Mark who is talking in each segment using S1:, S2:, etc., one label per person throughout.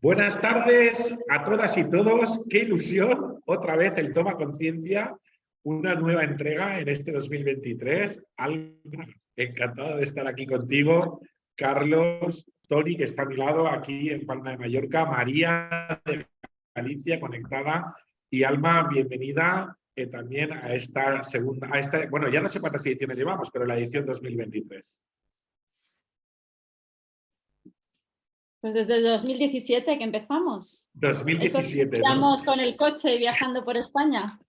S1: Buenas tardes a todas y todos. Qué ilusión. Otra vez el Toma Conciencia, una nueva entrega en este 2023. Alma, encantado de estar aquí contigo. Carlos, Tony, que está a mi lado aquí en Palma de Mallorca. María de Galicia, conectada. Y Alma, bienvenida también a esta segunda, bueno, ya no sé cuántas ediciones llevamos, pero la edición 2023.
S2: Pues desde el 2017 que empezamos.
S1: 2017,
S2: Estamos con el coche viajando por España.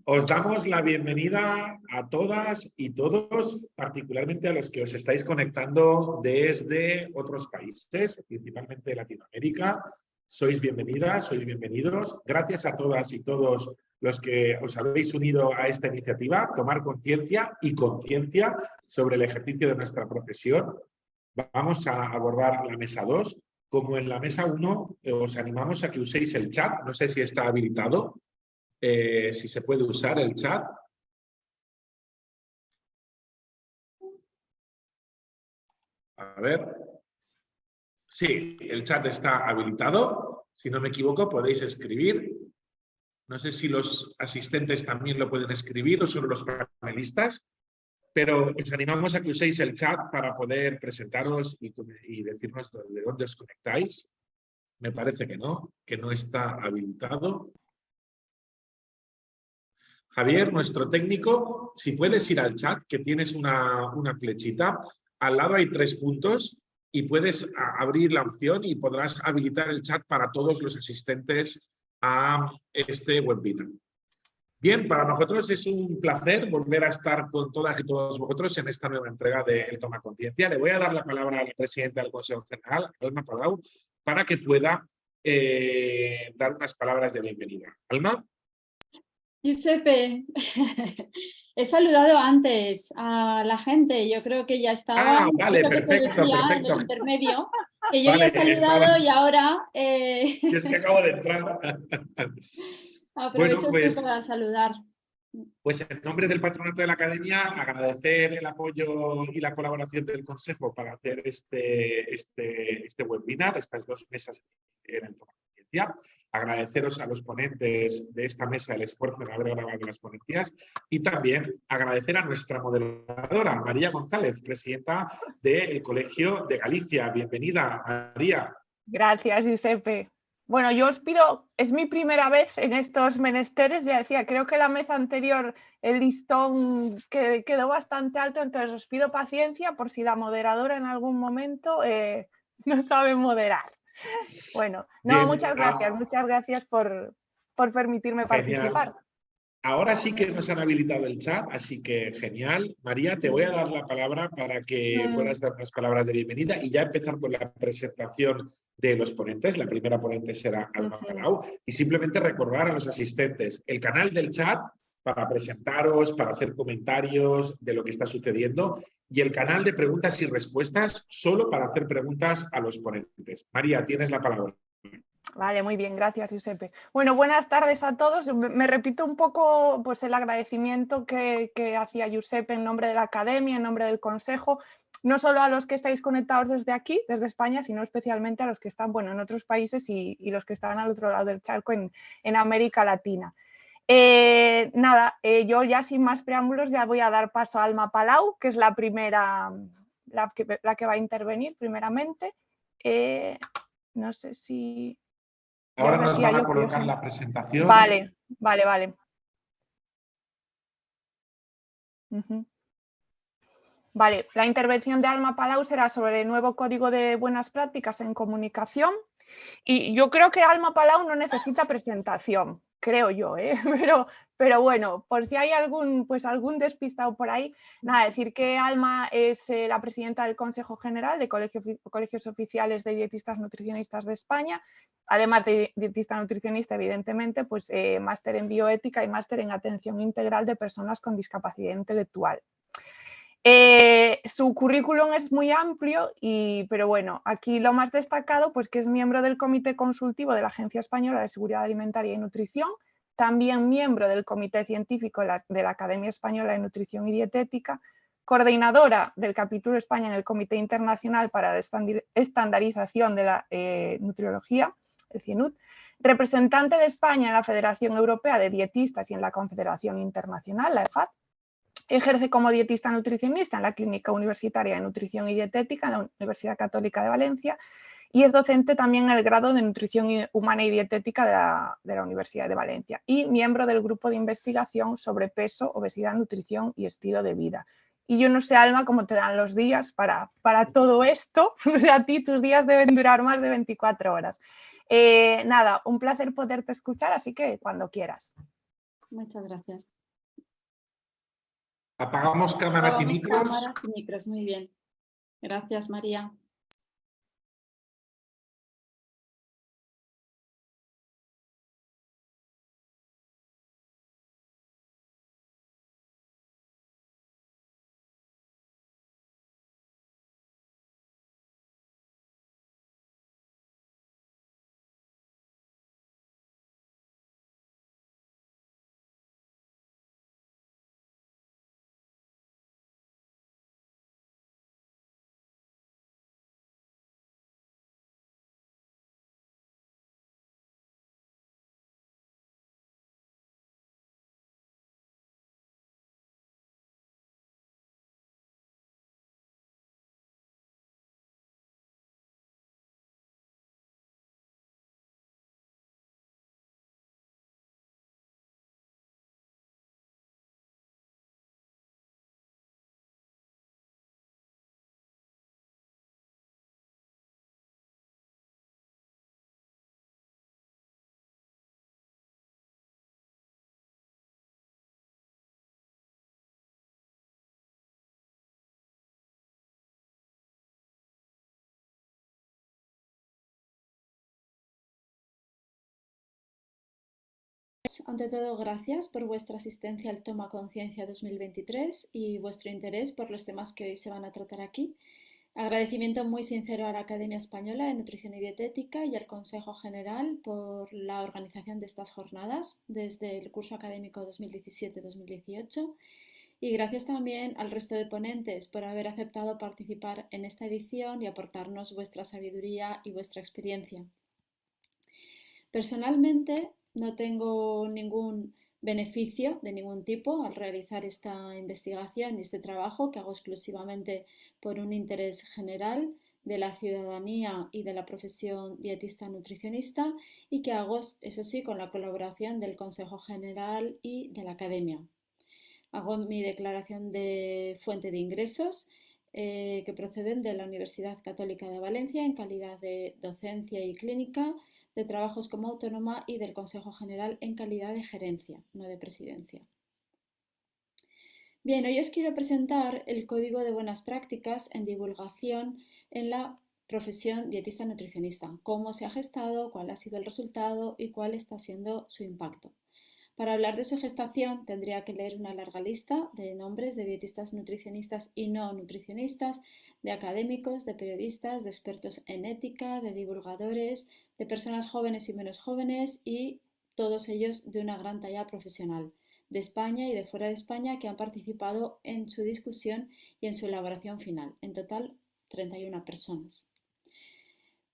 S1: Os damos la bienvenida a todas y todos, particularmente a los que os estáis conectando desde otros países, principalmente de Latinoamérica. Sois bienvenidas, sois bienvenidos. Gracias a todas y todos los que os habéis unido a esta iniciativa, tomar conciencia y conciencia sobre el ejercicio de nuestra profesión. Vamos a abordar la mesa 2. Como en la mesa 1, os animamos a que uséis el chat. No sé si está habilitado. Si se puede usar el chat. A ver. Sí, el chat está habilitado. Si no me equivoco, podéis escribir. No sé si los asistentes también lo pueden escribir o solo los panelistas, pero os animamos a que uséis el chat para poder presentaros y decirnos de dónde os conectáis. Me parece que no está habilitado. Javier, nuestro técnico, si puedes ir al chat, que tienes una flechita, al lado hay 3 puntos y puedes abrir la opción y podrás habilitar el chat para todos los asistentes a este webinar. Bien, para nosotros es un placer volver a estar con todas y todos vosotros en esta nueva entrega de El Toma Conciencia. Le voy a dar la palabra a la presidenta del Consejo General, Alma Palau, para que pueda dar unas palabras de bienvenida. Alma.
S2: Giuseppe, he saludado antes a la gente, yo creo que ya estaba.
S1: Vale,
S2: eso
S1: perfecto,
S2: que te decía
S1: perfecto.
S2: en el intermedio, que yo
S1: Vale,
S2: ya he saludado y ahora...
S1: Yo es que acabo de entrar.
S2: Aprovecho
S1: Bueno,
S2: para saludar.
S1: Pues en nombre del Patronato de la Academia, agradecer el apoyo y la colaboración del Consejo para hacer este webinar, estas 2 mesas en el Toma Conciencia. Agradeceros a los ponentes de esta mesa el esfuerzo en haber grabado las ponencias y también agradecer a nuestra moderadora, María González, presidenta del Colegio de Galicia. Bienvenida, María.
S3: Gracias, Giuseppe. Bueno, yo os pido, es mi primera vez en estos menesteres, ya decía, creo que la mesa anterior el listón quedó bastante alto, entonces os pido paciencia por si la moderadora en algún momento no sabe moderar. Bueno, no,
S1: Bien,
S3: muchas gracias por permitirme participar.
S1: Ahora sí que nos han habilitado el chat, así que genial. María, te voy a dar la palabra para que puedas dar unas palabras de bienvenida y ya empezar con la presentación de los ponentes. La primera ponente será Alma Palau. Y simplemente recordar a los asistentes el canal del chat para presentaros, para hacer comentarios de lo que está sucediendo y el canal de preguntas y respuestas solo para hacer preguntas a los ponentes. María, tienes la palabra.
S3: Vale, muy bien, gracias, Giuseppe. Bueno, buenas tardes a todos. Me repito un poco pues, el agradecimiento que hacía Giuseppe en nombre de la Academia, en nombre del Consejo, no solo a los que estáis conectados desde aquí, desde España, sino especialmente a los que están en otros países y los que están al otro lado del charco en América Latina. Yo ya sin más preámbulos ya voy a dar paso a Alma Palau, que es la primera, la que va a intervenir primeramente. No sé si...
S1: Ahora nos van a colocar la presentación.
S3: Vale. Vale, la intervención de Alma Palau será sobre el nuevo Código de Buenas Prácticas en Comunicación y yo creo que Alma Palau no necesita presentación, creo yo, pero bueno, por si hay algún despistado por ahí, nada, decir que Alma es la presidenta del Consejo General de Colegios Oficiales de Dietistas Nutricionistas de España, además de dietista nutricionista, evidentemente, pues máster en bioética y máster en atención integral de personas con discapacidad intelectual. Su currículum es muy amplio, pero bueno, aquí lo más destacado pues que es miembro del Comité Consultivo de la Agencia Española de Seguridad Alimentaria y Nutrición, también miembro del Comité Científico de la Academia Española de Nutrición y Dietética, coordinadora del capítulo España en el Comité Internacional para la Estandarización de la Nutriología, el CIENUT, representante de España en la Federación Europea de Dietistas y en la Confederación Internacional, la EFAD. Ejerce como dietista nutricionista en la Clínica Universitaria de Nutrición y Dietética en la Universidad Católica de Valencia y es docente también en el grado de Nutrición Humana y Dietética de la Universidad de Valencia y miembro del grupo de investigación sobre peso, obesidad, nutrición y estilo de vida. Y yo no sé, Alma, cómo te dan los días para todo esto. O sea, a ti tus días deben durar más de 24 horas. Nada, un placer poderte escuchar, así que cuando quieras.
S2: Muchas gracias.
S1: Apagamos cámaras y micros.
S2: Cámaras y micros, muy bien. Gracias, María. Ante todo, gracias por vuestra asistencia al Toma Conciencia 2023 y vuestro interés por los temas que hoy se van a tratar aquí. Agradecimiento muy sincero a la Academia Española de Nutrición y Dietética y al Consejo General por la organización de estas jornadas desde el curso académico 2017-2018 y gracias también al resto de ponentes por haber aceptado participar en esta edición y aportarnos vuestra sabiduría y vuestra experiencia. Personalmente, no tengo ningún beneficio de ningún tipo al realizar esta investigación y este trabajo que hago exclusivamente por un interés general de la ciudadanía y de la profesión dietista nutricionista y que hago, eso sí, con la colaboración del Consejo General y de la Academia. Hago mi declaración de fuente de ingresos que proceden de la Universidad Católica de Valencia en calidad de docencia y clínica, de trabajos como autónoma y del Consejo General en calidad de gerencia, no de presidencia. Bien, hoy os quiero presentar el Código de Buenas Prácticas en divulgación en la profesión dietista nutricionista, cómo se ha gestado, cuál ha sido el resultado y cuál está siendo su impacto. Para hablar de su gestación tendría que leer una larga lista de nombres de dietistas nutricionistas y no nutricionistas, de académicos, de periodistas, de expertos en ética, de divulgadores, de personas jóvenes y menos jóvenes y todos ellos de una gran talla profesional, de España y de fuera de España que han participado en su discusión y en su elaboración final. En total, 31 personas.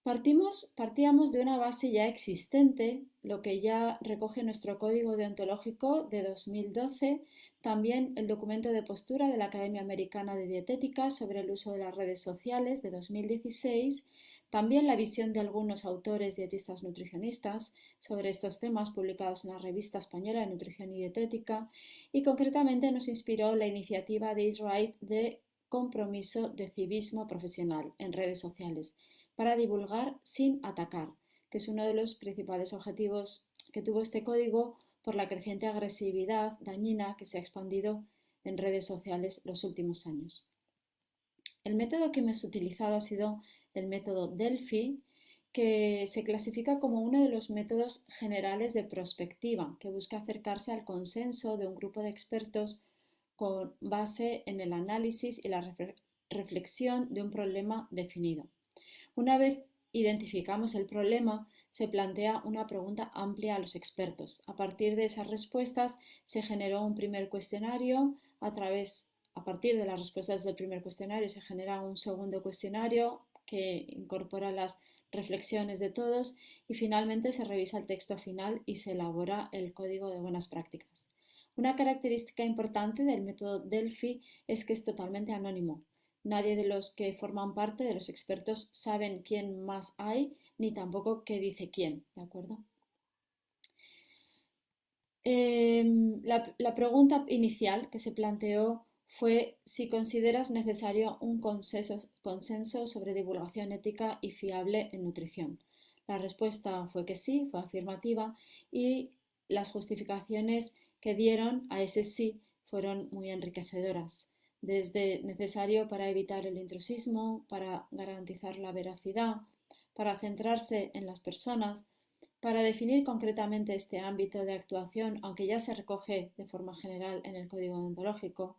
S2: Partíamos de una base ya existente, lo que ya recoge nuestro Código Deontológico de 2012, también el documento de postura de la Academia Americana de Dietética sobre el uso de las redes sociales de 2016, también la visión de algunos autores dietistas nutricionistas sobre estos temas publicados en la Revista Española de Nutrición y Dietética y concretamente nos inspiró la iniciativa de Eat Right de compromiso de civismo profesional en redes sociales para divulgar sin atacar, que es uno de los principales objetivos que tuvo este código por la creciente agresividad dañina que se ha expandido en redes sociales los últimos años. El método que hemos utilizado ha sido el método Delphi, que se clasifica como uno de los métodos generales de prospectiva, que busca acercarse al consenso de un grupo de expertos con base en el análisis y la reflexión de un problema definido. Una vez identificamos el problema, se plantea una pregunta amplia a los expertos. A partir de esas respuestas se generó un primer cuestionario a partir de las respuestas del primer cuestionario se genera un segundo cuestionario que incorpora las reflexiones de todos y finalmente se revisa el texto final y se elabora el código de buenas prácticas. Una característica importante del método Delphi es que es totalmente anónimo. Nadie de los que forman parte de los expertos saben quién más hay ni tampoco qué dice quién, ¿de acuerdo? La pregunta inicial que se planteó fue si consideras necesario un consenso sobre divulgación ética y fiable en nutrición. La respuesta fue que sí, fue afirmativa, y las justificaciones que dieron a ese sí fueron muy enriquecedoras, desde necesario para evitar el intrusismo, para garantizar la veracidad, para centrarse en las personas, para definir concretamente este ámbito de actuación, aunque ya se recoge de forma general en el código deontológico,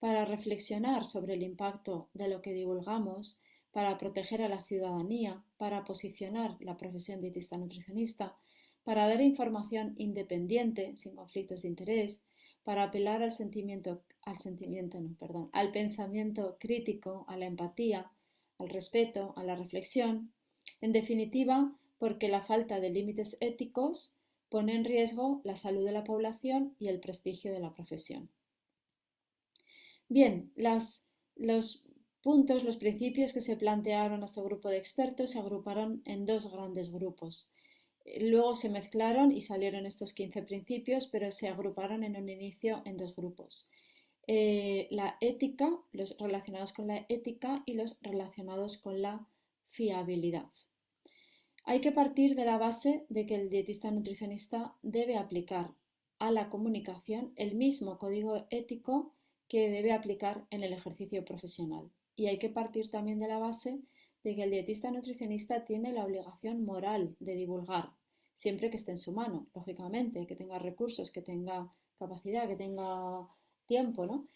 S2: para reflexionar sobre el impacto de lo que divulgamos, para proteger a la ciudadanía, para posicionar la profesión dietista nutricionista, para dar información independiente, sin conflictos de interés, para apelar al pensamiento crítico, a la empatía, al respeto, a la reflexión. En definitiva, porque la falta de límites éticos pone en riesgo la salud de la población y el prestigio de la profesión. Bien, los puntos, los principios que se plantearon a este grupo de expertos se agruparon en dos grandes grupos. Luego se mezclaron y salieron estos 15 principios, pero se agruparon en un inicio en dos grupos. La ética, los relacionados con la ética y los relacionados con la fiabilidad. Hay que partir de la base de que el dietista nutricionista debe aplicar a la comunicación el mismo código ético que debe aplicar en el ejercicio profesional. Y hay que partir también de la base de que el dietista nutricionista tiene la obligación moral de divulgar, siempre que esté en su mano, lógicamente, que tenga recursos, que tenga capacidad, que tenga tiempo, ¿no?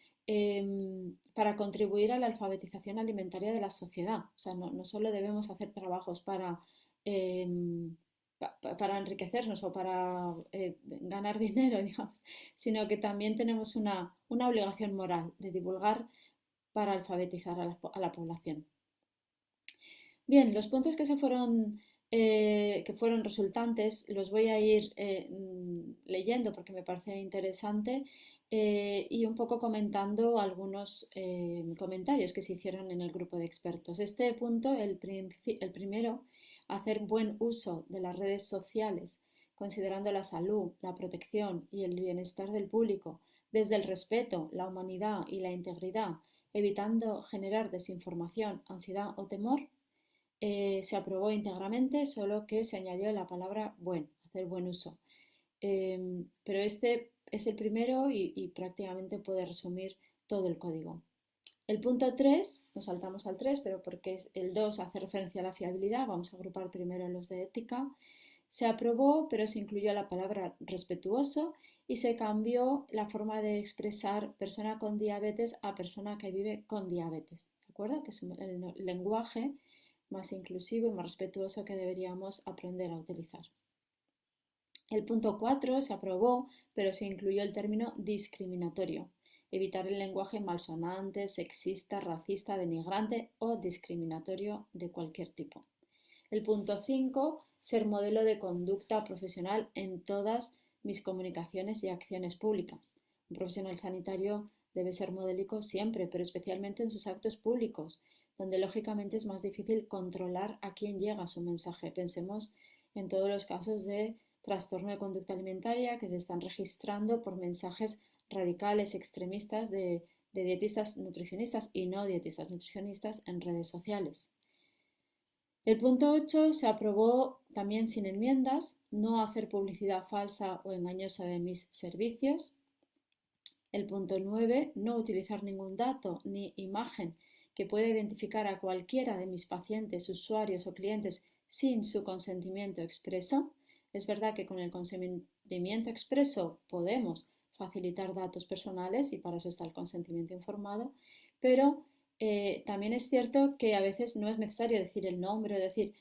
S2: Para contribuir a la alfabetización alimentaria de la sociedad. O sea, no solo debemos hacer trabajos para enriquecernos o para ganar dinero, digamos, sino que también tenemos una obligación moral de divulgar para alfabetizar a la población. Bien, los puntos que fueron resultantes los voy a ir leyendo porque me parece interesante y un poco comentando algunos comentarios que se hicieron en el grupo de expertos. Este punto, el primero, hacer buen uso de las redes sociales, considerando la salud, la protección y el bienestar del público, desde el respeto, la humanidad y la integridad, evitando generar desinformación, ansiedad o temor, se aprobó íntegramente, solo que se añadió la palabra buen, hacer buen uso. Pero este es el primero y prácticamente puede resumir todo el código. El punto 3, nos saltamos al 3, pero porque el 2 hace referencia a la fiabilidad, vamos a agrupar primero los de ética. Se aprobó, pero se incluyó la palabra respetuoso y se cambió la forma de expresar persona con diabetes a persona que vive con diabetes. ¿De acuerdo? Que es el lenguaje más inclusivo y más respetuoso que deberíamos aprender a utilizar. El punto 4 se aprobó, pero se incluyó el término discriminatorio. Evitar el lenguaje malsonante, sexista, racista, denigrante o discriminatorio de cualquier tipo. El punto 5, ser modelo de conducta profesional en todas mis comunicaciones y acciones públicas. Un profesional sanitario debe ser modélico siempre, pero especialmente en sus actos públicos, donde lógicamente es más difícil controlar a quién llega su mensaje. Pensemos en todos los casos de trastorno de conducta alimentaria que se están registrando por mensajes radicales, extremistas de dietistas nutricionistas y no dietistas nutricionistas en redes sociales. El punto 8 se aprobó también sin enmiendas, no hacer publicidad falsa o engañosa de mis servicios. El punto 9, no utilizar ningún dato ni imagen que pueda identificar a cualquiera de mis pacientes, usuarios o clientes sin su consentimiento expreso. Es verdad que con el consentimiento expreso podemos facilitar datos personales y para eso está el consentimiento informado, pero también es cierto que a veces no es necesario decir el nombre o decir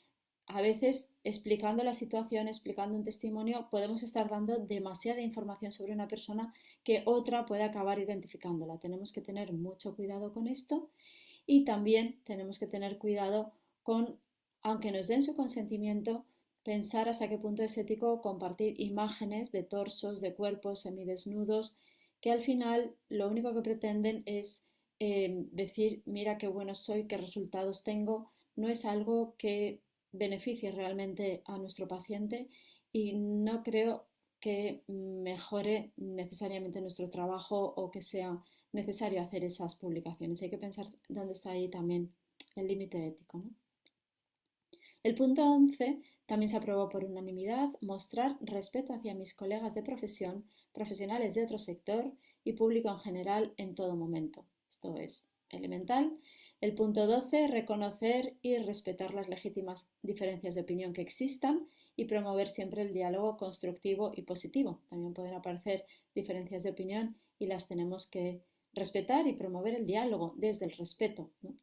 S2: a veces explicando la situación, explicando un testimonio, podemos estar dando demasiada información sobre una persona que otra puede acabar identificándola. Tenemos que tener mucho cuidado con esto y también tenemos que tener cuidado con, aunque nos den su consentimiento, pensar hasta qué punto es ético compartir imágenes de torsos, de cuerpos semidesnudos, que al final lo único que pretenden es decir, mira qué bueno soy, qué resultados tengo. No es algo que beneficie realmente a nuestro paciente y no creo que mejore necesariamente nuestro trabajo o que sea necesario hacer esas publicaciones. Hay que pensar dónde está ahí también el límite ético, ¿no? El punto 11 también se aprobó por unanimidad: mostrar respeto hacia mis colegas de profesión, profesionales de otro sector y público en general en todo momento. Esto es elemental. El punto 12, reconocer y respetar las legítimas diferencias de opinión que existan y promover siempre el diálogo constructivo y positivo. También pueden aparecer diferencias de opinión y las tenemos que respetar y promover el diálogo desde el respeto, ¿no?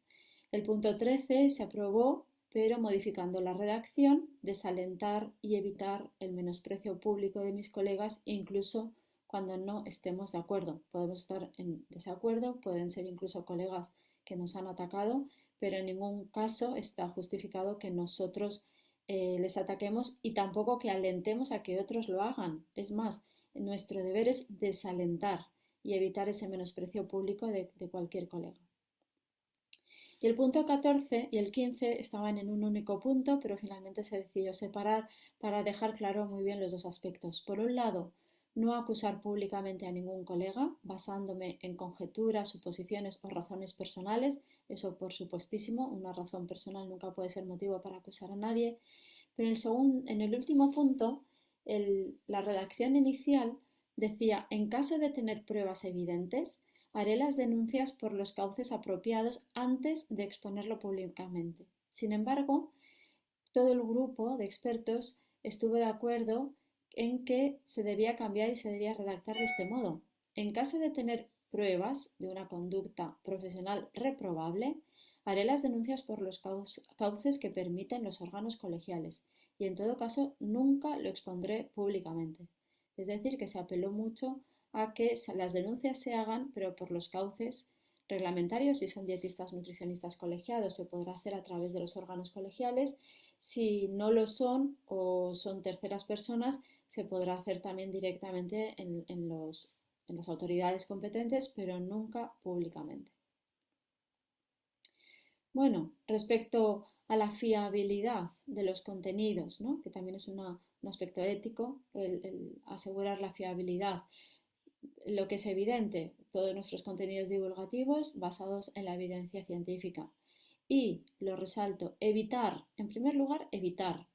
S2: El punto 13 se aprobó, pero modificando la redacción, desalentar y evitar el menosprecio público de mis colegas, incluso cuando no estemos de acuerdo. Podemos estar en desacuerdo, pueden ser incluso colegas que nos han atacado, pero en ningún caso está justificado que nosotros les ataquemos y tampoco que alentemos a que otros lo hagan. Es más, nuestro deber es desalentar y evitar ese menosprecio público de cualquier colega. Y el punto 14 y el 15 estaban en un único punto, pero finalmente se decidió separar para dejar claro muy bien los dos aspectos. Por un lado, no acusar públicamente a ningún colega basándome en conjeturas, suposiciones o razones personales. Eso por supuestísimo, una razón personal nunca puede ser motivo para acusar a nadie. Pero en el último punto, la redacción inicial decía: en caso de tener pruebas evidentes, haré las denuncias por los cauces apropiados antes de exponerlo públicamente. Sin embargo, todo el grupo de expertos estuvo de acuerdo en que se debía cambiar y se debía redactar de este modo. En caso de tener pruebas de una conducta profesional reprobable, haré las denuncias por los cauces que permiten los órganos colegiales y en todo caso nunca lo expondré públicamente. Es decir, que se apeló mucho a que las denuncias se hagan, pero por los cauces reglamentarios. Si son dietistas nutricionistas colegiados, se podrá hacer a través de los órganos colegiales. Si no lo son o son terceras personas, se podrá hacer también directamente en las autoridades competentes, pero nunca públicamente. Bueno, respecto a la fiabilidad de los contenidos, ¿no?, que también es un aspecto ético, el asegurar la fiabilidad. Lo que es evidente, todos nuestros contenidos divulgativos basados en la evidencia científica. Y, lo resalto, evitar, en primer lugar, evitar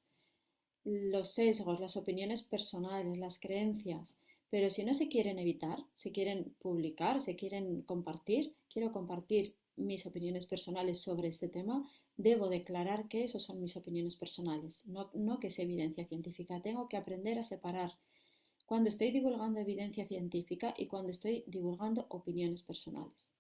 S2: los sesgos, las opiniones personales, las creencias. Pero si no se quieren evitar, se quieren publicar, se quieren compartir, quiero compartir mis opiniones personales sobre este tema, debo declarar que esos son mis opiniones personales, no que es evidencia científica. Tengo que aprender a separar cuando estoy divulgando evidencia científica y cuando estoy divulgando opiniones personales.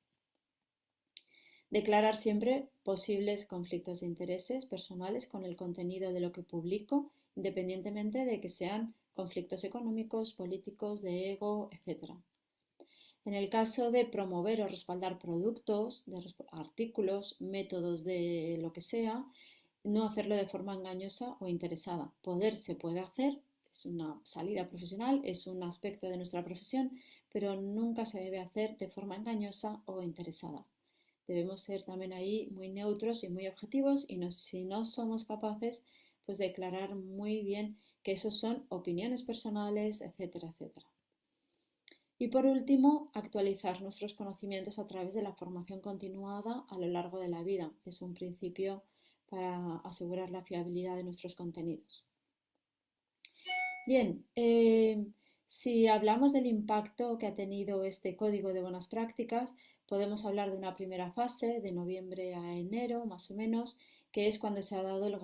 S2: Declarar siempre posibles conflictos de intereses personales con el contenido de lo que publico, independientemente de que sean conflictos económicos, políticos, de ego, etc. En el caso de promover o respaldar productos, de artículos, métodos de lo que sea, no hacerlo de forma engañosa o interesada. Se puede hacer, es una salida profesional, es un aspecto de nuestra profesión, pero nunca se debe hacer de forma engañosa o interesada. Debemos ser también ahí muy neutros y muy objetivos y si no somos capaces, pues declarar muy bien que esos son opiniones personales, etcétera, etcétera. Y por último, actualizar nuestros conocimientos a través de la formación continuada a lo largo de la vida. Es un principio para asegurar la fiabilidad de nuestros contenidos. Bien, si hablamos del impacto que ha tenido este código de buenas prácticas, podemos hablar de una primera fase, de noviembre a enero, más o menos, que es cuando se ha dado el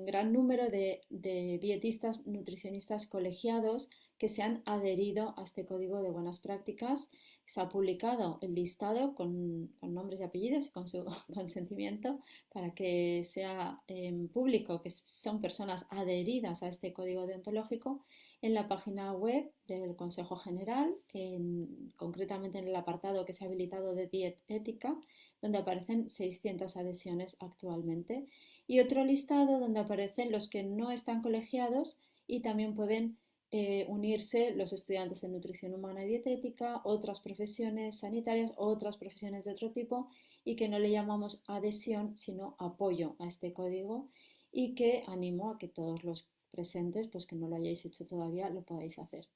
S2: gran número de dietistas nutricionistas colegiados que se han adherido a este código de buenas prácticas. se ha publicado el listado con nombres y apellidos y con su consentimiento para que sea público, que son personas adheridas a este código deontológico, en la página web del Consejo General, concretamente en el apartado que se ha habilitado de dietética, donde aparecen 600 adhesiones actualmente, y otro listado donde aparecen los que no están colegiados y también pueden unirse los estudiantes en nutrición humana y dietética, otras profesiones sanitarias, otras profesiones de otro tipo, y que no le llamamos adhesión sino apoyo a este código, y que animo a que todos los presentes, pues que no lo hayáis hecho todavía, lo podáis hacer.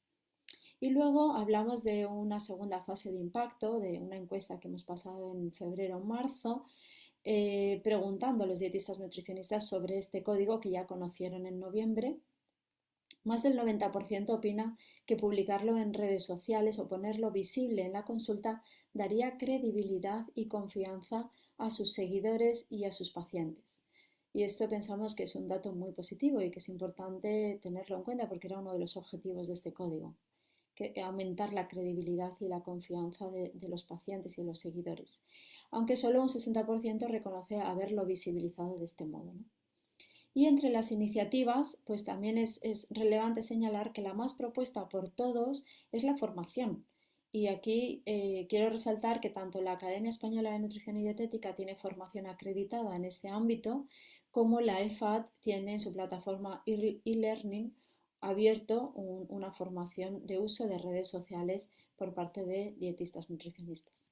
S2: Y luego hablamos de una segunda fase de impacto, de una encuesta que hemos pasado en febrero o marzo, preguntando a los dietistas nutricionistas sobre este código que ya conocieron en noviembre. Más del 90% opina que publicarlo en redes sociales o ponerlo visible en la consulta daría credibilidad y confianza a sus seguidores y a sus pacientes. Y esto pensamos que es un dato muy positivo y que es importante tenerlo en cuenta porque era uno de los objetivos de este código, que aumentar la credibilidad y la confianza de los pacientes y de los seguidores. Aunque solo un 60% reconoce haberlo visibilizado de este modo, ¿no? Y entre las iniciativas, pues también es relevante señalar que la más propuesta por todos es la formación. Y aquí quiero resaltar que tanto la Academia Española de Nutrición y Dietética tiene formación acreditada en este ámbito, como la EFAD tiene en su plataforma e-learning abierto una formación de uso de redes sociales por parte de dietistas nutricionistas.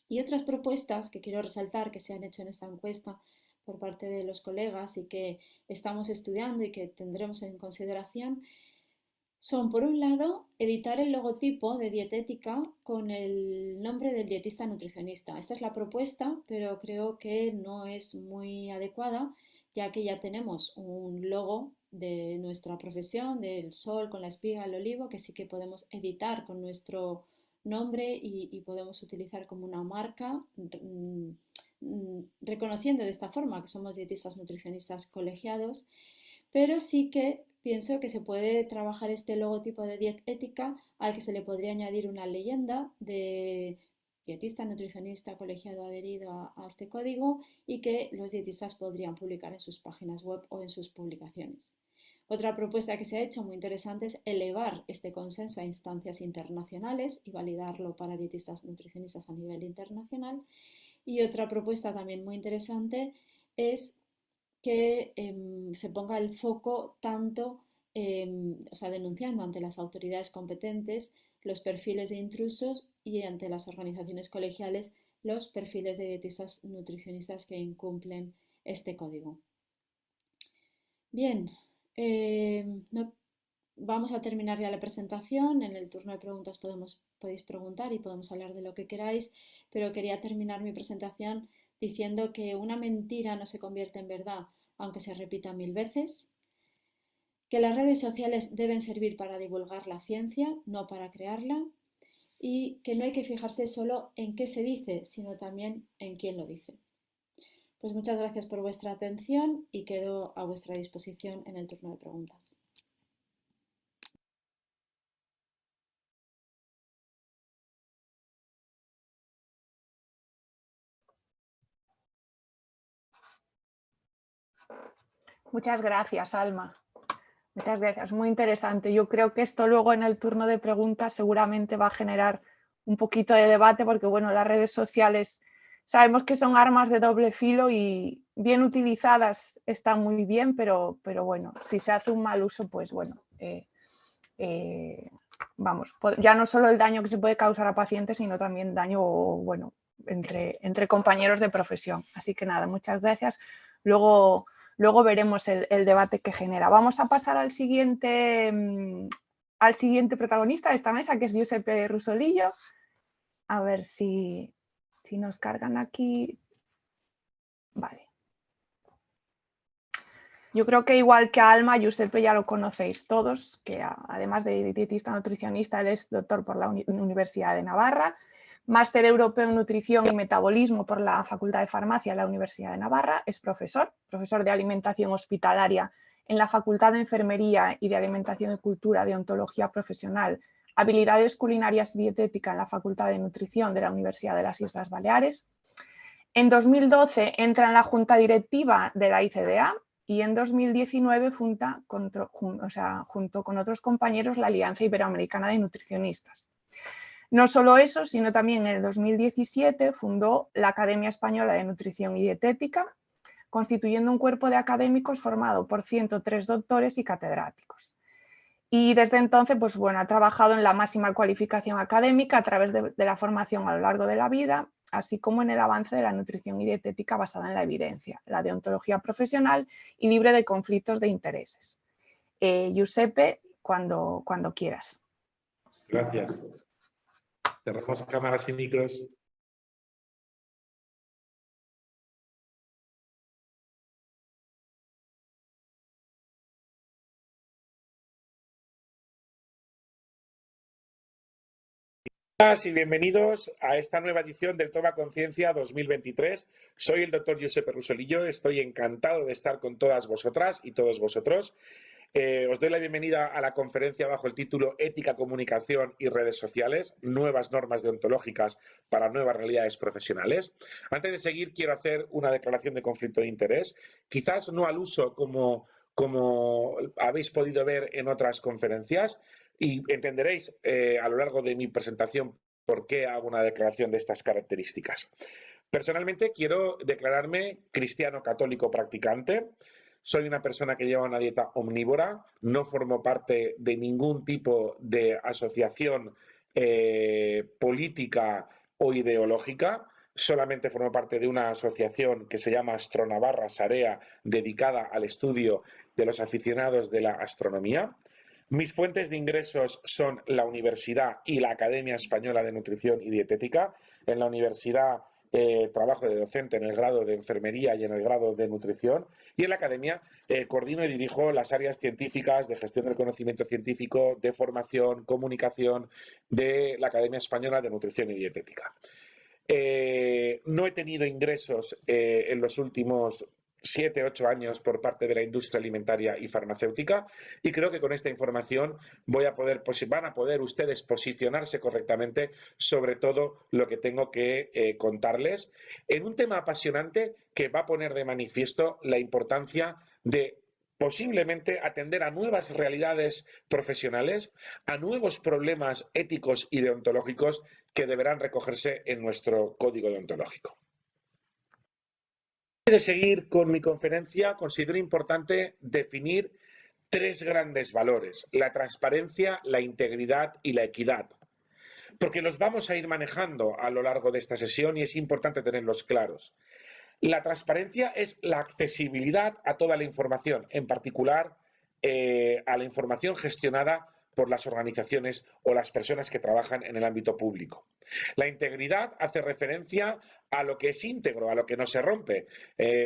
S2: Y otras propuestas que quiero resaltar que se han hecho en esta encuesta por parte de los colegas y que estamos estudiando y que tendremos en consideración son, por un lado, editar el logotipo de dietética con el nombre del dietista nutricionista. Esta es la propuesta, pero creo que no es muy adecuada, ya que ya tenemos un logo de nuestra profesión, del sol con la espiga, el olivo, que sí que podemos editar con nuestro nombre y podemos utilizar como una marca, reconociendo de esta forma que somos dietistas nutricionistas colegiados, pero sí que pienso que se puede trabajar este logotipo de dietética al que se le podría añadir una leyenda de dietista nutricionista colegiado adherido a este código y que los dietistas podrían publicar en sus páginas web o en sus publicaciones. Otra propuesta que se ha hecho muy interesante es elevar este consenso a instancias internacionales y validarlo para dietistas nutricionistas a nivel internacional. Y otra propuesta también muy interesante es que se ponga el foco tanto, denunciando ante las autoridades competentes los perfiles de intrusos y ante las organizaciones colegiales los perfiles de dietistas nutricionistas que incumplen este código. Bien, vamos a terminar ya la presentación. En el turno de preguntas podéis preguntar y podemos hablar de lo que queráis, pero quería terminar mi presentación diciendo que una mentira no se convierte en verdad, aunque se repita 1000 veces, que las redes sociales deben servir para divulgar la ciencia, no para crearla, y que no hay que fijarse solo en qué se dice, sino también en quién lo dice. Pues muchas gracias por vuestra atención y quedo a vuestra disposición en el turno de preguntas.
S3: Muchas gracias, Alma. Muchas gracias, muy interesante. Yo creo que esto luego en el turno de preguntas seguramente va a generar un poquito de debate porque, bueno, las redes sociales sabemos que son armas de doble filo y bien utilizadas están muy bien, pero bueno, si se hace un mal uso, pues bueno, vamos, ya no solo el daño que se puede causar a pacientes, sino también daño, bueno, entre compañeros de profesión. Así que nada, muchas gracias. Luego veremos el debate que genera. Vamos a pasar al siguiente protagonista de esta mesa, que es Giuseppe Rusolillo. A ver si nos cargan aquí. Vale. Yo creo que igual que a Alma, Giuseppe ya lo conocéis todos, que además de dietista nutricionista, él es doctor por la Universidad de Navarra, máster europeo en nutrición y metabolismo por la Facultad de Farmacia de la Universidad de Navarra, es profesor de alimentación hospitalaria en la Facultad de Enfermería y de Alimentación y Cultura de Ontología Profesional habilidades culinarias y dietética en la Facultad de Nutrición de la Universidad de las Islas Baleares. En 2012 entra en la junta directiva de la ICDA y en 2019 funda, junto con otros compañeros, la Alianza Iberoamericana de Nutricionistas. No solo eso, sino también en el 2017 fundó la Academia Española de Nutrición y Dietética, constituyendo un cuerpo de académicos formado por 103 doctores y catedráticos. Y desde entonces, pues bueno, ha trabajado en la máxima cualificación académica a través de la formación a lo largo de la vida, así como en el avance de la nutrición y dietética basada en la evidencia, la deontología profesional y libre de conflictos de intereses. Giuseppe, cuando quieras.
S1: Gracias. Cerramos cámaras y micros. Y bienvenidos a esta nueva edición del Toma Conciencia 2023. Soy el doctor Giuseppe Rusolillo, estoy encantado de estar con todas vosotras y todos vosotros. Os doy la bienvenida a la conferencia bajo el título Ética, Comunicación y Redes Sociales, nuevas normas deontológicas para nuevas realidades profesionales. Antes de seguir, quiero hacer una declaración de conflicto de interés, quizás no al uso como habéis podido ver en otras conferencias, y entenderéis a lo largo de mi presentación por qué hago una declaración de estas características. Personalmente quiero declararme cristiano católico practicante. Soy una persona que lleva una dieta omnívora, no formo parte de ningún tipo de asociación política o ideológica. Solamente formo parte de una asociación que se llama Astronavarra Sarea, dedicada al estudio de los aficionados de la astronomía. Mis fuentes de ingresos son la universidad y la Academia Española de Nutrición y Dietética. En la universidad trabajo de docente en el grado de enfermería y en el grado de nutrición, y en la academia coordino y dirijo las áreas científicas de gestión del conocimiento científico, de formación, comunicación de la Academia Española de Nutrición y Dietética. No he tenido ingresos en los últimos 7 u 8 años por parte de la industria alimentaria y farmacéutica, y creo que con esta información van a poder ustedes posicionarse correctamente sobre todo lo que tengo que contarles en un tema apasionante que va a poner de manifiesto la importancia de posiblemente atender a nuevas realidades profesionales, a nuevos problemas éticos y deontológicos que deberán recogerse en nuestro código deontológico. Antes de seguir con mi conferencia, considero importante definir 3 grandes valores: la transparencia, la integridad y la equidad, porque los vamos a ir manejando a lo largo de esta sesión y es importante tenerlos claros. La transparencia es la accesibilidad a toda la información, en particular a la información gestionada por las organizaciones o las personas que trabajan en el ámbito público. La integridad hace referencia a lo que es íntegro, a lo que no se rompe.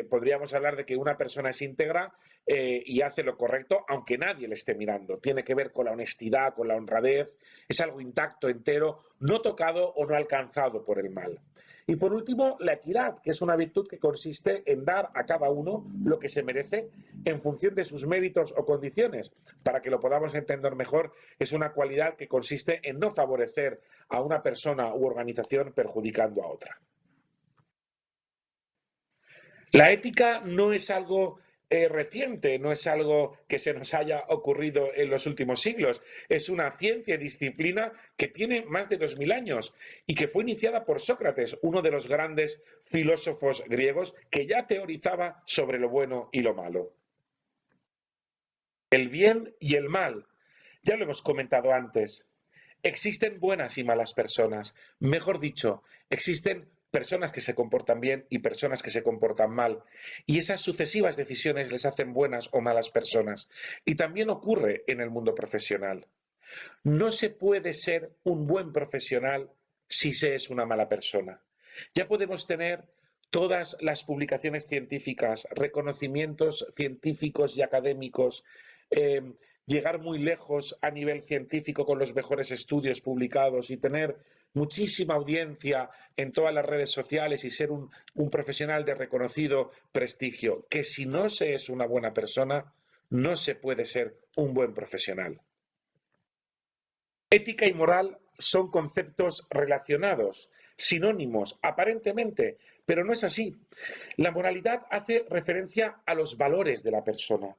S1: Podríamos hablar de que una persona es íntegra y hace lo correcto aunque nadie le esté mirando. Tiene que ver con la honestidad, con la honradez, es algo intacto, entero, no tocado o no alcanzado por el mal. Y por último, la equidad, que es una virtud que consiste en dar a cada uno lo que se merece en función de sus méritos o condiciones. Para que lo podamos entender mejor, es una cualidad que consiste en no favorecer a una persona u organización perjudicando a otra. La ética no es algo reciente, no es algo que se nos haya ocurrido en los últimos siglos. Es una ciencia y disciplina que tiene más de 2000 años y que fue iniciada por Sócrates, uno de los grandes filósofos griegos que ya teorizaba sobre lo bueno y lo malo. El bien y el mal, ya lo hemos comentado antes. Existen buenas y malas personas. Mejor dicho, existen personas que se comportan bien y personas que se comportan mal. Y esas sucesivas decisiones les hacen buenas o malas personas. Y también ocurre en el mundo profesional. No se puede ser un buen profesional si se es una mala persona. Ya podemos tener todas las publicaciones científicas, reconocimientos científicos y académicos, llegar muy lejos a nivel científico con los mejores estudios publicados y tener muchísima audiencia en todas las redes sociales y ser un profesional de reconocido prestigio, que si no se es una buena persona, no se puede ser un buen profesional. Ética y moral son conceptos relacionados, sinónimos aparentemente, pero no es así. La moralidad hace referencia a los valores de la persona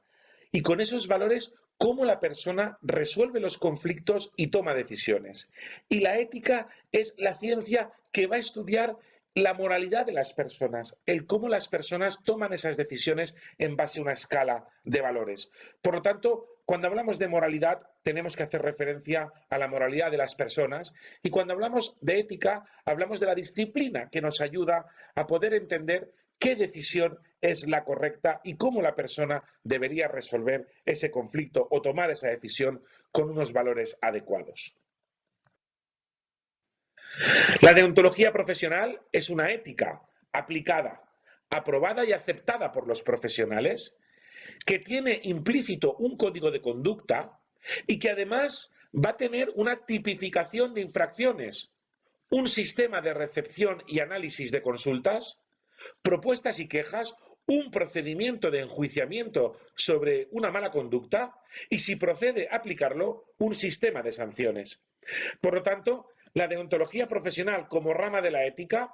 S1: y con esos valores cómo la persona resuelve los conflictos y toma decisiones. Y la ética es la ciencia que va a estudiar la moralidad de las personas, el cómo las personas toman esas decisiones en base a una escala de valores. Por lo tanto, cuando hablamos de moralidad, tenemos que hacer referencia a la moralidad de las personas y cuando hablamos de ética, hablamos de la disciplina que nos ayuda a poder entender qué decisión es la correcta y cómo la persona debería resolver ese conflicto o tomar esa decisión con unos valores adecuados. La deontología profesional es una ética aplicada, aprobada y aceptada por los profesionales, que tiene implícito un código de conducta y que además va a tener una tipificación de infracciones, un sistema de recepción y análisis de consultas, propuestas y quejas, un procedimiento de enjuiciamiento sobre una mala conducta y, si procede a aplicarlo, un sistema de sanciones. Por lo tanto, la deontología profesional como rama de la ética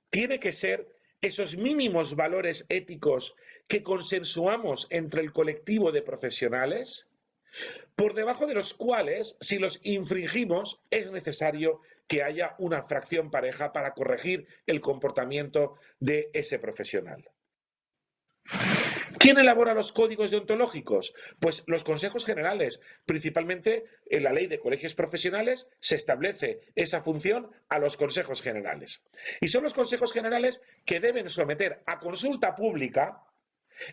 S1: tiene que ser esos mínimos valores éticos que consensuamos entre el colectivo de profesionales, por debajo de los cuales, si los infringimos, es necesario que haya una fracción pareja para corregir el comportamiento de ese profesional. ¿Quién elabora los códigos deontológicos? Pues los consejos generales. Principalmente en la ley de colegios profesionales se establece esa función a los consejos generales. Y son los consejos generales que deben someter a consulta pública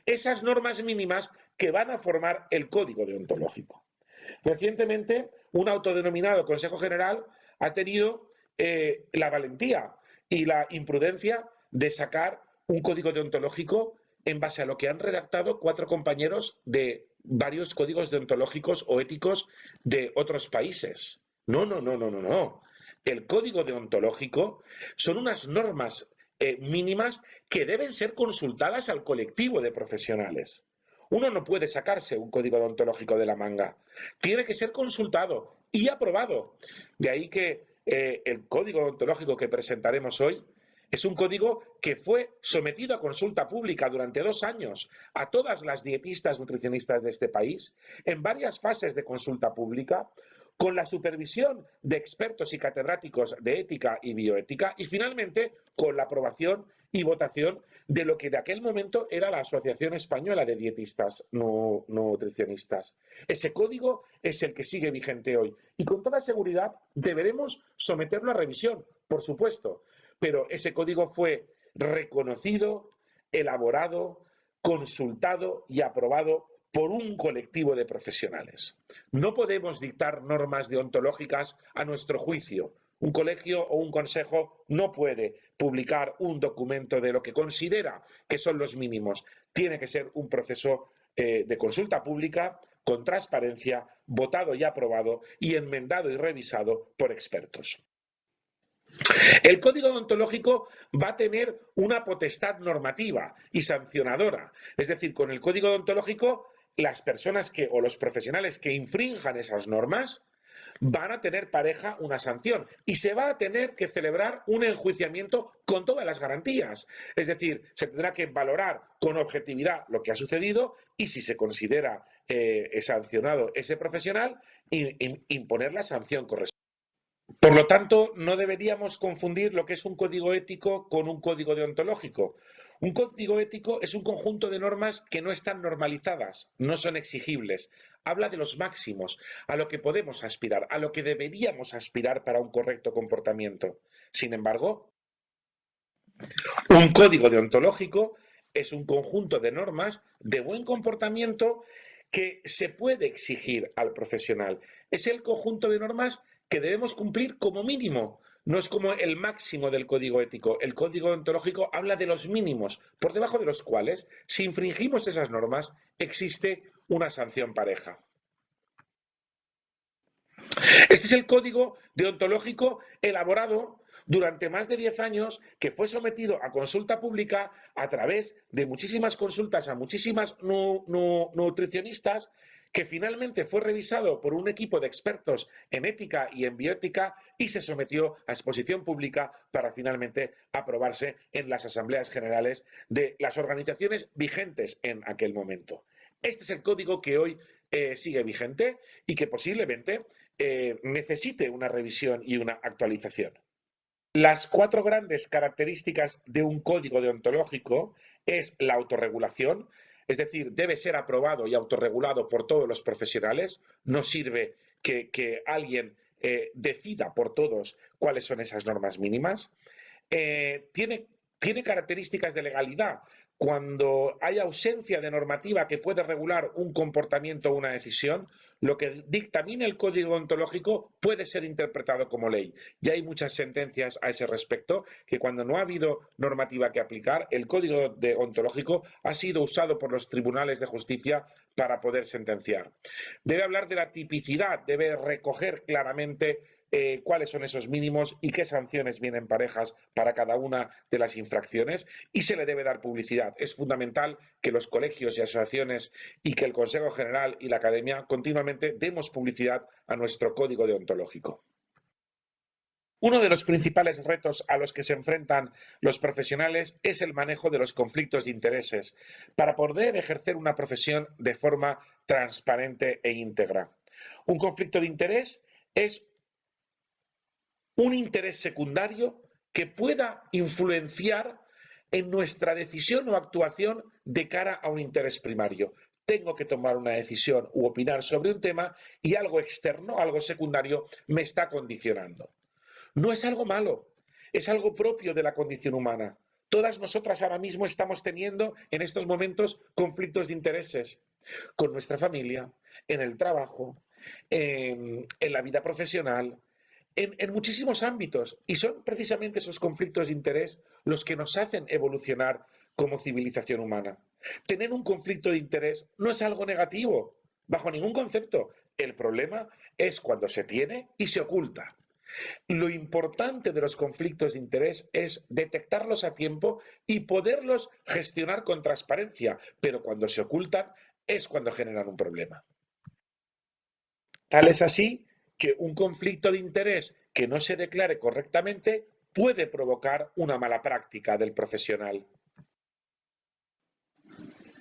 S1: esas normas mínimas que van a formar el código deontológico. Recientemente, un autodenominado Consejo General ha tenido la valentía y la imprudencia de sacar un código deontológico en base a lo que han redactado 4 compañeros de varios códigos deontológicos o éticos de otros países. No. El código deontológico son unas normas mínimas que deben ser consultadas al colectivo de profesionales. Uno no puede sacarse un código deontológico de la manga. Tiene que ser consultado y aprobado. De ahí que el código deontológico que presentaremos hoy es un código que fue sometido a consulta pública durante 2 años a todas las dietistas nutricionistas de este país, en varias fases de consulta pública, con la supervisión de expertos y catedráticos de ética y bioética y finalmente con la aprobación y votación de lo que de aquel momento era la Asociación Española de Dietistas Nutricionistas. Ese código es el que sigue vigente hoy y con toda seguridad deberemos someterlo a revisión, por supuesto, pero ese código fue reconocido, elaborado, consultado y aprobado por un colectivo de profesionales. No podemos dictar normas deontológicas a nuestro juicio. Un colegio o un consejo no puede publicar un documento de lo que considera que son los mínimos. Tiene que ser un proceso de consulta pública con transparencia, votado y aprobado y enmendado y revisado por expertos. El código deontológico va a tener una potestad normativa y sancionadora. Es decir, con el código deontológico, las personas o los profesionales que infrinjan esas normas van a tener pareja una sanción y se va a tener que celebrar un enjuiciamiento con todas las garantías. Es decir, se tendrá que valorar con objetividad lo que ha sucedido y si se considera sancionado ese profesional, imponer la sanción correspondiente. Por lo tanto, no deberíamos confundir lo que es un código ético con un código deontológico. Un código ético es un conjunto de normas que no están normalizadas, no son exigibles. Habla de los máximos, a lo que podemos aspirar, a lo que deberíamos aspirar para un correcto comportamiento. Sin embargo, un código deontológico es un conjunto de normas de buen comportamiento que se puede exigir al profesional. Es el conjunto de normas que debemos cumplir como mínimo. No es como el máximo del código ético. El código deontológico habla de los mínimos, por debajo de los cuales, si infringimos esas normas, existe una sanción pareja. Este es el código deontológico elaborado durante más de 10 años, que fue sometido a consulta pública a través de muchísimas consultas a muchísimas nutricionistas que finalmente fue revisado por un equipo de expertos en ética y en bioética y se sometió a exposición pública para finalmente aprobarse en las asambleas generales de las organizaciones vigentes en aquel momento. Este es el código que hoy sigue vigente y que posiblemente necesite una revisión y una actualización. Las 4 grandes características de un código deontológico es la autorregulación, es decir, debe ser aprobado y autorregulado por todos los profesionales. No sirve que alguien decida por todos cuáles son esas normas mínimas. Tiene características de legalidad. Cuando hay ausencia de normativa que puede regular un comportamiento o una decisión, lo que dictamine el código deontológico puede ser interpretado como ley. Ya hay muchas sentencias a ese respecto, que cuando no ha habido normativa que aplicar, el código deontológico ha sido usado por los tribunales de justicia para poder sentenciar. Debe hablar de la tipicidad, debe recoger claramente cuáles son esos mínimos y qué sanciones vienen parejas para cada una de las infracciones, y se le debe dar publicidad. Es fundamental que los colegios y asociaciones y que el Consejo General y la Academia continuamente demos publicidad a nuestro código deontológico. Uno de los principales retos a los que se enfrentan los profesionales es el manejo de los conflictos de intereses para poder ejercer una profesión de forma transparente e íntegra. Un conflicto de interés es un interés secundario que pueda influenciar en nuestra decisión o actuación de cara a un interés primario. Tengo que tomar una decisión u opinar sobre un tema y algo externo, algo secundario, me está condicionando. No es algo malo, es algo propio de la condición humana. Todas nosotras ahora mismo estamos teniendo en estos momentos conflictos de intereses con nuestra familia, en el trabajo, en la vida profesional, en muchísimos ámbitos, y son precisamente esos conflictos de interés los que nos hacen evolucionar como civilización humana. Tener un conflicto de interés no es algo negativo, bajo ningún concepto. El problema es cuando se tiene y se oculta. Lo importante de los conflictos de interés es detectarlos a tiempo y poderlos gestionar con transparencia, pero cuando se ocultan es cuando generan un problema. Tal es así que un conflicto de interés que no se declare correctamente puede provocar una mala práctica del profesional.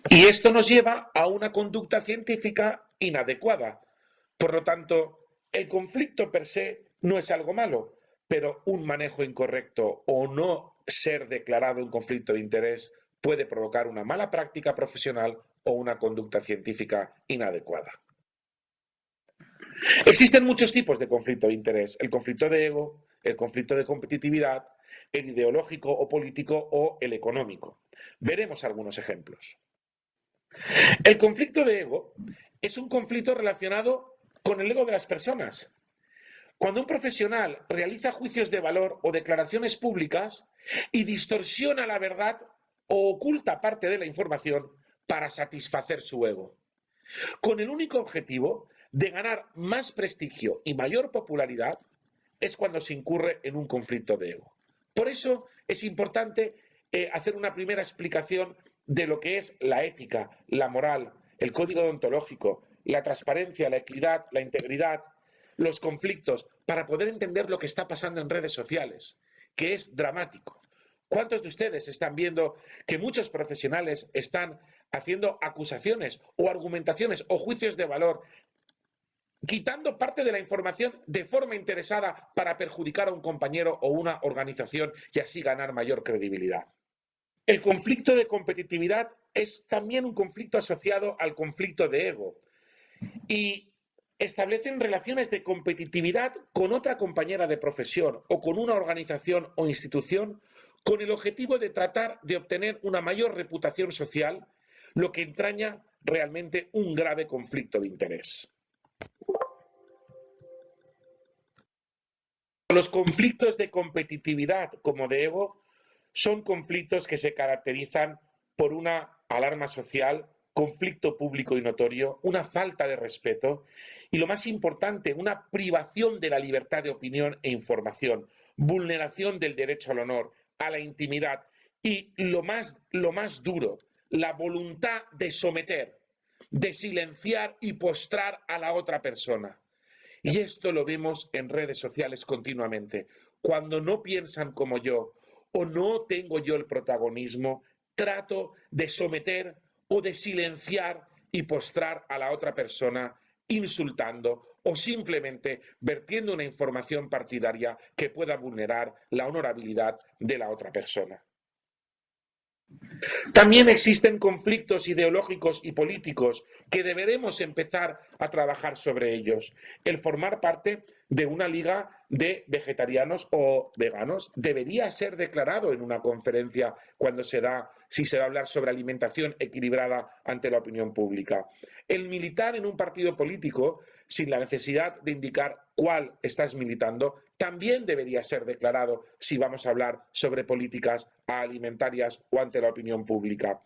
S1: Y esto nos lleva a una conducta científica inadecuada. Por lo tanto, el conflicto per se no es algo malo, pero un manejo incorrecto o no ser declarado un conflicto de interés puede provocar una mala práctica profesional o una conducta científica inadecuada. Existen muchos tipos de conflicto de interés: el conflicto de ego, el conflicto de competitividad, el ideológico o político o el económico. Veremos algunos ejemplos. El conflicto de ego es un conflicto relacionado con el ego de las personas. Cuando un profesional realiza juicios de valor o declaraciones públicas y distorsiona la verdad o oculta parte de la información para satisfacer su ego, con el único objetivo de ganar más prestigio y mayor popularidad, es cuando se incurre en un conflicto de ego. Por eso es importante hacer una primera explicación de lo que es la ética, la moral, el código deontológico, la transparencia, la equidad, la integridad, los conflictos, para poder entender lo que está pasando en redes sociales, que es dramático. ¿Cuántos de ustedes están viendo que muchos profesionales están haciendo acusaciones o argumentaciones o juicios de valor, quitando parte de la información de forma interesada para perjudicar a un compañero o una organización y así ganar mayor credibilidad? El conflicto de competitividad es también un conflicto asociado al conflicto de ego y establecen relaciones de competitividad con otra compañera de profesión o con una organización o institución con el objetivo de tratar de obtener una mayor reputación social, lo que entraña realmente un grave conflicto de interés. Los conflictos de competitividad como de ego son conflictos que se caracterizan por una alarma social, conflicto público y notorio, una falta de respeto y, lo más importante, una privación de la libertad de opinión e información, vulneración del derecho al honor, a la intimidad y, lo más duro, la voluntad de someter de silenciar y postrar a la otra persona. Y esto lo vemos en redes sociales continuamente. Cuando no piensan como yo o no tengo yo el protagonismo, trato de someter o de silenciar y postrar a la otra persona insultando o simplemente vertiendo una información partidaria que pueda vulnerar la honorabilidad de la otra persona. También existen conflictos ideológicos y políticos que deberemos empezar a trabajar sobre ellos. El formar parte de una liga de vegetarianos o veganos debería ser declarado en una conferencia si se va a hablar sobre alimentación equilibrada ante la opinión pública. El militar en un partido político, sin la necesidad de indicar cuál estás militando, también debería ser declarado si vamos a hablar sobre políticas alimentarias o ante la opinión pública.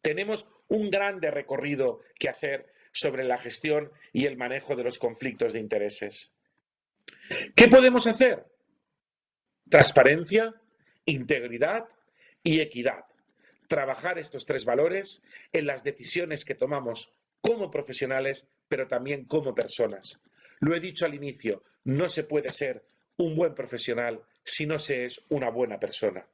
S1: Tenemos un grande recorrido que hacer sobre la gestión y el manejo de los conflictos de intereses. ¿Qué podemos hacer? Transparencia, integridad y equidad. Trabajar estos tres valores en las decisiones que tomamos como profesionales, pero también como personas. Lo he dicho al inicio, no se puede ser un buen profesional si no se es una buena persona.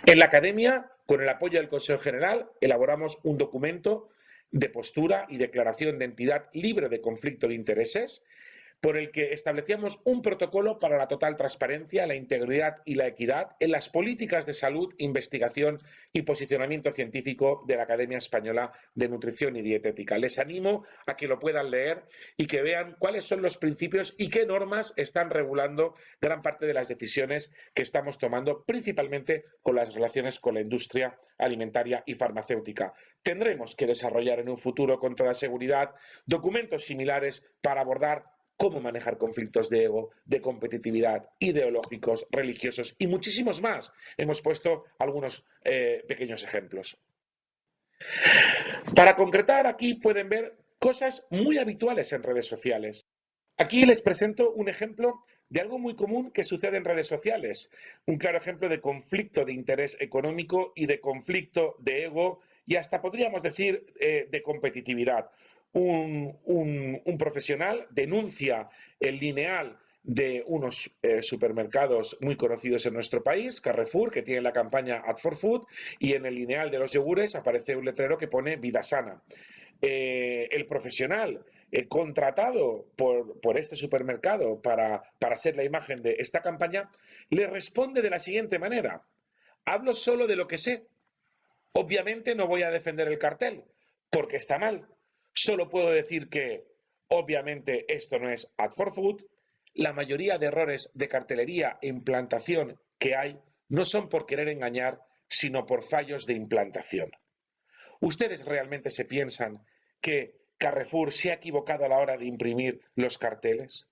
S1: En la academia, con el apoyo del Consejo General, elaboramos un documento de postura y declaración de entidad libre de conflicto de intereses, por el que establecíamos un protocolo para la total transparencia, la integridad y la equidad en las políticas de salud, investigación y posicionamiento científico de la Academia Española de Nutrición y Dietética. Les animo a que lo puedan leer y que vean cuáles son los principios y qué normas están regulando gran parte de las decisiones que estamos tomando, principalmente con las relaciones con la industria alimentaria y farmacéutica. Tendremos que desarrollar en un futuro, con toda seguridad, documentos similares para abordar cómo manejar conflictos de ego, de competitividad, ideológicos, religiosos y muchísimos más. Hemos puesto algunos pequeños ejemplos. Para concretar, aquí pueden ver cosas muy habituales en redes sociales. Aquí les presento un ejemplo de algo muy común que sucede en redes sociales. Un claro ejemplo de conflicto de interés económico y de conflicto de ego y hasta podríamos decir de competitividad. Un profesional denuncia el lineal de unos supermercados muy conocidos en nuestro país, Carrefour, que tiene la campaña Add for Food, y en el lineal de los yogures aparece un letrero que pone Vida Sana. El profesional contratado por este supermercado para ser la imagen de esta campaña, le responde de la siguiente manera: hablo solo de lo que sé. Obviamente no voy a defender el cartel, porque está mal. Solo puedo decir que, obviamente, esto no es Add for Food. La mayoría de errores de cartelería e implantación que hay no son por querer engañar, sino por fallos de implantación. ¿Ustedes realmente se piensan que Carrefour se ha equivocado a la hora de imprimir los carteles?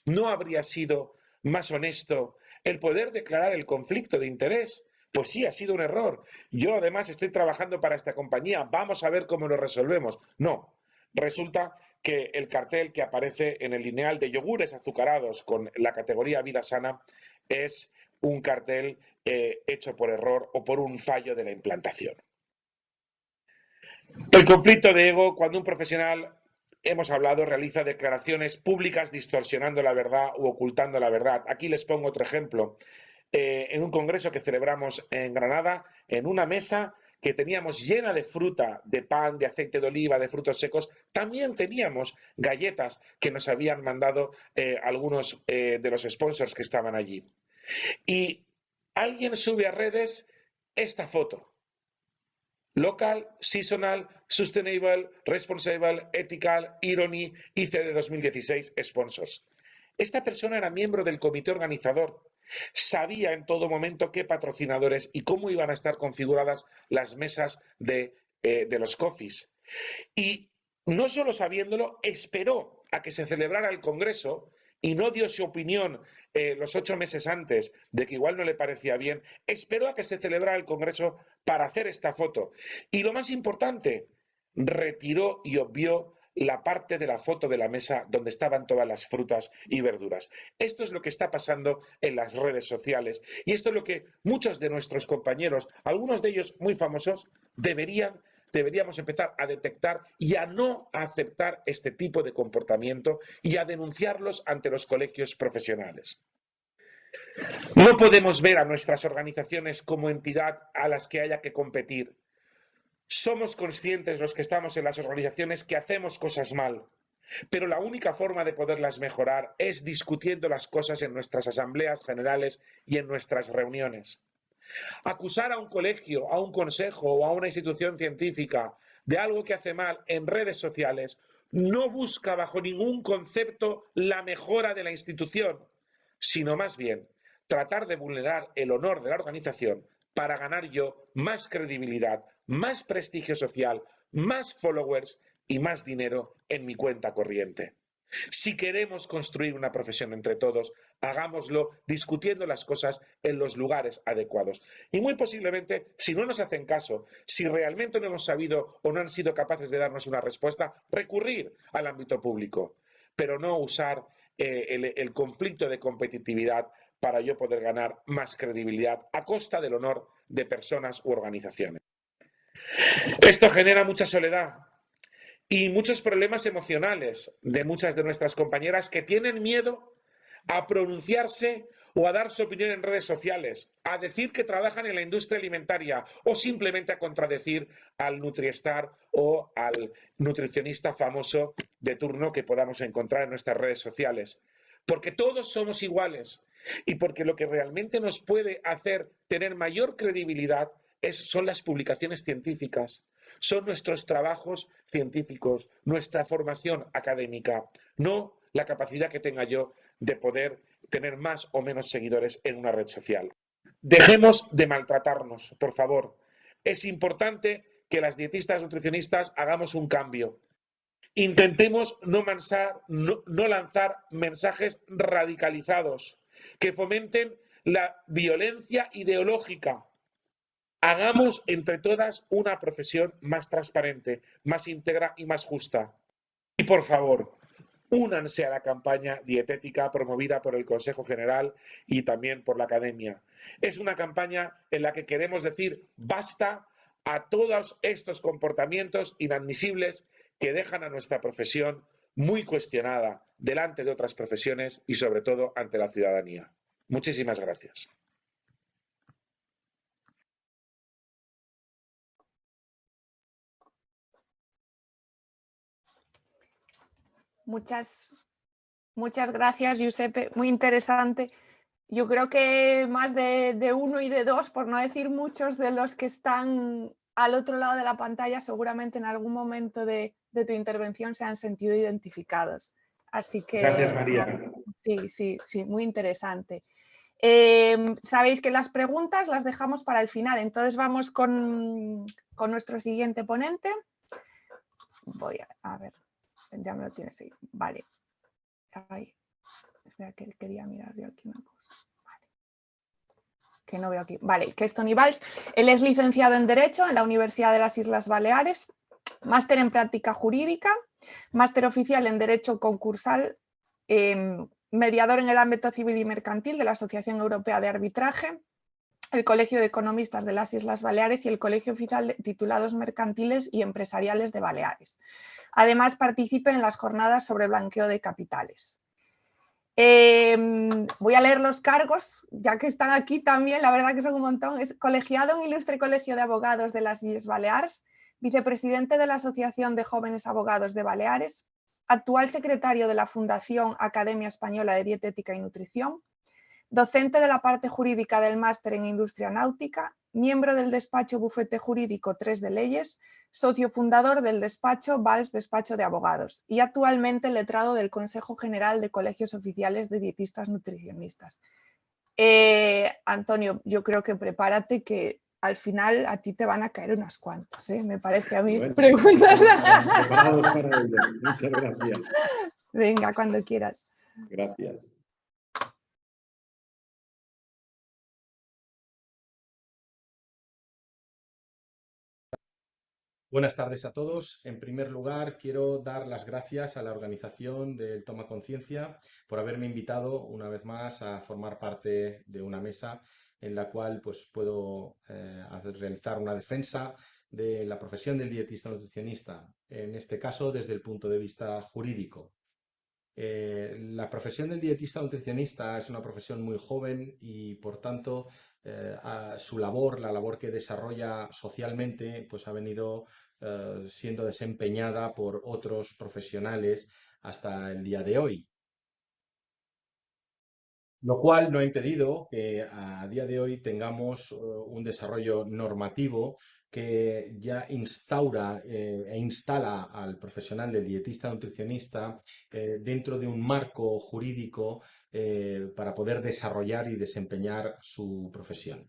S1: ¿No habría sido más honesto el poder declarar el conflicto de interés? Pues sí, ha sido un error. Yo además estoy trabajando para esta compañía. Vamos a ver cómo lo resolvemos. No. Resulta que el cartel que aparece en el lineal de yogures azucarados con la categoría Vida Sana es un cartel hecho por error o por un fallo de la implantación. El conflicto de ego, cuando un profesional, hemos hablado, realiza declaraciones públicas distorsionando la verdad o ocultando la verdad. Aquí les pongo otro ejemplo. En un congreso que celebramos en Granada, en una mesa que teníamos llena de fruta, de pan, de aceite de oliva, de frutos secos, también teníamos galletas que nos habían mandado algunos de los sponsors que estaban allí. Y alguien sube a redes esta foto. Local, Seasonal, Sustainable, Responsible, Ethical, Irony, ICD 2016, Sponsors. Esta persona era miembro del comité organizador. Sabía en todo momento qué patrocinadores y cómo iban a estar configuradas las mesas de los coffees. Y no solo sabiéndolo, esperó a que se celebrara el congreso y no dio su opinión los 8 meses antes de que igual no le parecía bien, esperó a que se celebrara el congreso para hacer esta foto. Y lo más importante, retiró y obvió la parte de la foto de la mesa donde estaban todas las frutas y verduras. Esto es lo que está pasando en las redes sociales y esto es lo que muchos de nuestros compañeros, algunos de ellos muy famosos, deberían deberíamos empezar a detectar y a no aceptar este tipo de comportamiento y a denunciarlos ante los colegios profesionales. No podemos ver a nuestras organizaciones como entidad a las que haya que competir. Somos conscientes los que estamos en las organizaciones que hacemos cosas mal, pero la única forma de poderlas mejorar es discutiendo las cosas en nuestras asambleas generales y en nuestras reuniones. Acusar a un colegio, a un consejo o a una institución científica de algo que hace mal en redes sociales no busca bajo ningún concepto la mejora de la institución, sino más bien tratar de vulnerar el honor de la organización para ganar yo más credibilidad, más prestigio social, más followers y más dinero en mi cuenta corriente. Si queremos construir una profesión entre todos, hagámoslo discutiendo las cosas en los lugares adecuados. Y muy posiblemente, si no nos hacen caso, si realmente no hemos sabido o no han sido capaces de darnos una respuesta, recurrir al ámbito público, pero no usar el conflicto de competitividad para yo poder ganar más credibilidad a costa del honor de personas u organizaciones. Esto genera mucha soledad y muchos problemas emocionales de muchas de nuestras compañeras que tienen miedo a pronunciarse o a dar su opinión en redes sociales, a decir que trabajan en la industria alimentaria o simplemente a contradecir al Nutriestar o al nutricionista famoso de turno que podamos encontrar en nuestras redes sociales. Porque todos somos iguales y porque lo que realmente nos puede hacer tener mayor credibilidad son las publicaciones científicas, son nuestros trabajos científicos, nuestra formación académica, no la capacidad que tenga yo de poder tener más o menos seguidores en una red social. Dejemos de maltratarnos, por favor. Es importante que las dietistas nutricionistas hagamos un cambio. Intentemos no lanzar mensajes radicalizados que fomenten la violencia ideológica. Hagamos entre todas una profesión más transparente, más íntegra y más justa. Y por favor, únanse a la campaña dietética promovida por el Consejo General y también por la Academia. Es una campaña en la que queremos decir basta a todos estos comportamientos inadmisibles que dejan a nuestra profesión muy cuestionada delante de otras profesiones y sobre todo ante la ciudadanía. Muchísimas gracias.
S3: Muchas gracias, Giuseppe. Muy interesante. Yo creo que más de uno y de dos, por no decir muchos de los que están al otro lado de la pantalla, seguramente en algún momento de tu intervención se han sentido identificados. Así que...
S1: Gracias, María.
S3: Sí, muy interesante. Sabéis que las preguntas las dejamos para el final, entonces vamos con nuestro siguiente ponente. Voy a ver, ya me lo tienes ahí. Vale. Ahí. Espera, que quería mirar yo aquí una cosa. Vale. Que no veo aquí. Vale, que es Toni Valls. Él es licenciado en Derecho en la Universidad de las Islas Baleares, máster en Práctica Jurídica, máster oficial en Derecho Concursal, mediador en el ámbito civil y mercantil de la Asociación Europea de Arbitraje, el Colegio de Economistas de las Islas Baleares y el Colegio Oficial de Titulados Mercantiles y Empresariales de Baleares. Además, participa en las jornadas sobre blanqueo de capitales. Voy a leer los cargos, ya que están aquí también, la verdad que son un montón. Es colegiado en Ilustre Colegio de Abogados de las Illes Balears, vicepresidente de la Asociación de Jóvenes Abogados de Baleares, actual secretario de la Fundación Academia Española de Dietética y Nutrición, docente de la parte jurídica del máster en Industria Náutica, miembro del despacho Bufete Jurídico 3 de Leyes, socio fundador del despacho Valls Despacho de Abogados y actualmente letrado del Consejo General de Colegios Oficiales de Dietistas Nutricionistas. Antonio, yo creo que prepárate que al final a ti te van a caer unas cuantas, me parece a mí. Bueno, preguntas.
S1: Preparados para ello. Muchas gracias.
S3: Venga, cuando quieras.
S1: Gracias.
S4: Buenas tardes a todos. En primer lugar, quiero dar las gracias a la organización del Toma Conciencia por haberme invitado una vez más a formar parte de una mesa en la cual pues, puedo realizar una defensa de la profesión del dietista nutricionista, en este caso desde el punto de vista jurídico. La profesión del dietista nutricionista es una profesión muy joven y por tanto su labor, la labor que desarrolla socialmente, pues ha venido siendo desempeñada por otros profesionales hasta el día de hoy. Lo cual no ha impedido que a día de hoy tengamos un desarrollo normativo que ya instaura e instala al profesional del dietista nutricionista dentro de un marco jurídico para poder desarrollar y desempeñar su profesión.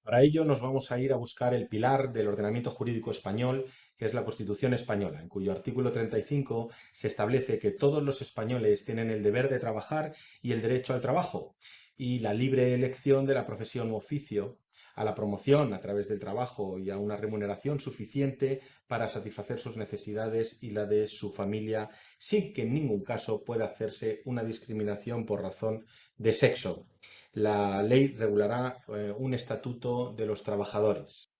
S4: Para ello nos vamos a ir a buscar el pilar del ordenamiento jurídico español, que es la Constitución española, en cuyo artículo 35 se establece que todos los españoles tienen el deber de trabajar y el derecho al trabajo, y la libre elección de la profesión u oficio, a la promoción a través del trabajo y a una remuneración suficiente para satisfacer sus necesidades y la de su familia, sin que en ningún caso pueda hacerse una discriminación por razón de sexo. La ley regulará un estatuto de los trabajadores.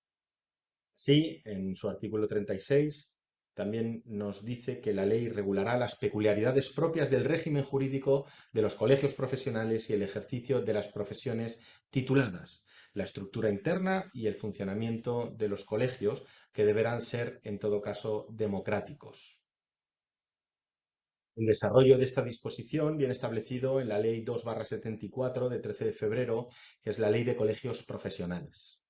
S4: Sí, en su artículo 36 también nos dice que la ley regulará las peculiaridades propias del régimen jurídico de los colegios profesionales y el ejercicio de las profesiones tituladas, la estructura interna y el funcionamiento de los colegios, que deberán ser, en todo caso, democráticos. El desarrollo de esta disposición viene establecido en la Ley 2/74 de 13 de febrero, que es la Ley de Colegios Profesionales.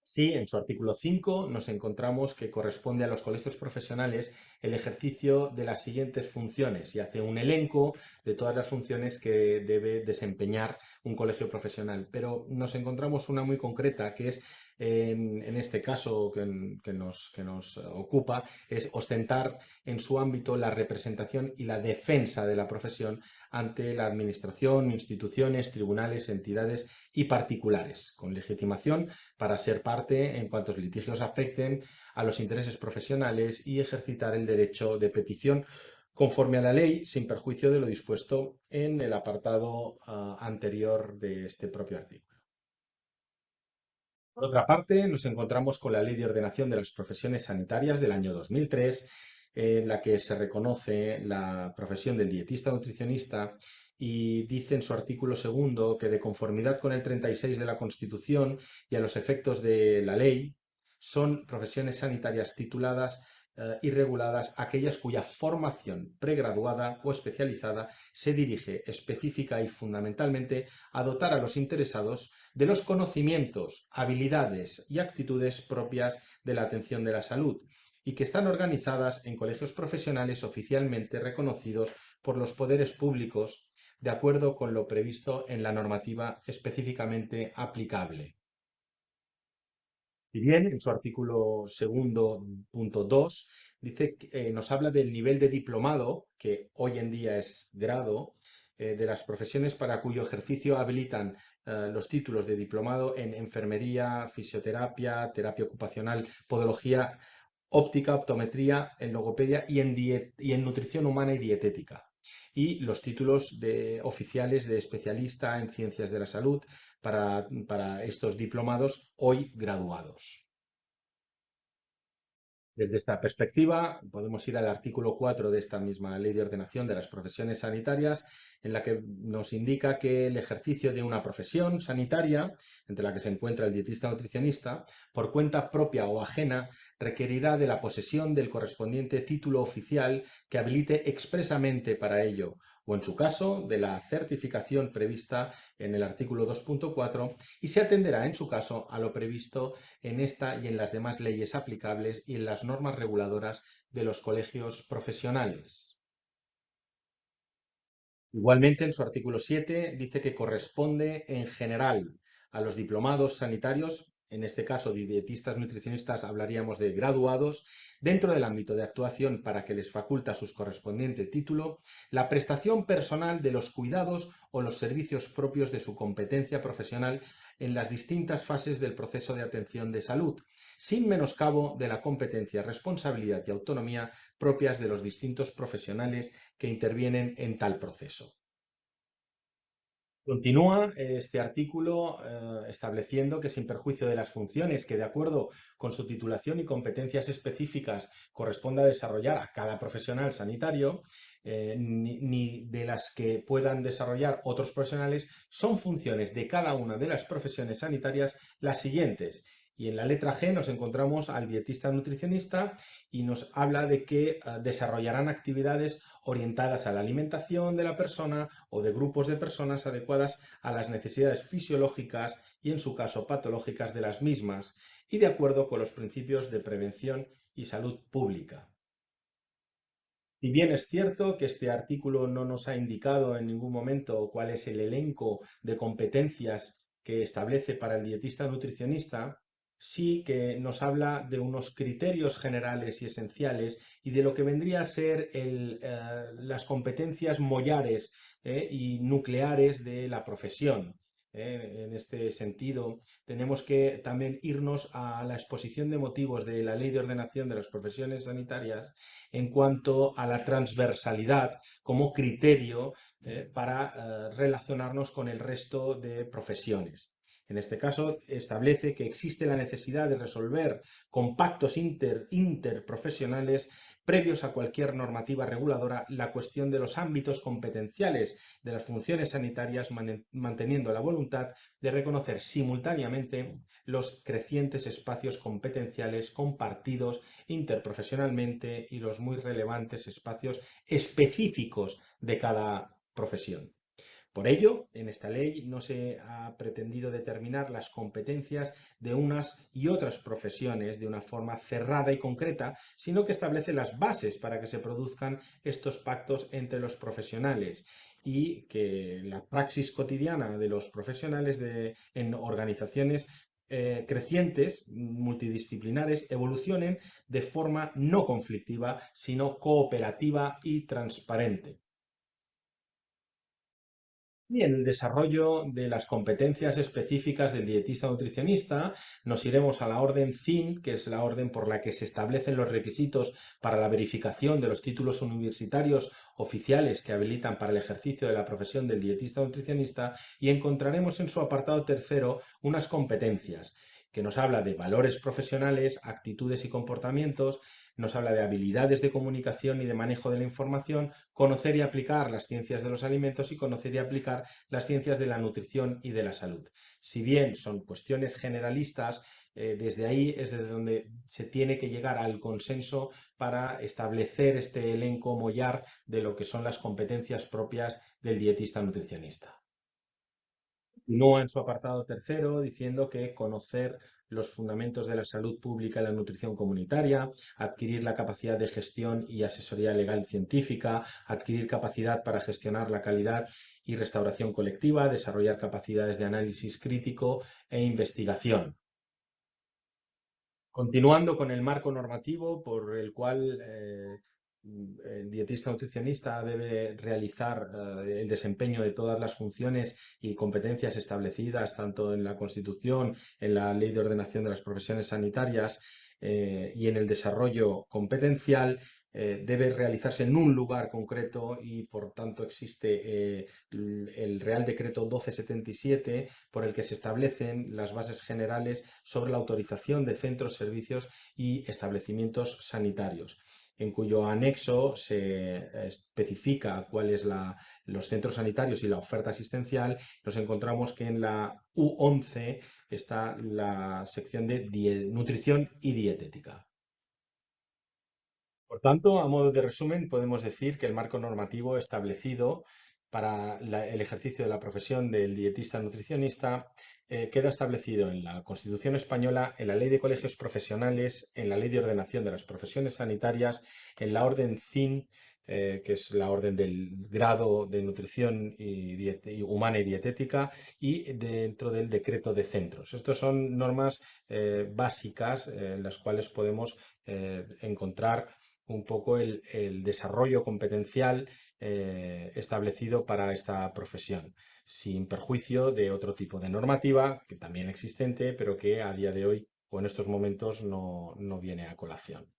S4: Sí, en su artículo 5 nos encontramos que corresponde a los colegios profesionales el ejercicio de las siguientes funciones y hace un elenco de todas las funciones que debe desempeñar un colegio profesional. Pero nos encontramos una muy concreta, que es, en este caso que nos ocupa, es ostentar en su ámbito la representación y la defensa de la profesión ante la administración, instituciones, tribunales, entidades y particulares, con legitimación para ser parte en cuantos litigios afecten a los intereses profesionales y ejercitar el derecho de petición conforme a la ley, sin perjuicio de lo dispuesto en el apartado anterior de este propio artículo. Por otra parte, nos encontramos con la Ley de Ordenación de las Profesiones Sanitarias del año 2003, en la que se reconoce la profesión del dietista nutricionista y dice en su artículo 2 que, de conformidad con el 36 de la Constitución y a los efectos de la ley, son profesiones sanitarias tituladas y reguladas aquellas cuya formación pregraduada o especializada se dirige específica y fundamentalmente a dotar a los interesados de los conocimientos, habilidades y actitudes propias de la atención de la salud, y que están organizadas en colegios profesionales oficialmente reconocidos por los poderes públicos, de acuerdo con lo previsto en la normativa específicamente aplicable. Y bien, en su artículo 2.2 dice nos habla del nivel de diplomado, que hoy en día es grado, de las profesiones para cuyo ejercicio habilitan los títulos de diplomado en enfermería, fisioterapia, terapia ocupacional, podología, óptica, optometría, en logopedia y en nutrición humana y dietética. Y los títulos oficiales de especialista en ciencias de la salud para estos diplomados hoy graduados. Desde esta perspectiva, podemos ir al artículo 4 de esta misma Ley de Ordenación de las Profesiones Sanitarias, en la que nos indica que el ejercicio de una profesión sanitaria, entre la que se encuentra el dietista nutricionista, por cuenta propia o ajena, requerirá de la posesión del correspondiente título oficial que habilite expresamente para ello, o en su caso, de la certificación prevista en el artículo 2.4, y se atenderá en su caso a lo previsto en esta y en las demás leyes aplicables y en las normas reguladoras de los colegios profesionales. Igualmente, en su artículo 7 dice que corresponde en general a los diplomados sanitarios, en este caso de dietistas nutricionistas hablaríamos de graduados, dentro del ámbito de actuación para que les faculta su correspondiente título, la prestación personal de los cuidados o los servicios propios de su competencia profesional en las distintas fases del proceso de atención de salud, sin menoscabo de la competencia, responsabilidad y autonomía propias de los distintos profesionales que intervienen en tal proceso. Continúa este artículo estableciendo que sin perjuicio de las funciones que de acuerdo con su titulación y competencias específicas corresponda desarrollar a cada profesional sanitario, ni de las que puedan desarrollar otros profesionales, son funciones de cada una de las profesiones sanitarias las siguientes. Y en la letra G nos encontramos al dietista nutricionista y nos habla de que desarrollarán actividades orientadas a la alimentación de la persona o de grupos de personas adecuadas a las necesidades fisiológicas y, en su caso, patológicas de las mismas, y de acuerdo con los principios de prevención y salud pública. Si bien es cierto que este artículo no nos ha indicado en ningún momento cuál es el elenco de competencias que establece para el dietista nutricionista, sí que nos habla de unos criterios generales y esenciales y de lo que vendría a ser las competencias mollares y nucleares de la profesión. En este sentido, tenemos que también irnos a la exposición de motivos de la Ley de Ordenación de las Profesiones Sanitarias en cuanto a la transversalidad como criterio para relacionarnos con el resto de profesiones. En este caso, establece que existe la necesidad de resolver compactos interprofesionales previos a cualquier normativa reguladora la cuestión de los ámbitos competenciales de las funciones sanitarias, manteniendo la voluntad de reconocer simultáneamente los crecientes espacios competenciales compartidos interprofesionalmente y los muy relevantes espacios específicos de cada profesión. Por ello, en esta ley no se ha pretendido determinar las competencias de unas y otras profesiones de una forma cerrada y concreta, sino que establece las bases para que se produzcan estos pactos entre los profesionales y que la praxis cotidiana de los profesionales en organizaciones crecientes, multidisciplinares, evolucionen de forma no conflictiva, sino cooperativa y transparente. Y en el desarrollo de las competencias específicas del dietista nutricionista, nos iremos a la orden CIN, que es la orden por la que se establecen los requisitos para la verificación de los títulos universitarios oficiales que habilitan para el ejercicio de la profesión del dietista nutricionista, y encontraremos en su apartado tercero unas competencias que nos habla de valores profesionales, actitudes y comportamientos, nos habla de habilidades de comunicación y de manejo de la información, conocer y aplicar las ciencias de los alimentos y conocer y aplicar las ciencias de la nutrición y de la salud. Si bien son cuestiones generalistas, desde ahí es desde donde se tiene que llegar al consenso para establecer este elenco mollar de lo que son las competencias propias del dietista nutricionista. Continúa en su apartado tercero diciendo que conocer los fundamentos de la salud pública y la nutrición comunitaria, adquirir la capacidad de gestión y asesoría legal científica, adquirir capacidad para gestionar la calidad y restauración colectiva, desarrollar capacidades de análisis crítico e investigación. Continuando con el marco normativo por el cual el dietista nutricionista debe realizar el desempeño de todas las funciones y competencias establecidas tanto en la Constitución, en la Ley de Ordenación de las Profesiones Sanitarias y en el desarrollo competencial, debe realizarse en un lugar concreto y por tanto existe el Real Decreto 1277 por el que se establecen las bases generales sobre la autorización de centros, servicios y establecimientos sanitarios, en cuyo anexo se especifica cuáles los centros sanitarios y la oferta asistencial. Nos encontramos que en la U11 está la sección de nutrición y dietética. Por tanto, a modo de resumen, podemos decir que el marco normativo establecido para el ejercicio de la profesión del dietista nutricionista queda establecido en la Constitución española, en la Ley de Colegios Profesionales, en la Ley de Ordenación de las Profesiones Sanitarias, en la Orden CIN, que es la orden del grado de nutrición humana y dietética, y dentro del decreto de centros. Estas son normas básicas en las cuales podemos encontrar un poco el desarrollo competencial establecido para esta profesión, sin perjuicio de otro tipo de normativa, que también existente, pero que a día de hoy o en estos momentos no viene a colación.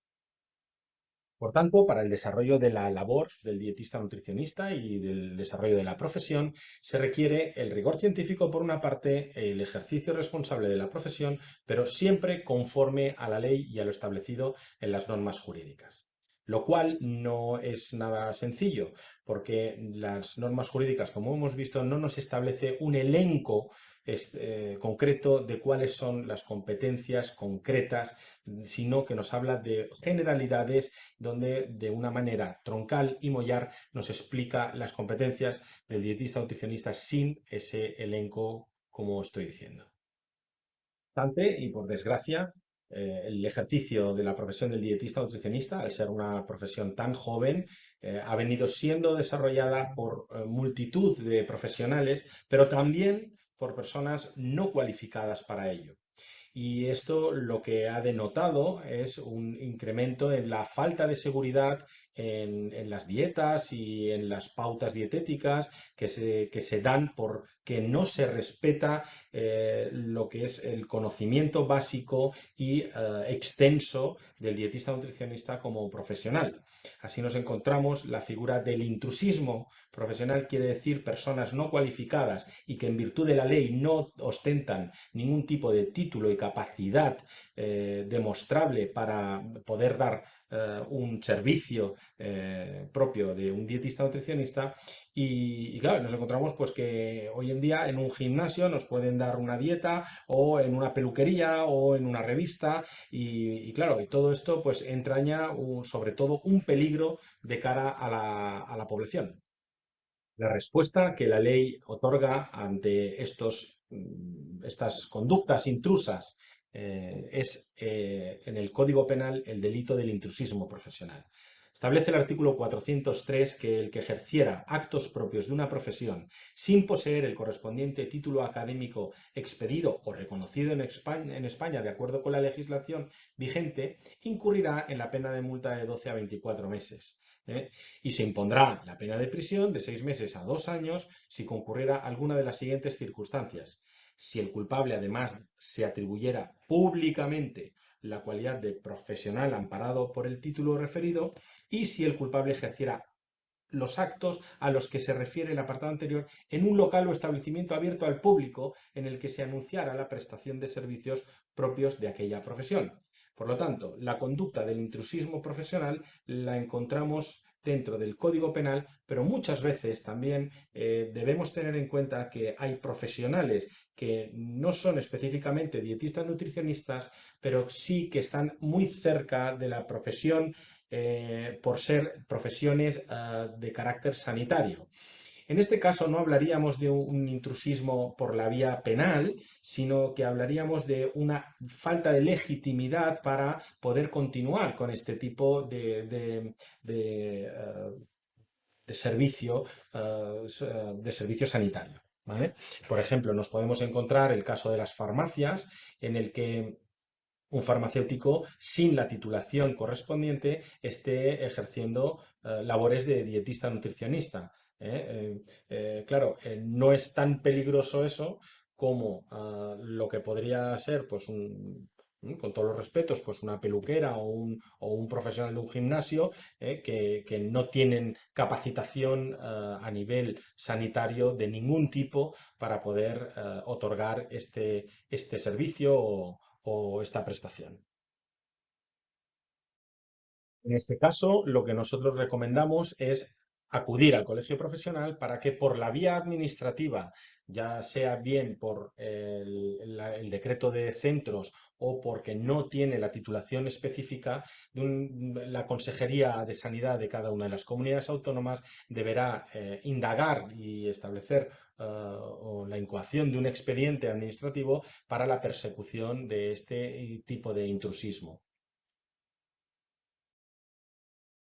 S4: Por tanto, para el desarrollo de la labor del dietista nutricionista y del desarrollo de la profesión, se requiere el rigor científico por una parte, el ejercicio responsable de la profesión, pero siempre conforme a la ley y a lo establecido en las normas jurídicas. Lo cual no es nada sencillo, porque las normas jurídicas, como hemos visto, no nos establece un elenco concreto de cuáles son las competencias concretas, sino que nos habla de generalidades donde de una manera troncal y mollar nos explica las competencias del dietista nutricionista sin ese elenco, como estoy diciendo. Y por desgracia, el ejercicio de la profesión del dietista nutricionista, al ser una profesión tan joven, ha venido siendo desarrollada por multitud de profesionales, pero también por personas no cualificadas para ello. Y esto lo que ha denotado es un incremento en la falta de seguridad en las dietas y en las pautas dietéticas que se dan porque no se respeta lo que es el conocimiento básico y extenso del dietista nutricionista como profesional. Así nos encontramos la figura del intrusismo profesional, quiere decir personas no cualificadas y que en virtud de la ley no ostentan ningún tipo de título y capacidad demostrable para poder dar un servicio propio de un dietista nutricionista y claro, nos encontramos pues que hoy en día en un gimnasio nos pueden dar una dieta o en una peluquería o en una revista y claro, y todo esto pues entraña sobre todo un peligro de cara a la población. La respuesta que la ley otorga ante estas conductas intrusas es en el Código Penal el delito del intrusismo profesional. Establece el artículo 403 que el que ejerciera actos propios de una profesión sin poseer el correspondiente título académico expedido o reconocido en España de acuerdo con la legislación vigente, incurrirá en la pena de multa de 12 a 24 meses. Y se impondrá la pena de prisión de 6 meses a 2 años si concurriera alguna de las siguientes circunstancias. Si el culpable además se atribuyera públicamente la cualidad de profesional amparado por el título referido y si el culpable ejerciera los actos a los que se refiere el apartado anterior en un local o establecimiento abierto al público en el que se anunciara la prestación de servicios propios de aquella profesión. Por lo tanto, la conducta del intrusismo profesional la encontramos dentro del Código Penal, pero muchas veces también debemos tener en cuenta que hay profesionales que no son específicamente dietistas nutricionistas, pero sí que están muy cerca de la profesión por ser profesiones de carácter sanitario. En este caso no hablaríamos de un intrusismo por la vía penal, sino que hablaríamos de una falta de legitimidad para poder continuar con este tipo de servicio sanitario. ¿Vale? Por ejemplo, nos podemos encontrar el caso de las farmacias, en el que un farmacéutico sin la titulación correspondiente esté ejerciendo labores de dietista nutricionista. Claro, no es tan peligroso eso como lo que podría ser, pues, con todos los respetos, pues una peluquera o un profesional de un gimnasio que no tienen capacitación a nivel sanitario de ningún tipo para poder otorgar este servicio o esta prestación. En este caso, lo que nosotros recomendamos es acudir al colegio profesional para que por la vía administrativa, ya sea bien por el decreto de centros o porque no tiene la titulación específica, la Consejería de Sanidad de cada una de las comunidades autónomas deberá indagar y establecer la incoación de un expediente administrativo para la persecución de este tipo de intrusismo.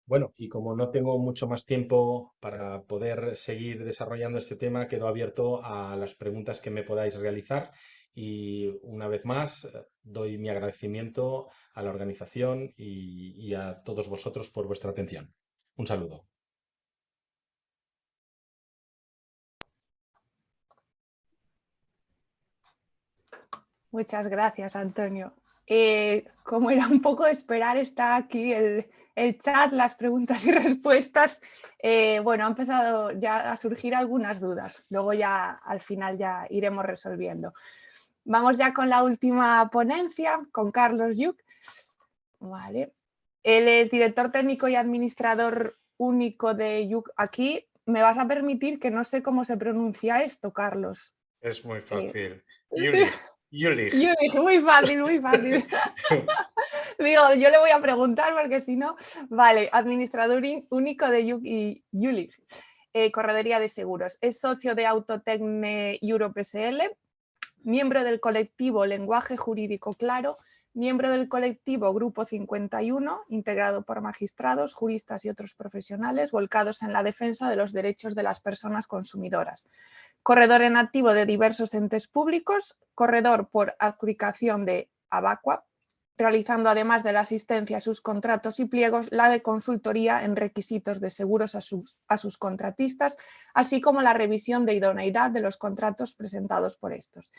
S4: Bueno, y como no tengo mucho más tiempo para poder seguir desarrollando este tema, quedo abierto a las preguntas que me podáis realizar y una vez más doy mi agradecimiento a la organización y a todos vosotros por vuestra atención. Un saludo.
S3: Muchas gracias, Antonio. Como era un poco de esperar, está aquí el chat, las preguntas y respuestas. Bueno, ha empezado ya a surgir algunas dudas. Luego ya al final ya iremos resolviendo. Vamos ya con la última ponencia, con Carlos Yuc. Vale. Él es director técnico y administrador único de Yuc. Aquí me vas a permitir que no sé cómo se pronuncia esto, Carlos.
S5: Es muy fácil. Jülich.
S3: Jülich, muy fácil, muy fácil. Digo, yo le voy a preguntar porque si no, vale, administrador único de Jülich, correduría de seguros. Es socio de Autotecne Europe SL, miembro del colectivo Lenguaje Jurídico Claro, miembro del colectivo Grupo 51, integrado por magistrados, juristas y otros profesionales volcados en la defensa de los derechos de las personas consumidoras. Corredor en activo de diversos entes públicos, corredor por adjudicación de Abacua, realizando además de la asistencia a sus contratos y pliegos, la de consultoría en requisitos de seguros a sus contratistas, así como la revisión de idoneidad de los contratos presentados por estos.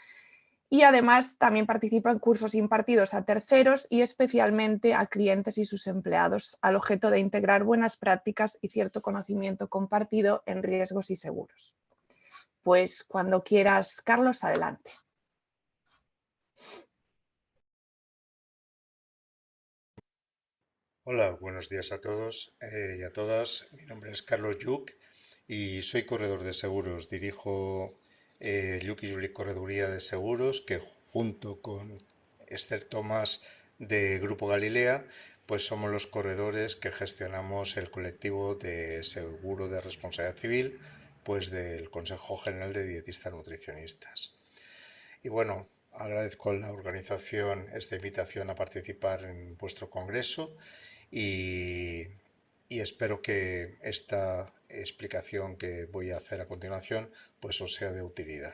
S3: Y además también participa en cursos impartidos a terceros y especialmente a clientes y sus empleados, al objeto de integrar buenas prácticas y cierto conocimiento compartido en riesgos y seguros. Pues cuando quieras, Carlos, adelante.
S5: Hola, buenos días a todos y a todas. Mi nombre es Carlos Yuc y soy corredor de seguros. Dirijo Yuc y Jülich Correduría de Seguros, que junto con Esther Tomás de Grupo Galilea, pues somos los corredores que gestionamos el colectivo de seguro de responsabilidad civil, pues del Consejo General de Dietistas Nutricionistas. Y bueno, agradezco a la organización esta invitación a participar en vuestro congreso y espero que esta explicación que voy a hacer a continuación pues os sea de utilidad.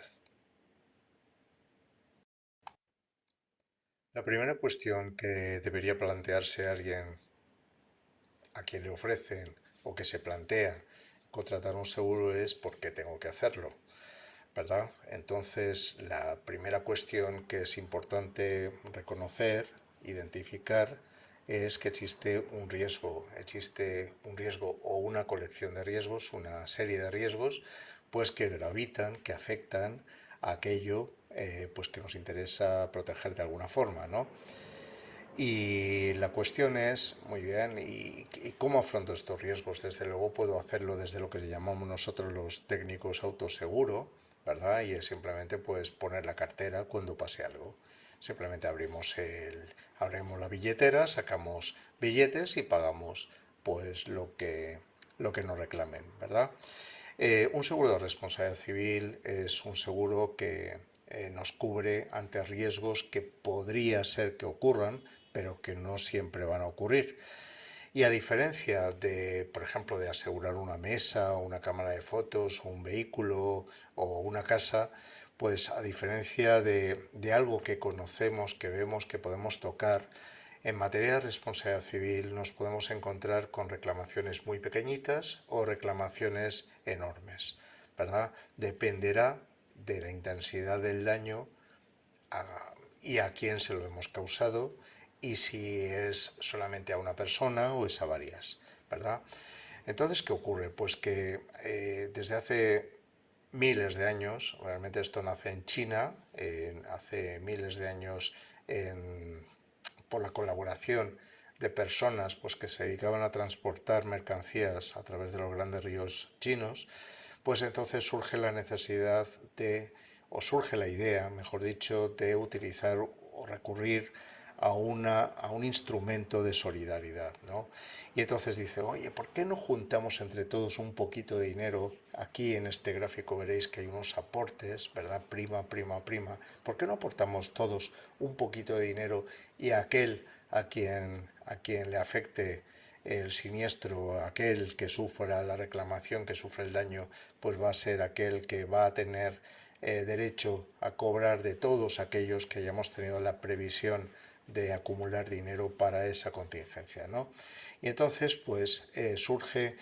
S5: La primera cuestión que debería plantearse alguien a quien le ofrecen o que se plantea contratar un seguro es ¿por qué tengo que hacerlo? ¿Verdad? Entonces, la primera cuestión que es importante reconocer, identificar, es que existe un riesgo o una colección de riesgos, una serie de riesgos, pues que gravitan, que afectan a aquello pues que nos interesa proteger de alguna forma, ¿no? Y la cuestión es, muy bien, ¿y cómo afronto estos riesgos? Desde luego puedo hacerlo desde lo que llamamos nosotros los técnicos autoseguro, ¿verdad? Y es simplemente pues poner la cartera cuando pase algo. Simplemente abrimos la billetera, sacamos billetes y pagamos pues lo que nos reclamen, ¿verdad? Un seguro de responsabilidad civil es un seguro que nos cubre ante riesgos que podría ser que ocurran, pero que no siempre van a ocurrir. Y a diferencia de, por ejemplo, de asegurar una mesa, una cámara de fotos, un vehículo o una casa, pues a diferencia de algo que conocemos, que vemos, que podemos tocar, en materia de responsabilidad civil nos podemos encontrar con reclamaciones muy pequeñitas o reclamaciones enormes, ¿verdad? Dependerá de la intensidad del daño y a quién se lo hemos causado y si es solamente a una persona o es a varias, ¿verdad? Entonces, ¿qué ocurre? Pues que desde hace miles de años, realmente esto nace en China, hace miles de años por la colaboración de personas pues, que se dedicaban a transportar mercancías a través de los grandes ríos chinos, pues entonces surge la necesidad o surge la idea, mejor dicho, de utilizar o recurrir a un instrumento de solidaridad, ¿no? Y entonces dice, oye, ¿por qué no juntamos entre todos un poquito de dinero? Aquí en este gráfico veréis que hay unos aportes, ¿verdad? Prima. ¿Por qué no aportamos todos un poquito de dinero y aquel a quien le afecte el siniestro, aquel que sufra la reclamación, que sufra el daño, pues va a ser aquel que va a tener derecho a cobrar de todos aquellos que hayamos tenido la previsión de acumular dinero para esa contingencia, ¿no? Y entonces pues surge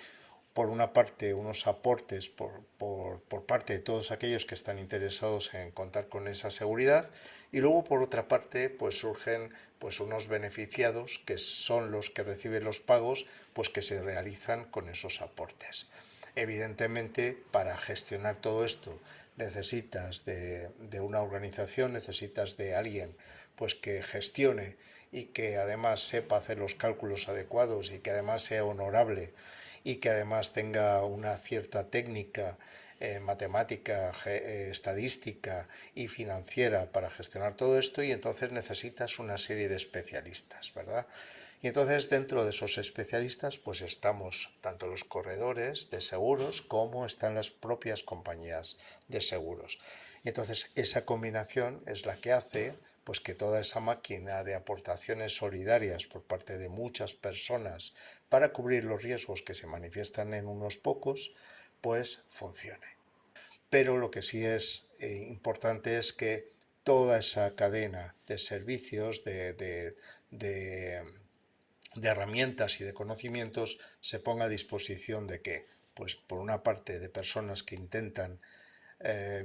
S5: por una parte, unos aportes por parte de todos aquellos que están interesados en contar con esa seguridad, y luego por otra parte pues surgen pues unos beneficiados que son los que reciben los pagos pues que se realizan con esos aportes. Evidentemente, para gestionar todo esto necesitas de una organización, necesitas de alguien pues que gestione y que además sepa hacer los cálculos adecuados y que además sea honorable y que además tenga una cierta técnica matemática, estadística y financiera para gestionar todo esto, y entonces necesitas una serie de especialistas, ¿verdad? Y entonces dentro de esos especialistas pues estamos tanto los corredores de seguros como están las propias compañías de seguros. Y entonces esa combinación es la que hace pues que toda esa máquina de aportaciones solidarias por parte de muchas personas para cubrir los riesgos que se manifiestan en unos pocos, pues funcione. Pero lo que sí es importante es que toda esa cadena de servicios, de herramientas y de conocimientos se ponga a disposición de ¿qué? Pues por una parte de personas que intentan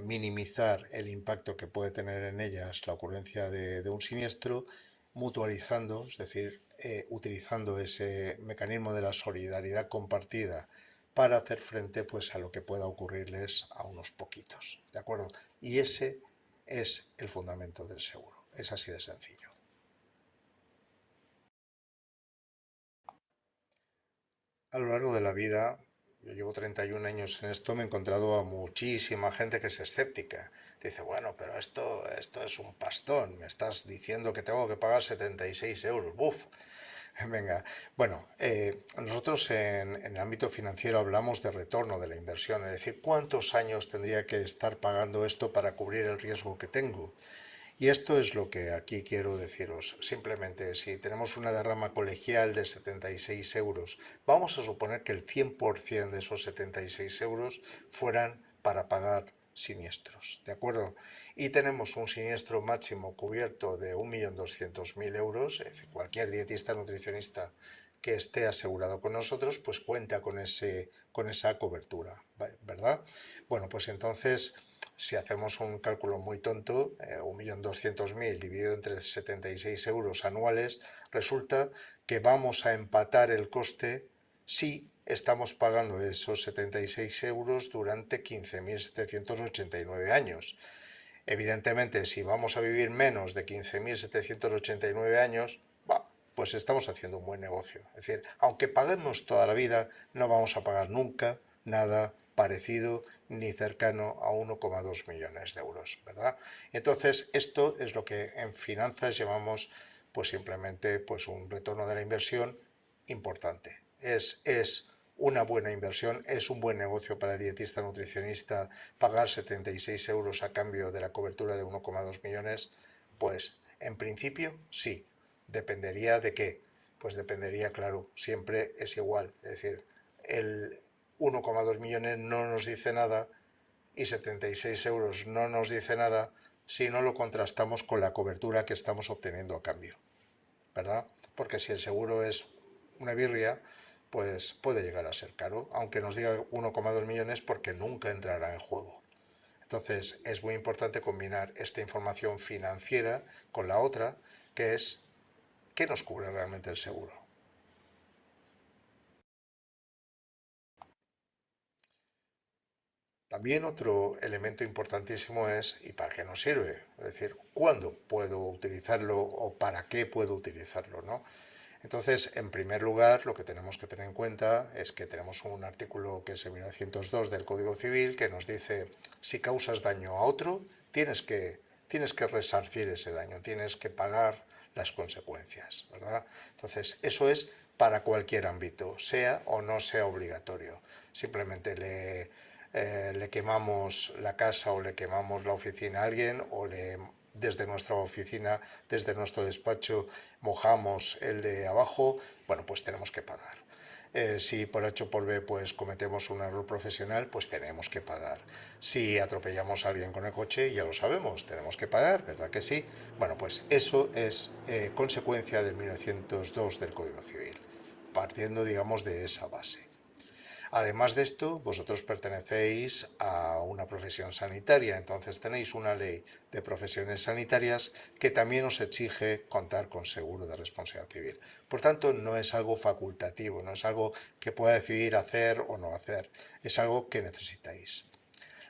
S5: minimizar el impacto que puede tener en ellas la ocurrencia de un siniestro, mutualizando, es decir, utilizando ese mecanismo de la solidaridad compartida para hacer frente pues a lo que pueda ocurrirles a unos poquitos, ¿de acuerdo? Y ese es el fundamento del seguro, es así de sencillo. A lo largo de la vida, yo llevo 31 años en esto, me he encontrado a muchísima gente que es escéptica. Dice, bueno, pero esto es un pastón, me estás diciendo que tengo que pagar 76 euros. ¡Buf! Venga, bueno, nosotros en el ámbito financiero hablamos de retorno de la inversión, es decir, ¿cuántos años tendría que estar pagando esto para cubrir el riesgo que tengo? Y esto es lo que aquí quiero deciros. Simplemente, si tenemos una derrama colegial de 76 euros, vamos a suponer que el 100% de esos 76 euros fueran para pagar siniestros, ¿de acuerdo? Y tenemos un siniestro máximo cubierto de 1.200.000 euros, es decir, cualquier dietista nutricionista que esté asegurado con nosotros, pues cuenta con esa cobertura, ¿verdad? Bueno, pues entonces, si hacemos un cálculo muy tonto, 1.200.000 dividido entre 76 euros anuales, resulta que vamos a empatar el coste si estamos pagando esos 76 euros durante 15.789 años. Evidentemente, si vamos a vivir menos de 15.789 años, pues estamos haciendo un buen negocio. Es decir, aunque paguemos toda la vida, no vamos a pagar nunca nada parecido ni cercano a 1,2 millones de euros, ¿verdad? Entonces, esto es lo que en finanzas llamamos pues simplemente pues un retorno de la inversión importante. Es una buena inversión, es un buen negocio para el dietista nutricionista pagar 76 euros a cambio de la cobertura de 1,2 millones, pues en principio sí. ¿Dependería de qué? Pues dependería, claro, siempre es igual, es decir, el 1,2 millones no nos dice nada y 76 euros no nos dice nada si no lo contrastamos con la cobertura que estamos obteniendo a cambio, ¿verdad? Porque si el seguro es una birria, pues puede llegar a ser caro, aunque nos diga 1,2 millones porque nunca entrará en juego. Entonces es muy importante combinar esta información financiera con la otra, que es ¿qué nos cubre realmente el seguro? También otro elemento importantísimo es ¿y para qué nos sirve? Es decir, ¿cuándo puedo utilizarlo o para qué puedo utilizarlo, ¿no? Entonces, en primer lugar, lo que tenemos que tener en cuenta es que tenemos un artículo que es el 1902 del Código Civil que nos dice si causas daño a otro, tienes que resarcir ese daño, tienes que pagar las consecuencias, ¿verdad? Entonces, eso es para cualquier ámbito, sea o no sea obligatorio. Simplemente le quemamos la casa o le quemamos la oficina a alguien o desde nuestra oficina, desde nuestro despacho, mojamos el de abajo, bueno, pues tenemos que pagar. Si por H o por B pues cometemos un error profesional, pues tenemos que pagar. Si atropellamos a alguien con el coche, ya lo sabemos, tenemos que pagar, ¿verdad que sí? Bueno, pues eso es consecuencia del 1902 del Código Civil, partiendo, digamos, de esa base. Además de esto, vosotros pertenecéis a una profesión sanitaria, entonces tenéis una ley de profesiones sanitarias que también os exige contar con seguro de responsabilidad civil. Por tanto, no es algo facultativo, no es algo que pueda decidir hacer o no hacer, es algo que necesitáis.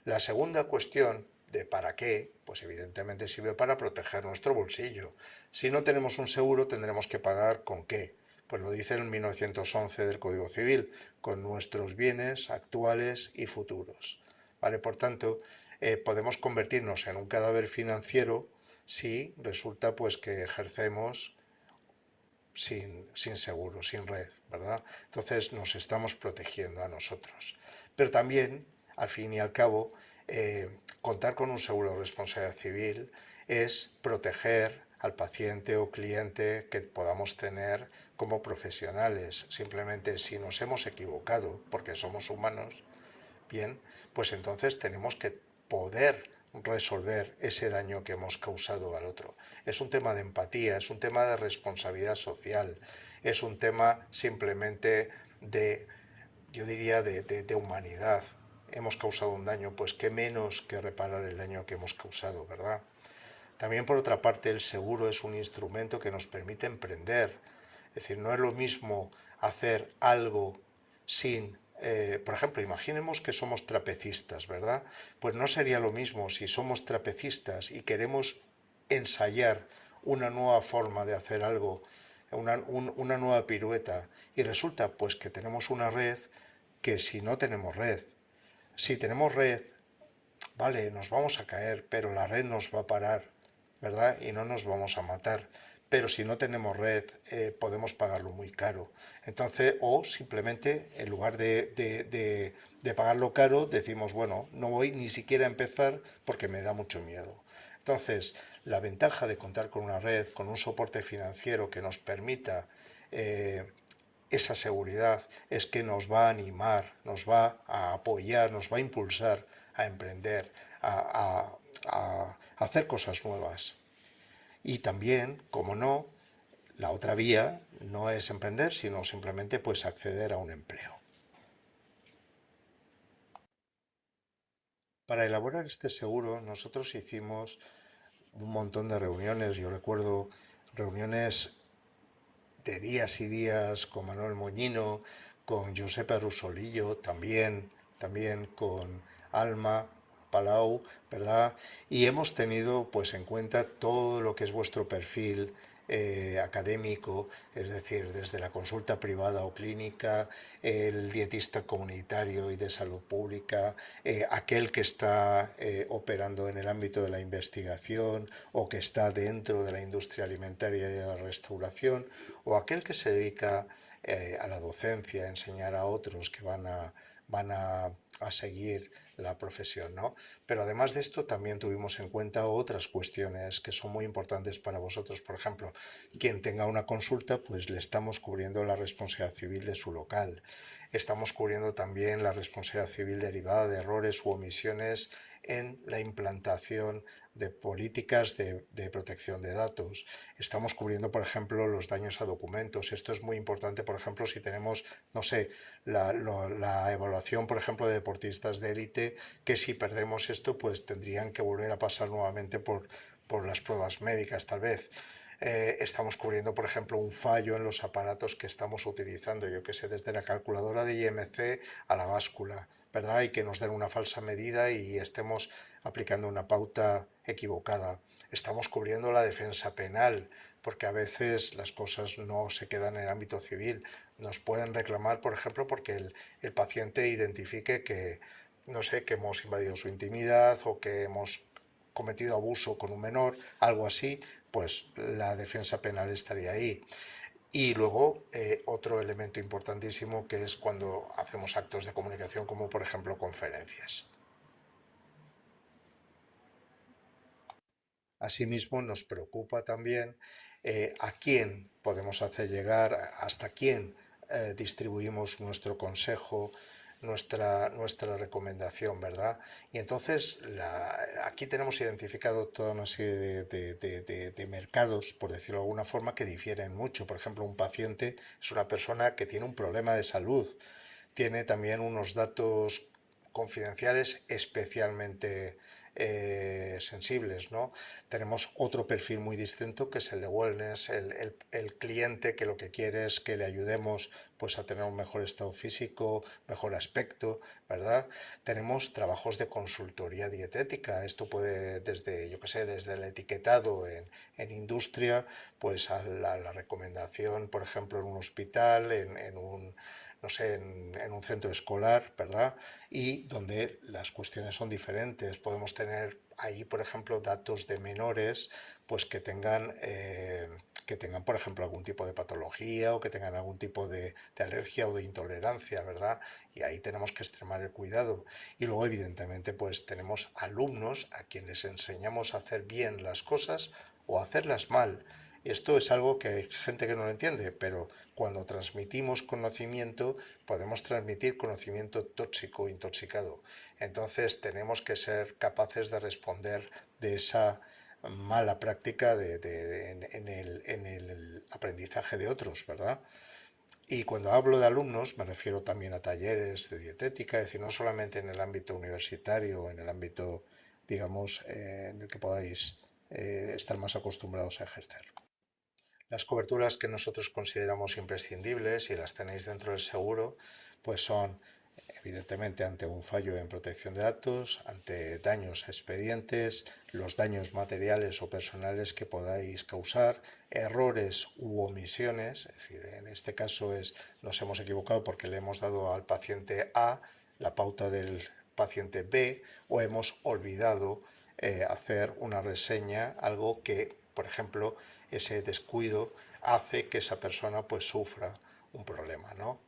S5: La segunda cuestión de para qué, pues evidentemente sirve para proteger nuestro bolsillo. Si no tenemos un seguro, tendremos que pagar ¿con qué? Pues lo dice el 1911 del Código Civil, con nuestros bienes actuales y futuros. ¿Vale? Por tanto, podemos convertirnos en un cadáver financiero si resulta pues que ejercemos sin seguro, sin red, ¿verdad? Entonces nos estamos protegiendo a nosotros. Pero también, al fin y al cabo, contar con un seguro de responsabilidad civil es proteger al paciente o cliente que podamos tener como profesionales. Simplemente si nos hemos equivocado, porque somos humanos, bien, pues entonces tenemos que poder resolver ese daño que hemos causado al otro. Es un tema de empatía, es un tema de responsabilidad social, es un tema simplemente de, yo diría, de humanidad. Hemos causado un daño, pues qué menos que reparar el daño que hemos causado, ¿verdad? También por otra parte el seguro es un instrumento que nos permite emprender. Es decir, no es lo mismo hacer algo sin, por ejemplo, imaginemos que somos trapecistas, ¿verdad? Pues no sería lo mismo si somos trapecistas y queremos ensayar una nueva forma de hacer algo, una nueva pirueta, y resulta pues que tenemos una red que si no tenemos red. Si tenemos red, vale, nos vamos a caer, pero la red nos va a parar, ¿verdad? Y no nos vamos a matar. Pero si no tenemos red, podemos pagarlo muy caro. Entonces, o simplemente, en lugar de pagarlo caro, decimos, bueno, no voy ni siquiera a empezar porque me da mucho miedo. Entonces, la ventaja de contar con una red, con un soporte financiero que nos permita esa seguridad, es que nos va a animar, nos va a apoyar, nos va a impulsar a emprender, a hacer cosas nuevas. Y también, como no, la otra vía no es emprender, sino simplemente pues acceder a un empleo. Para elaborar este seguro, nosotros hicimos un montón de reuniones. Yo recuerdo reuniones de días y días con Manuel Moñino, con Giuseppe Rusolillo, también con Alma Palau, ¿verdad? Y hemos tenido pues en cuenta todo lo que es vuestro perfil académico, es decir, desde la consulta privada o clínica, el dietista comunitario y de salud pública, aquel que está operando en el ámbito de la investigación o que está dentro de la industria alimentaria y de la restauración, o aquel que se dedica a la docencia, a enseñar a otros que van a seguir la profesión, ¿no? Pero además de esto también tuvimos en cuenta otras cuestiones que son muy importantes para vosotros. Por ejemplo, quien tenga una consulta, pues le estamos cubriendo la responsabilidad civil de su local. Estamos cubriendo también la responsabilidad civil derivada de errores u omisiones en la implantación de políticas de protección de datos. Estamos cubriendo, por ejemplo, los daños a documentos. Esto es muy importante, por ejemplo, si tenemos, no sé, la evaluación, por ejemplo, de deportistas de élite, que si perdemos esto, pues tendrían que volver a pasar nuevamente por las pruebas médicas, tal vez. Estamos cubriendo, por ejemplo, un fallo en los aparatos que estamos utilizando, yo que sé, desde la calculadora de IMC a la báscula, ¿verdad? Y que nos den una falsa medida y estemos aplicando una pauta equivocada. Estamos cubriendo la defensa penal, porque a veces las cosas no se quedan en el ámbito civil. Nos pueden reclamar, por ejemplo, porque el paciente identifique que, no sé, que hemos invadido su intimidad o que hemos cometido abuso con un menor, algo así, pues la defensa penal estaría ahí. Y luego otro elemento importantísimo que es cuando hacemos actos de comunicación como por ejemplo conferencias. Asimismo nos preocupa también a quién podemos hacer llegar, hasta quién distribuimos nuestro consejo, nuestra recomendación, ¿verdad? Y entonces aquí tenemos identificado toda una serie de mercados, por decirlo de alguna forma, que difieren mucho. Por ejemplo, un paciente es una persona que tiene un problema de salud, tiene también unos datos confidenciales especialmente sensibles, ¿no? Tenemos otro perfil muy distinto que es el de wellness, el cliente que lo que quiere es que le ayudemos pues a tener un mejor estado físico, mejor aspecto, ¿verdad? Tenemos trabajos de consultoría dietética, esto puede desde, yo qué sé, desde el etiquetado en industria, pues a la recomendación, por ejemplo, en un hospital, en un no sé, en un centro escolar, ¿verdad? Y donde las cuestiones son diferentes. Podemos tener ahí, por ejemplo, datos de menores, pues que tengan, por ejemplo, algún tipo de patología o que tengan algún tipo de alergia o de intolerancia, ¿verdad? Y ahí tenemos que extremar el cuidado. Y luego, evidentemente, pues tenemos alumnos a quienes enseñamos a hacer bien las cosas o a hacerlas mal. Esto es algo que hay gente que no lo entiende, pero cuando transmitimos conocimiento, podemos transmitir conocimiento tóxico o intoxicado. Entonces tenemos que ser capaces de responder de esa mala práctica en el aprendizaje de otros, ¿verdad? Y cuando hablo de alumnos, me refiero también a talleres de dietética, es decir, no solamente en el ámbito universitario o en el ámbito, digamos, en el que podáis estar más acostumbrados a ejercer. Las coberturas que nosotros consideramos imprescindibles y las tenéis dentro del seguro, pues son evidentemente ante un fallo en protección de datos, ante daños a expedientes, los daños materiales o personales que podáis causar, errores u omisiones, es decir, en este caso nos hemos equivocado porque le hemos dado al paciente A la pauta del paciente B o hemos olvidado hacer una reseña, algo que, por ejemplo, ese descuido hace que esa persona pues sufra un problema, ¿no?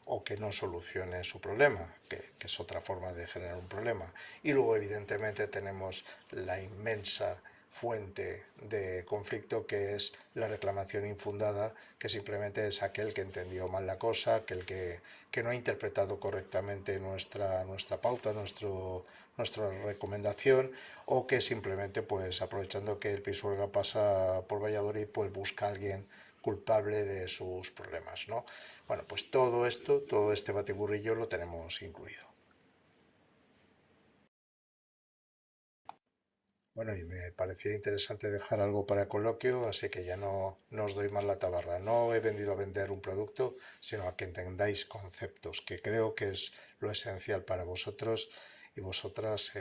S5: O que no solucione su problema, que es otra forma de generar un problema. Y luego, evidentemente, tenemos la inmensa fuente de conflicto que es la reclamación infundada, que simplemente es aquel que entendió mal la cosa, aquel que no ha interpretado correctamente nuestra pauta, nuestra recomendación, o que simplemente, pues aprovechando que el Pisuerga pasa por Valladolid, pues busca a alguien culpable de sus problemas, ¿no? Bueno, pues todo esto, todo este batiburrillo lo tenemos incluido. Bueno, y me parecía interesante dejar algo para el coloquio, así que ya no os doy más la tabarra. No he venido a vender un producto, sino a que entendáis conceptos, que creo que es lo esencial para vosotros y vosotras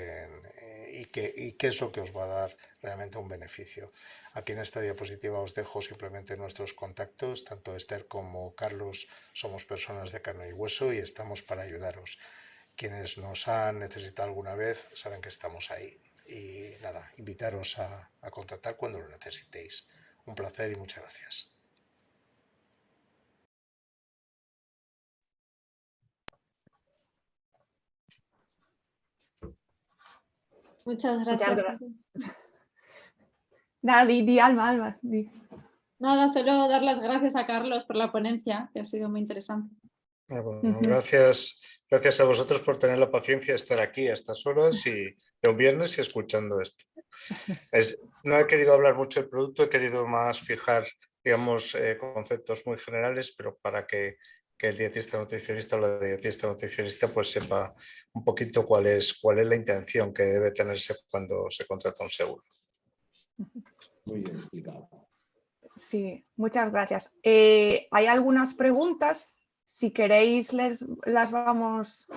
S5: y qué es lo que os va a dar realmente un beneficio. Aquí en esta diapositiva os dejo simplemente nuestros contactos, tanto Esther como Carlos somos personas de carne y hueso y estamos para ayudaros. Quienes nos han necesitado alguna vez saben que estamos ahí. Y nada, invitaros a contactar cuando lo necesitéis. Un placer y muchas gracias.
S2: Muchas gracias.
S3: Nada, di Alma, di.
S2: Nada, solo dar las gracias a Carlos por la ponencia, que ha sido muy interesante.
S6: Bueno, gracias a vosotros por tener la paciencia de estar aquí a estas horas y de un viernes y escuchando esto. No he querido hablar mucho del producto, he querido más fijar, digamos, conceptos muy generales, pero para que el dietista nutricionista o la dietista nutricionista pues sepa un poquito cuál es la intención que debe tenerse cuando se contrata un seguro.
S1: Muy bien explicado.
S3: Sí, muchas gracias. Hay algunas preguntas. Si queréis, las vamos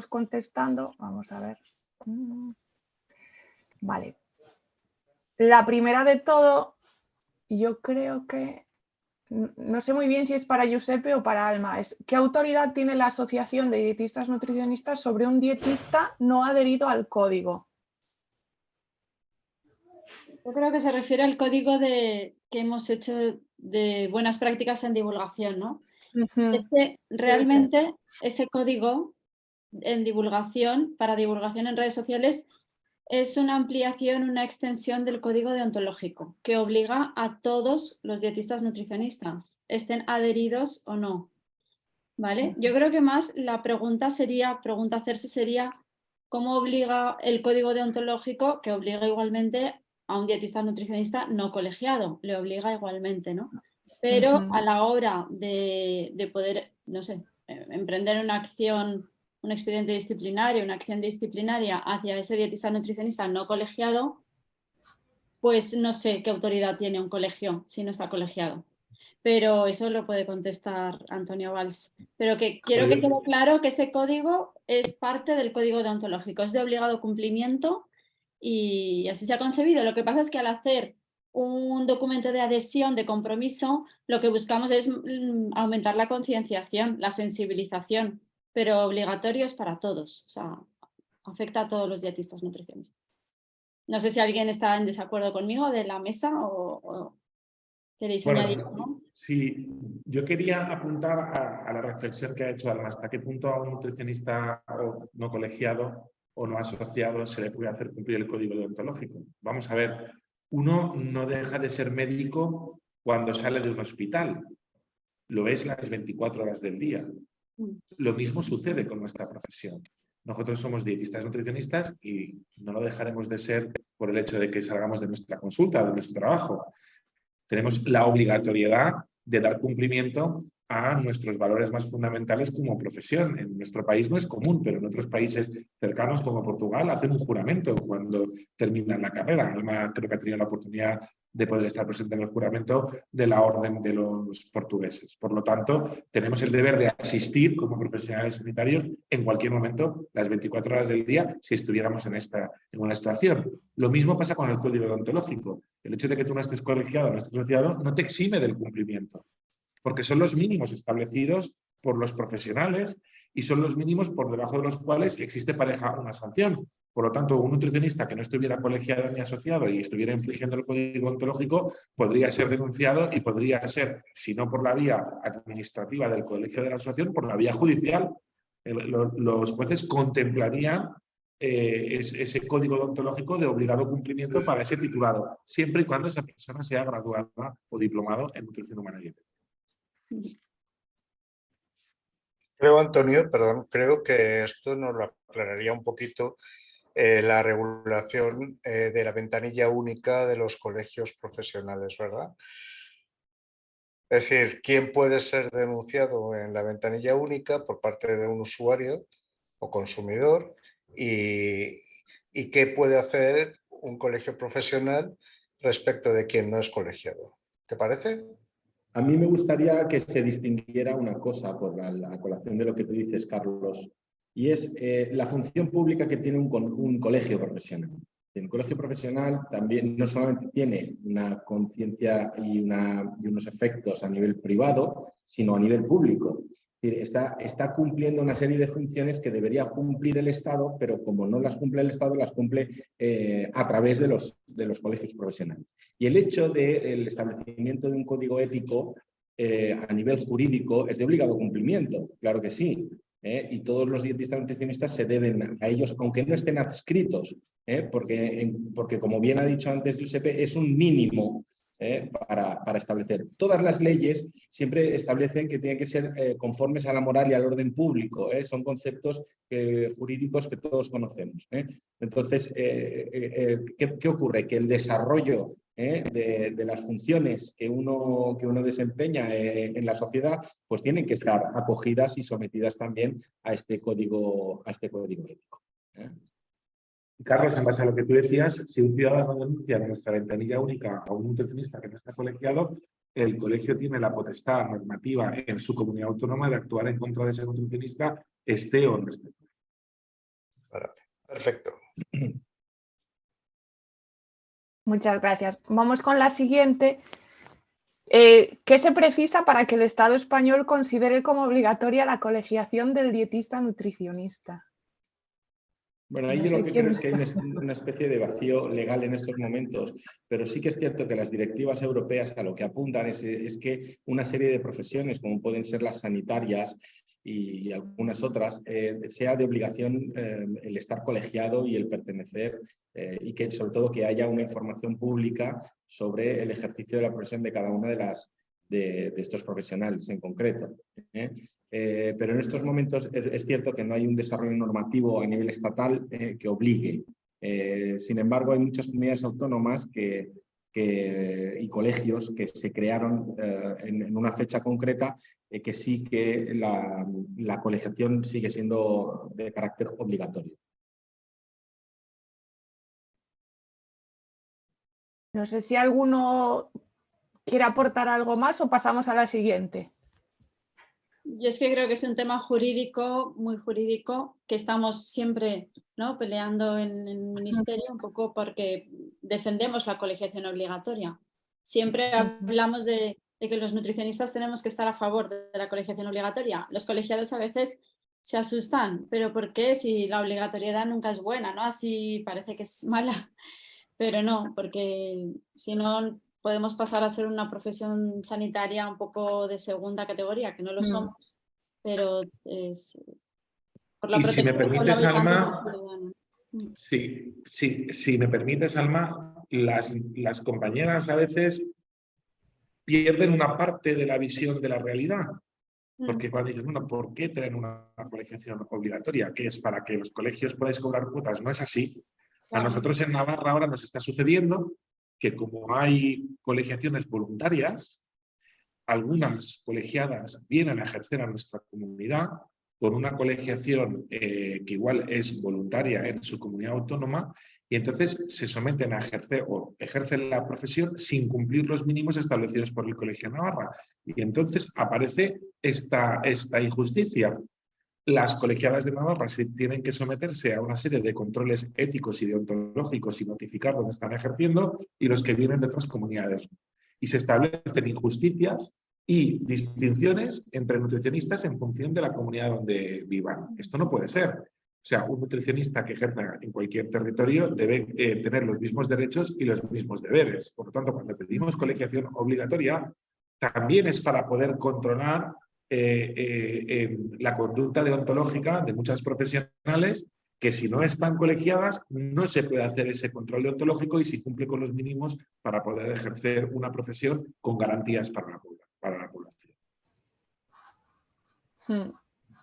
S3: contestando. Vamos a ver. Vale. La primera de todo, yo creo que, no sé muy bien si es para Giuseppe o para Alma, es ¿qué autoridad tiene la Asociación de Dietistas Nutricionistas sobre un dietista no adherido al código?
S2: Yo creo que se refiere al código que hemos hecho de buenas prácticas en divulgación, ¿no? Realmente ese código en divulgación, para divulgación en redes sociales, es una ampliación, una extensión del código deontológico que obliga a todos los dietistas nutricionistas, estén adheridos o no. ¿Vale? Yo creo que más la pregunta a hacerse sería ¿cómo obliga el código deontológico, que obliga igualmente a un dietista nutricionista no colegiado? Le obliga igualmente, ¿no? Pero a la hora de poder, no sé, emprender una acción, un expediente disciplinario, una acción disciplinaria hacia ese dietista nutricionista no colegiado, pues no sé qué autoridad tiene un colegio si no está colegiado. Pero eso lo puede contestar Antonio Valls. Pero que quiero que quede claro que ese código es parte del código deontológico, es de obligado cumplimiento y así se ha concebido. Lo que pasa es que al hacer un documento de adhesión, de compromiso, lo que buscamos es aumentar la concienciación, la sensibilización, pero obligatorio es para todos, o sea, afecta a todos los dietistas nutricionistas. No sé si alguien está en desacuerdo conmigo de la mesa o queréis añadir algo.
S1: Sí, yo quería apuntar a la reflexión que ha hecho Alma, hasta qué punto a un nutricionista no colegiado o no asociado se le puede hacer cumplir el código deontológico. Vamos a ver, uno no deja de ser médico cuando sale de un hospital, lo es las 24 horas del día. Lo mismo sucede con nuestra profesión. Nosotros somos dietistas nutricionistas y no lo dejaremos de ser por el hecho de que salgamos de nuestra consulta, de nuestro trabajo. Tenemos la obligatoriedad de dar cumplimiento a nuestros valores más fundamentales como profesión. En nuestro país no es común, pero en otros países cercanos como Portugal hacen un juramento cuando terminan la carrera. Alma creo que ha tenido la oportunidad de poder estar presente en el juramento de la Orden de los Portugueses. Por lo tanto, tenemos el deber de asistir como profesionales sanitarios en cualquier momento, las 24 horas del día, si estuviéramos en una situación. Lo mismo pasa con el código deontológico. El hecho de que tú no estés colegiado, no estés asociado, no te exime del cumplimiento, porque son los mínimos establecidos por los profesionales y son los mínimos por debajo de los cuales existe pareja una sanción. Por lo tanto, un nutricionista que no estuviera colegiado ni asociado y estuviera infringiendo el código deontológico podría ser denunciado y podría ser, si no por la vía administrativa del colegio de la asociación, por la vía judicial. Los jueces contemplarían ese código deontológico de obligado cumplimiento para ese titulado, siempre y cuando esa persona sea graduada o diplomado en nutrición humana y dietética.
S6: Creo, Antonio, perdón, creo que esto nos lo aclararía un poquito la regulación de la ventanilla única de los colegios profesionales, ¿verdad? Es decir, ¿quién puede ser denunciado en la ventanilla única por parte de un usuario o consumidor? ¿Y qué puede hacer un colegio profesional respecto de quien no es colegiado? ¿Te parece?
S4: A mí me gustaría que se distinguiera una cosa por la colación de lo que tú dices, Carlos, y es la función pública que tiene un colegio profesional. El colegio profesional también no solamente tiene una conciencia y unos efectos a nivel privado, sino a nivel público. Está cumpliendo una serie de funciones que debería cumplir el Estado, pero como no las cumple el Estado, las cumple a través de los colegios profesionales. Y el hecho del establecimiento de un código ético a nivel jurídico es de obligado cumplimiento, claro que sí. Y todos los dietistas nutricionistas se deben a ellos, aunque no estén adscritos, porque como bien ha dicho antes Giuseppe, es un mínimo para establecer. Todas las leyes siempre establecen que tienen que ser conformes a la moral y al orden público. Son conceptos jurídicos que todos conocemos. Entonces, ¿qué ocurre? Que el desarrollo de las funciones que uno desempeña en la sociedad, pues tienen que estar acogidas y sometidas también a este código ético.
S1: Carlos, en base a lo que tú decías, si un ciudadano denuncia en nuestra ventanilla única a un nutricionista que no está colegiado, el colegio tiene la potestad normativa en su comunidad autónoma de actuar en contra de ese nutricionista, esté o no esté.
S6: Perfecto.
S3: Muchas gracias. Vamos con la siguiente. ¿Qué se precisa para que el Estado español considere como obligatoria la colegiación del dietista nutricionista?
S4: Bueno, ahí yo lo que creo es que hay una especie de vacío legal en estos momentos, pero sí que es cierto que las directivas europeas a lo que apuntan es que una serie de profesiones, como pueden ser las sanitarias y algunas otras, sea de obligación el estar colegiado y el pertenecer, y que sobre todo que haya una información pública sobre el ejercicio de la profesión de cada una de estos profesionales en concreto. Pero en estos momentos es cierto que no hay un desarrollo normativo a nivel estatal que obligue. Sin embargo, hay muchas comunidades autónomas que
S7: y colegios que se crearon en una fecha concreta, que sí que la colegiación sigue siendo de carácter obligatorio.
S3: No sé si alguno quiere aportar algo más o pasamos a la siguiente.
S2: Yo es que creo que es un tema jurídico, muy jurídico, que estamos siempre, ¿no?, peleando en el ministerio un poco porque defendemos la colegiación obligatoria. Siempre hablamos de que los nutricionistas tenemos que estar a favor de la colegiación obligatoria. Los colegiados a veces se asustan, pero ¿por qué? Si la obligatoriedad nunca es buena, ¿no? Así parece que es mala, pero no, porque si no podemos pasar a ser una profesión sanitaria un poco de segunda categoría, que no lo somos, pero es por la
S1: Y si me
S2: protección
S1: permites, Alma,
S2: ciudadana.
S1: si me permites, Alma, las compañeras a veces pierden una parte de la visión de la realidad. Porque cuando dicen, bueno, ¿por qué tener una colegiación obligatoria? ¿Qué es para que los colegios podáis cobrar cuotas? No es así. A nosotros en Navarra ahora nos está sucediendo que como hay colegiaciones voluntarias, algunas colegiadas vienen a ejercer a nuestra comunidad con una colegiación que igual es voluntaria en su comunidad autónoma y entonces se someten a ejercer o ejercen la profesión sin cumplir los mínimos establecidos por el Colegio de Navarra. Y entonces aparece esta injusticia. Las colegiadas de Navarra tienen que someterse a una serie de controles éticos y deontológicos y notificar dónde están ejerciendo, y los que vienen de otras comunidades. Y se establecen injusticias y distinciones entre nutricionistas en función de la comunidad donde vivan. Esto no puede ser. O sea, un nutricionista que ejerza en cualquier territorio debe tener los mismos derechos y los mismos deberes. Por lo tanto, cuando pedimos colegiación obligatoria, también es para poder controlar la conducta deontológica de muchas profesionales que si no están colegiadas no se puede hacer ese control deontológico y si cumple con los mínimos para poder ejercer una profesión con garantías para la población.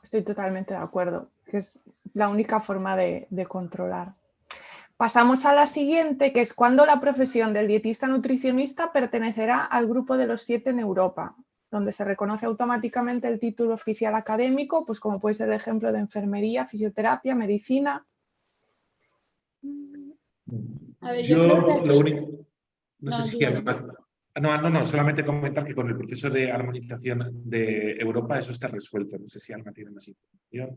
S3: Estoy totalmente de acuerdo, que es la única forma de controlar. Pasamos a la siguiente, que es cuándo la profesión del dietista nutricionista pertenecerá al grupo de los 7 en Europa, donde se reconoce automáticamente el título oficial académico, pues como puede ser el ejemplo de enfermería, fisioterapia, medicina.
S2: A ver, yo creo que aquí...
S1: lo único... No sé si...
S2: digo.
S1: No, solamente comentar que con el proceso de armonización de Europa eso está resuelto. No sé si Alma tiene más información.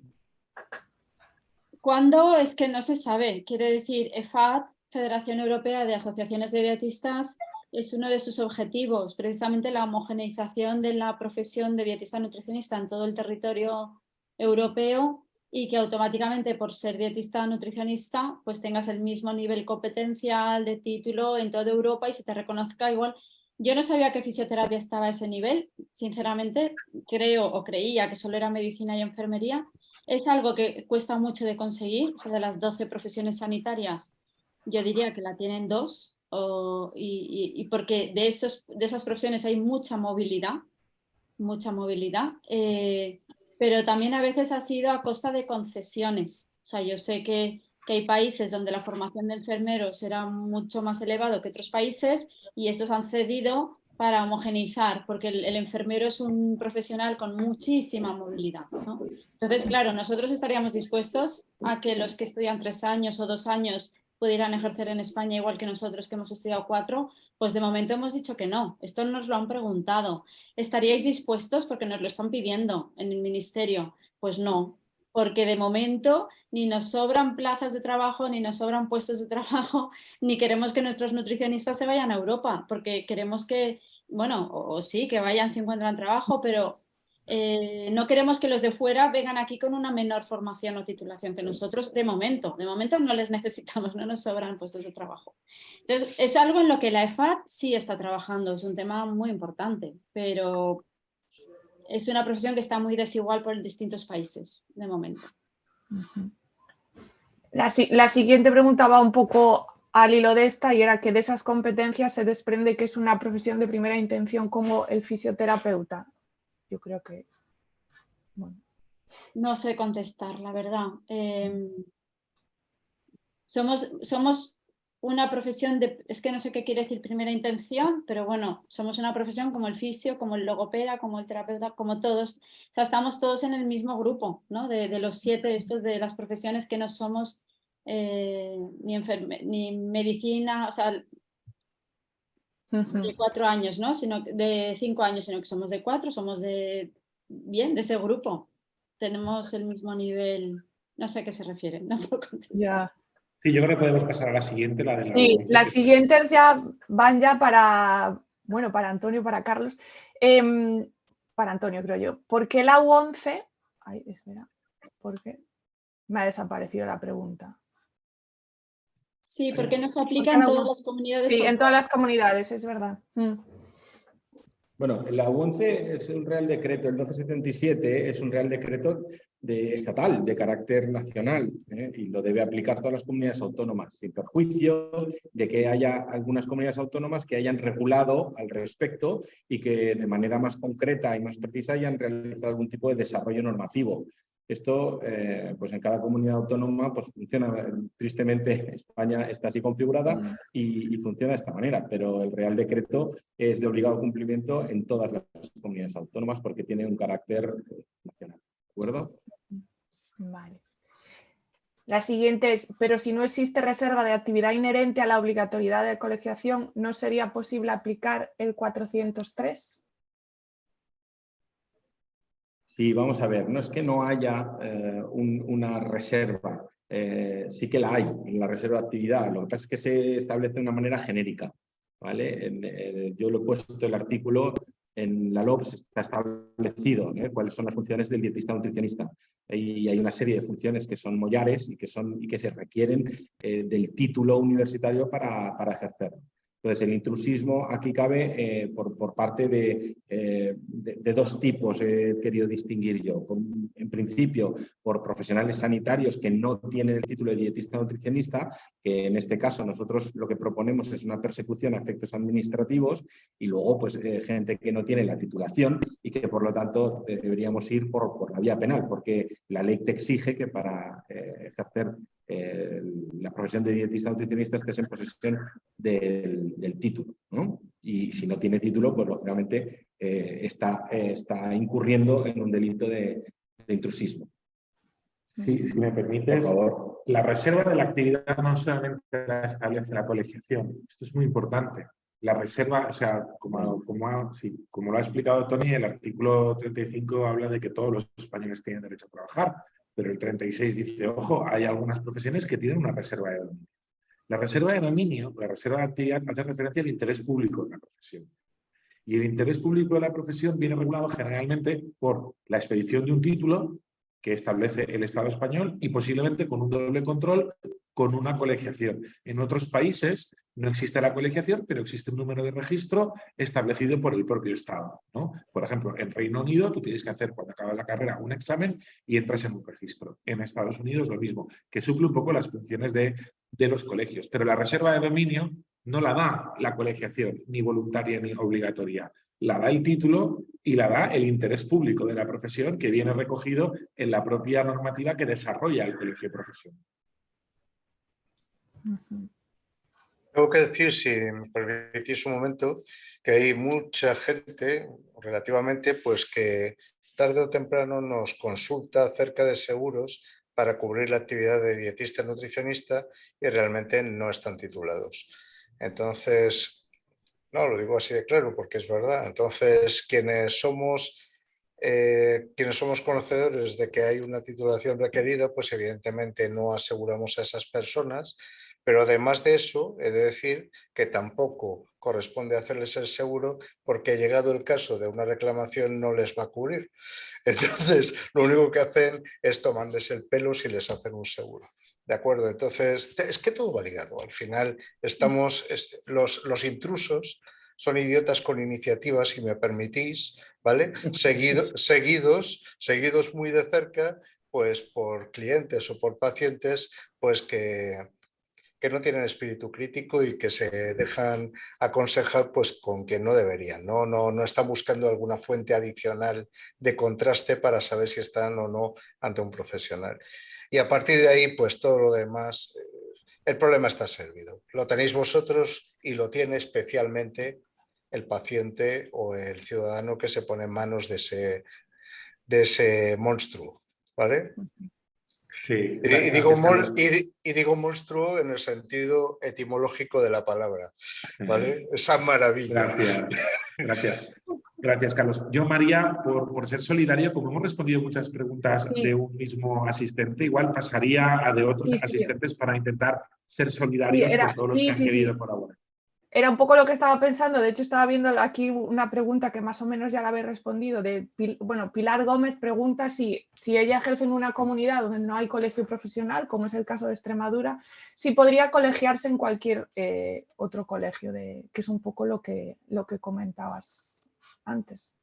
S2: ¿Cuándo? Es que no se sabe. Quiere decir, EFAT, Federación Europea de Asociaciones de Dietistas, es uno de sus objetivos, precisamente la homogeneización de la profesión de dietista nutricionista en todo el territorio europeo y que automáticamente por ser dietista nutricionista pues tengas el mismo nivel competencial de título en toda Europa y se te reconozca igual. Yo no sabía que fisioterapia estaba a ese nivel, sinceramente, creo o creía que solo era medicina y enfermería. Es algo que cuesta mucho de conseguir, o sea, de las 12 profesiones sanitarias, yo diría que la tienen 2, y porque de esas profesiones hay mucha movilidad, pero también a veces ha sido a costa de concesiones. O sea, yo sé que hay países donde la formación de enfermeros era mucho más elevado que otros países y estos han cedido para homogeneizar, porque el enfermero es un profesional con muchísima movilidad, ¿no? Entonces, claro, nosotros estaríamos dispuestos a que los que estudian 3 años o 2 años pudieran ejercer en España igual que nosotros que hemos estudiado 4, pues de momento hemos dicho que no. Esto nos lo han preguntado. ¿Estaríais dispuestos? Porque nos lo están pidiendo en el ministerio. Pues no, porque de momento ni nos sobran plazas de trabajo, ni nos sobran puestos de trabajo, ni queremos que nuestros nutricionistas se vayan a Europa, porque queremos que, bueno, o sí, que vayan si encuentran trabajo, pero no queremos que los de fuera vengan aquí con una menor formación o titulación que nosotros. De momento no les necesitamos, no nos sobran puestos de trabajo. Entonces, es algo en lo que la EFAT sí está trabajando, es un tema muy importante, pero es una profesión que está muy desigual por distintos países de momento.
S3: La siguiente pregunta va un poco al hilo de esta y era que de esas competencias se desprende que es una profesión de primera intención como el fisioterapeuta. Yo creo que... Bueno.
S2: No sé contestar, la verdad. Somos una profesión es que no sé qué quiere decir primera intención, pero bueno, somos una profesión como el fisio, como el logopeda, como el terapeuta, como todos. O sea, estamos todos en el mismo grupo, ¿no? De los 7 estos de las profesiones que no somos ni medicina, o sea, de 4 años, ¿no? Sino de 5 años, sino que somos de 4, somos de ese grupo. Tenemos el mismo nivel, no sé a qué se refiere, no puedo contestar.
S3: Ya.
S1: Sí, yo creo que podemos pasar a la siguiente, la de la
S3: Sí,
S1: U11,
S3: las siguientes ya van ya para, bueno, para Antonio y para Carlos. Para Antonio, creo yo. ¿Por qué la U11? Ay, espera, ¿por qué? Me ha desaparecido la pregunta.
S2: Sí, porque no se aplica
S3: ¿Por qué
S2: en
S3: la
S2: todas
S3: U11?
S2: las comunidades
S3: Sí, en
S2: autónomas.
S3: todas las comunidades, es verdad.
S7: Bueno, la U11 es un Real Decreto, el 1277 es un Real Decreto estatal, de carácter nacional, y lo debe aplicar todas las comunidades autónomas, sin perjuicio de que haya algunas comunidades autónomas que hayan regulado al respecto y que de manera más concreta y más precisa hayan realizado algún tipo de desarrollo normativo. Esto, pues en cada comunidad autónoma pues funciona. Tristemente, España está así configurada y funciona de esta manera, pero el Real Decreto es de obligado cumplimiento en todas las comunidades autónomas porque tiene un carácter nacional. ¿De acuerdo?
S3: Vale. La siguiente es, pero si no existe reserva de actividad inherente a la obligatoriedad de colegiación, ¿no sería posible aplicar el 403?
S7: Sí, vamos a ver, no es que no haya una reserva, sí que la hay, en la reserva de actividad, lo que pasa es que se establece de una manera genérica, ¿vale? Yo lo he puesto el artículo, en la LOPS está establecido cuáles son las funciones del dietista nutricionista y hay una serie de funciones que son mollares y que se requieren del título universitario para ejercer. Entonces, el intrusismo aquí cabe por parte de 2 tipos, he querido distinguir yo. En principio, por profesionales sanitarios que no tienen el título de dietista nutricionista, que en este caso nosotros lo que proponemos es una persecución a efectos administrativos, y luego pues gente que no tiene la titulación y que por lo tanto deberíamos ir por la vía penal, porque la ley te exige que para ejercer la profesión de dietista nutricionista estés en posesión del título, ¿no? Y si no tiene título, pues lógicamente está incurriendo en un delito de intrusismo.
S1: Sí, si me permites,
S7: por favor.
S1: La reserva de la actividad no solamente la establece la colegiación, esto es muy importante. La reserva, o sea, como lo ha explicado Tony, el artículo 35 habla de que todos los españoles tienen derecho a trabajar, pero el 36 dice, ojo, hay algunas profesiones que tienen una reserva de dominio. La reserva de dominio, la reserva de actividad, hace referencia al interés público de la profesión. Y el interés público de la profesión viene regulado generalmente por la expedición de un título que establece el Estado español y posiblemente con un doble control, con una colegiación. En otros países no existe la colegiación, pero existe un número de registro establecido por el propio Estado, ¿no? Por ejemplo, en Reino Unido tú tienes que hacer cuando acabas la carrera un examen y entras en un registro. En Estados Unidos lo mismo, que suple un poco las funciones de los colegios. Pero la reserva de dominio no la da la colegiación, ni voluntaria ni obligatoria. La da el título y la da el interés público de la profesión, que viene recogido en la propia normativa que desarrolla el colegio profesional.
S6: Tengo que decir, si me permitís un momento, que hay mucha gente, relativamente, pues que tarde o temprano nos consulta acerca de seguros para cubrir la actividad de dietista nutricionista y realmente no están titulados. Entonces, no, lo digo así de claro porque es verdad. Entonces, quienes somos conocedores de que hay una titulación requerida, pues evidentemente no aseguramos a esas personas, pero además de eso, he de decir que tampoco corresponde hacerles el seguro porque llegado el caso de una reclamación no les va a cubrir. Entonces, lo único que hacen es tomarles el pelo si les hacen un seguro. ¿De acuerdo? Entonces, es que todo va ligado. Al final, los intrusos son idiotas con iniciativa, si me permitís, ¿vale? Seguidos muy de cerca, pues por clientes o por pacientes, pues que no tienen espíritu crítico y que se dejan aconsejar pues con que no deberían, no están buscando alguna fuente adicional de contraste para saber si están o no ante un profesional. Y a partir de ahí, pues todo lo demás el problema está servido. Lo tenéis vosotros y lo tiene especialmente el paciente o el ciudadano que se pone en manos de ese monstruo, ¿vale?
S1: Sí,
S6: Y digo monstruo en el sentido etimológico de la palabra, ¿vale? Esa maravilla.
S1: Gracias. Gracias, Carlos. Yo, María, por ser solidario, como hemos respondido muchas preguntas de un mismo asistente, igual pasaría a de otros asistentes para intentar ser solidarios con todos los que han querido colaborar.
S3: Era un poco lo que estaba pensando. De hecho, estaba viendo aquí una pregunta que más o menos ya la habéis respondido. Pilar Gómez pregunta si ella ejerce en una comunidad donde no hay colegio profesional, como es el caso de Extremadura, si podría colegiarse en cualquier otro colegio, que es un poco lo que comentabas antes.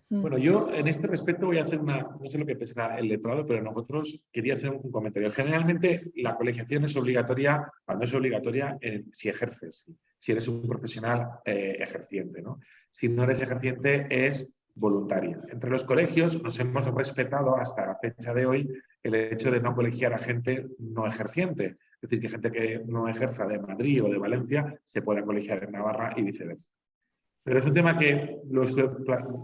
S1: Bueno, yo en este respecto voy a hacer no sé lo que pensará el letrado, pero nosotros quería hacer un comentario. Generalmente la colegiación es obligatoria cuando es obligatoria si ejerces, si eres un profesional ejerciente, ¿no? Si no eres ejerciente es voluntaria. Entre los colegios nos hemos respetado hasta la fecha de hoy el hecho de no colegiar a gente no ejerciente. Es decir, que gente que no ejerza de Madrid o de Valencia se pueda colegiar en Navarra y viceversa. Pero es un tema que lo estoy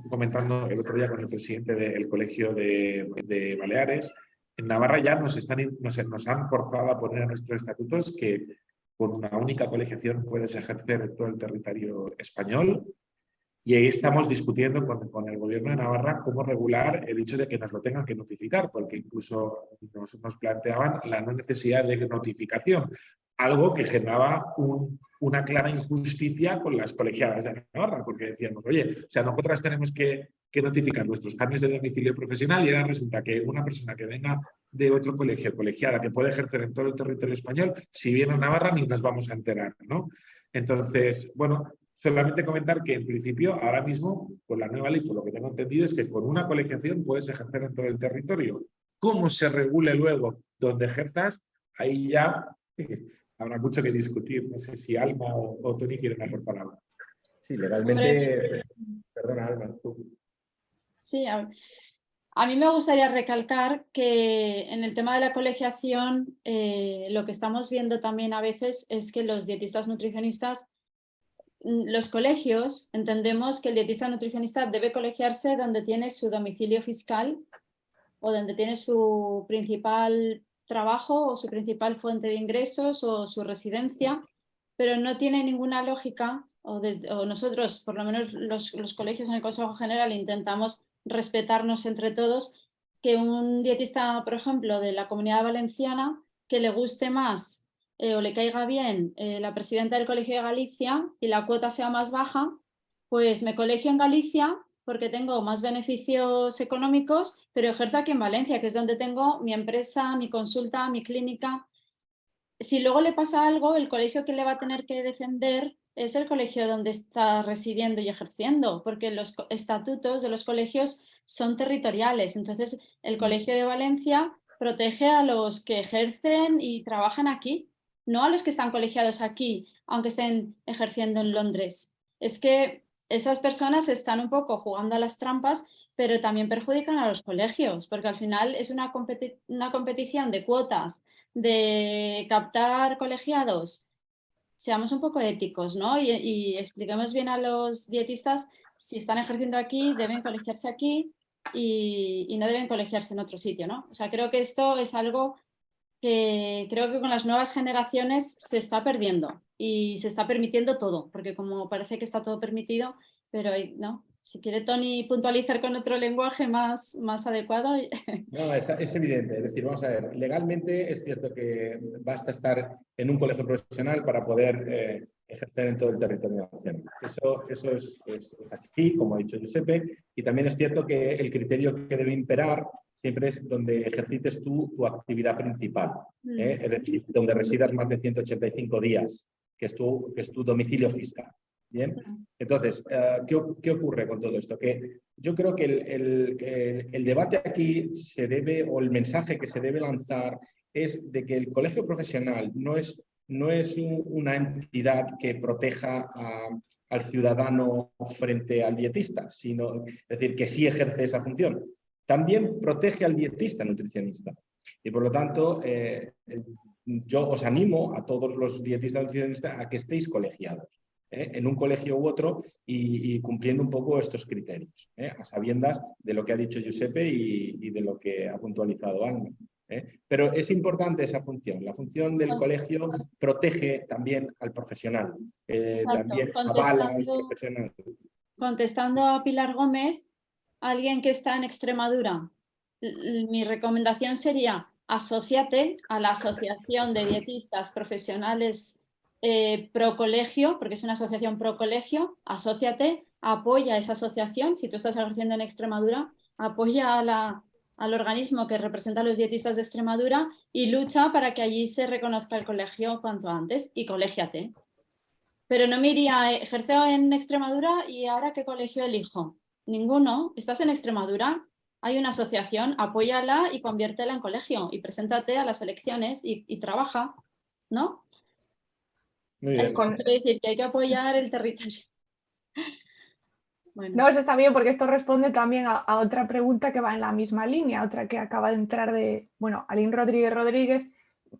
S1: comentando el otro día con el presidente del Colegio de Baleares. En Navarra ya nos han forzado a poner en nuestros estatutos que con una única colegiación puedes ejercer en todo el territorio español. Y ahí estamos discutiendo con el gobierno de Navarra cómo regular el hecho de que nos lo tengan que notificar, porque incluso nos planteaban la no necesidad de notificación, algo que generaba una clara injusticia con las colegiadas de Navarra, porque decíamos, oye, o sea, nosotras tenemos que notificar nuestros cambios de domicilio profesional y ahora resulta que una persona que venga de otro colegio, colegiada, que puede ejercer en todo el territorio español, si viene a Navarra ni nos vamos a enterar, ¿no? Entonces, bueno, solamente comentar que en principio ahora mismo con la nueva ley, por lo que tengo entendido, es que con una colegiación puedes ejercer en todo el territorio. ¿Cómo se regule luego donde ejerzas? Ahí ya habrá mucho que discutir. No sé si Alma o Toni quieren hacer palabra.
S7: Sí, legalmente... Perdona, Alma, tú.
S2: Sí, a mí me gustaría recalcar que en el tema de la colegiación lo que estamos viendo también a veces es que los dietistas nutricionistas, los colegios, entendemos que el dietista nutricionista debe colegiarse donde tiene su domicilio fiscal o donde tiene su principal trabajo o su principal fuente de ingresos o su residencia, pero no tiene ninguna lógica, o nosotros, por lo menos los colegios en el Consejo General, intentamos respetarnos entre todos, que un dietista, por ejemplo, de la Comunidad Valenciana, que le guste más o le caiga bien la presidenta del Colegio de Galicia y la cuota sea más baja, pues me colegio en Galicia porque tengo más beneficios económicos, pero ejerzo aquí en Valencia, que es donde tengo mi empresa, mi consulta, mi clínica. Si luego le pasa algo, el colegio que le va a tener que defender es el colegio donde está residiendo y ejerciendo, porque los estatutos de los colegios son territoriales. Entonces, el Colegio de Valencia protege a los que ejercen y trabajan aquí, no a los que están colegiados aquí, aunque estén ejerciendo en Londres. Es que esas personas están un poco jugando a las trampas, pero también perjudican a los colegios, porque al final es una competición de cuotas, de captar colegiados. Seamos un poco éticos, ¿no? Y expliquemos bien a los dietistas, si están ejerciendo aquí, deben colegiarse aquí y no deben colegiarse en otro sitio, ¿no? O sea, creo que esto es algo que creo que con las nuevas generaciones se está perdiendo y se está permitiendo todo, porque como parece que está todo permitido, pero no. Si quiere Toni puntualizar con otro lenguaje más adecuado.
S7: No, es evidente. Es decir, vamos a ver, legalmente es cierto que basta estar en un colegio profesional para poder ejercer en todo el territorio nacional. Eso es así, como ha dicho Giuseppe, y también es cierto que el criterio que debe imperar siempre es donde ejercites tu actividad principal, es decir, donde residas más de 185 días, que es tu domicilio fiscal. ¿Bien? Entonces, ¿qué ocurre con todo esto? Que yo creo que el debate aquí se debe, o el mensaje que se debe lanzar es de que el colegio profesional no es una entidad que proteja al ciudadano frente al dietista, sino, es decir, que sí ejerce esa función. También protege al dietista nutricionista. Y por lo tanto, yo os animo a todos los dietistas nutricionistas a que estéis colegiados en un colegio u otro y cumpliendo un poco estos criterios, a sabiendas de lo que ha dicho Giuseppe y de lo que ha puntualizado Alma. Pero es importante esa función. La función del colegio protege también al profesional, también avala al profesional.
S2: Contestando a Pilar Gómez, alguien que está en Extremadura, mi recomendación sería asóciate a la Asociación de Dietistas Profesionales pro colegio, porque es una asociación pro colegio, asóciate, apoya a esa asociación. Si tú estás ejerciendo en Extremadura, apoya al organismo que representa a los dietistas de Extremadura y lucha para que allí se reconozca el colegio cuanto antes y colégiate. Pero no me iría, ejerzo en Extremadura y ahora ¿qué colegio elijo? Ninguno. ¿Estás en Extremadura? Hay una asociación, apóyala y conviértela en colegio y preséntate a las elecciones y trabaja, ¿no? Eso quiere decir que hay que apoyar el territorio. Bueno.
S3: No, eso está bien porque esto responde también a otra pregunta que va en la misma línea, otra que acaba de entrar de, bueno, Aline Rodríguez,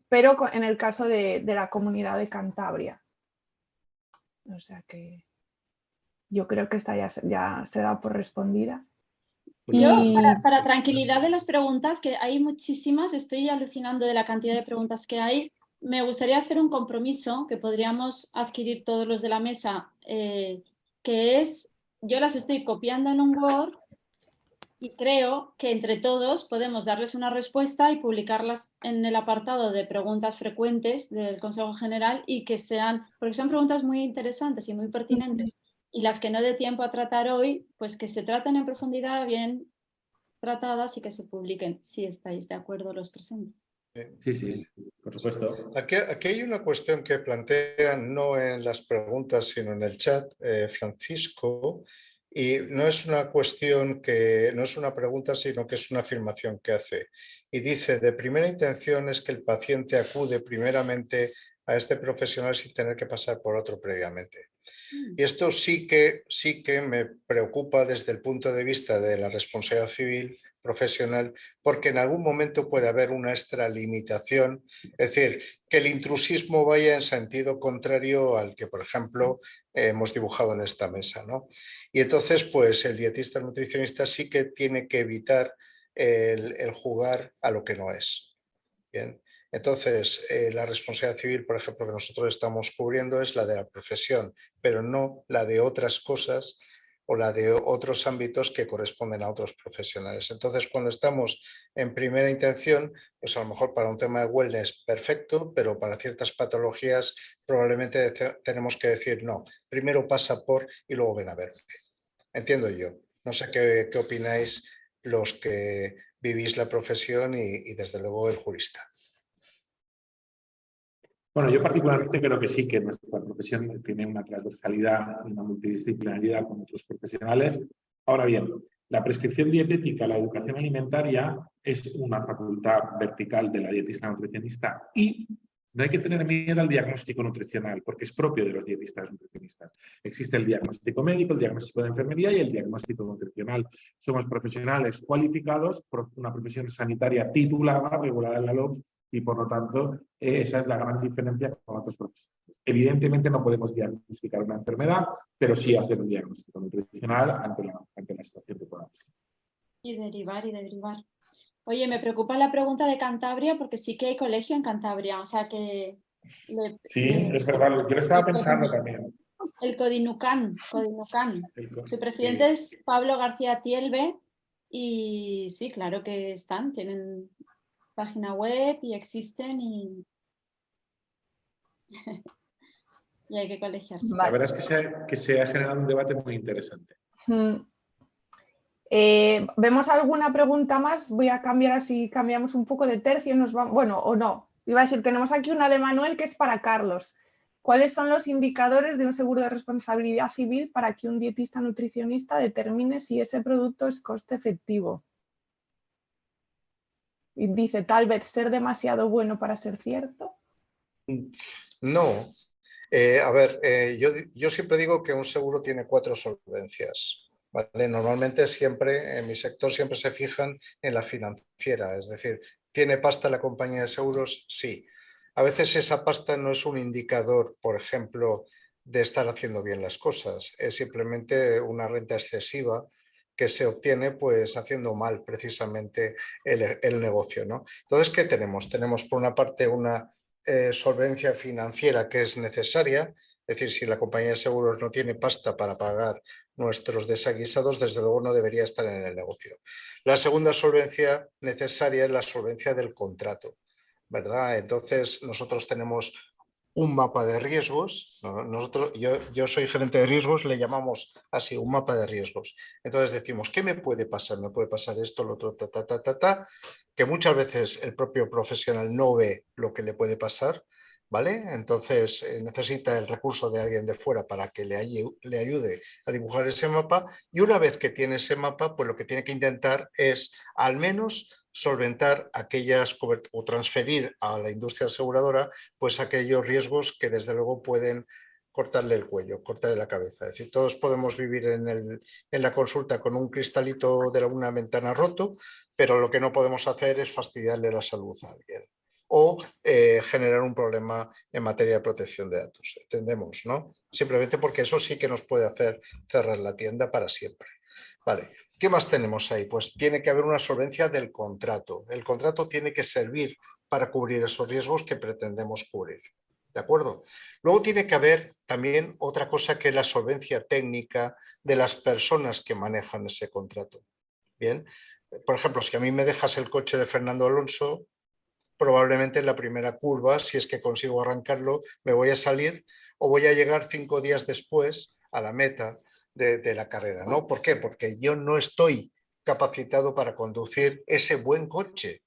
S3: pero en el caso de la comunidad de Cantabria. O sea que yo creo que esta ya se da por respondida.
S2: Yo, para tranquilidad de las preguntas, que hay muchísimas, estoy alucinando de la cantidad de preguntas que hay, me gustaría hacer un compromiso que podríamos adquirir todos los de la mesa, que es, yo las estoy copiando en un Word y creo que entre todos podemos darles una respuesta y publicarlas en el apartado de preguntas frecuentes del Consejo General y que sean, porque son preguntas muy interesantes y muy pertinentes. Y las que no dé tiempo a tratar hoy, pues que se traten en profundidad, bien tratadas y que se publiquen, si estáis de acuerdo los presentes.
S7: Sí, por supuesto.
S6: Aquí hay una cuestión que plantean no en las preguntas, sino en el chat, Francisco, y no es una cuestión no es una pregunta, sino que es una afirmación que hace. Y dice, de primera intención es que el paciente acude primeramente a este profesional sin tener que pasar por otro previamente. Y esto sí que me preocupa desde el punto de vista de la responsabilidad civil profesional, porque en algún momento puede haber una extralimitación, es decir, que el intrusismo vaya en sentido contrario al que, por ejemplo, hemos dibujado en esta mesa, ¿no? Y entonces, pues el dietista nutricionista sí que tiene que evitar el jugar a lo que no es. Bien. Entonces, la responsabilidad civil, por ejemplo, que nosotros estamos cubriendo es la de la profesión, pero no la de otras cosas o la de otros ámbitos que corresponden a otros profesionales. Entonces, cuando estamos en primera intención, pues a lo mejor para un tema de wellness perfecto, pero para ciertas patologías probablemente tenemos que decir no, primero pasa por y luego ven a verme. Entiendo yo. No sé qué opináis los que vivís la profesión y desde luego el jurista.
S1: Bueno, yo particularmente creo que sí, que nuestra profesión tiene una transversalidad y una multidisciplinaridad con otros profesionales. Ahora bien, la prescripción dietética, la educación alimentaria es una facultad vertical de la dietista nutricionista y no hay que tener miedo al diagnóstico nutricional porque es propio de los dietistas nutricionistas. Existe el diagnóstico médico, el diagnóstico de enfermería y el diagnóstico nutricional. Somos profesionales cualificados por una profesión sanitaria titulada, regulada en la LOMS, y por lo tanto esa es la gran diferencia con otros profesionales. Evidentemente no podemos diagnosticar una enfermedad, pero sí hacer un diagnóstico nutricional ante la situación que podamos.
S2: Y derivar. Oye, me preocupa la pregunta de Cantabria porque sí que hay colegio en Cantabria, o sea que...
S1: Sí, es verdad, yo lo estaba pensando también.
S2: El Codinucan. Su presidente es Pablo García Tielbe y sí, claro que están, tienen página web y existen y hay que colegiarse.
S1: La verdad es que se ha generado un debate muy interesante.
S3: ¿Vemos alguna pregunta más? Voy a cambiar así, cambiamos un poco de tercio. Bueno, o no. Iba a decir, tenemos aquí una de Manuel que es para Carlos. ¿Cuáles son los indicadores de un seguro de responsabilidad civil para que un dietista nutricionista determine si ese producto es coste efectivo? Y dice, tal vez ser demasiado bueno para ser cierto.
S6: No. A ver, yo siempre digo que un seguro tiene 4 solvencias. ¿Vale? Normalmente siempre, en mi sector, siempre se fijan en la financiera. Es decir, ¿tiene pasta la compañía de seguros? Sí. a veces esa pasta no es un indicador, por ejemplo, de estar haciendo bien las cosas, es simplemente una renta excesiva que se obtiene pues haciendo mal precisamente el negocio, ¿no? Entonces, ¿qué tenemos? Tenemos por una parte una solvencia financiera que es necesaria, es decir, si la compañía de seguros no tiene pasta para pagar nuestros desaguisados, desde luego no debería estar en el negocio. La segunda solvencia necesaria es la solvencia del contrato, ¿verdad? Entonces, nosotros tenemos un mapa de riesgos. Yo soy gerente de riesgos, le llamamos así, un mapa de riesgos. Entonces decimos, ¿qué me puede pasar? Me puede pasar esto, lo otro, que muchas veces el propio profesional no ve lo que le puede pasar, ¿vale? Entonces necesita el recurso de alguien de fuera para que le ayude a dibujar ese mapa, y una vez que tiene ese mapa, pues lo que tiene que intentar es al menos solventar aquellas o transferir a la industria aseguradora pues aquellos riesgos que desde luego pueden cortarle el cuello, cortarle la cabeza. Es decir, todos podemos vivir en la consulta con un cristalito de una ventana roto, pero lo que no podemos hacer es fastidiarle la salud a alguien o generar un problema en materia de protección de datos. Entendemos, ¿no? Simplemente porque eso sí que nos puede hacer cerrar la tienda para siempre. Vale, ¿qué más tenemos ahí? Pues tiene que haber una solvencia del contrato. El contrato tiene que servir para cubrir esos riesgos que pretendemos cubrir. ¿De acuerdo? Luego tiene que haber también otra cosa que es la solvencia técnica de las personas que manejan ese contrato. Bien, por ejemplo, si a mí me dejas el coche de Fernando Alonso, probablemente en la primera curva, si es que consigo arrancarlo, me voy a salir o voy a llegar 5 días después a la meta de la carrera, ¿no? ¿Por qué? Porque yo no estoy capacitado para conducir ese buen coche,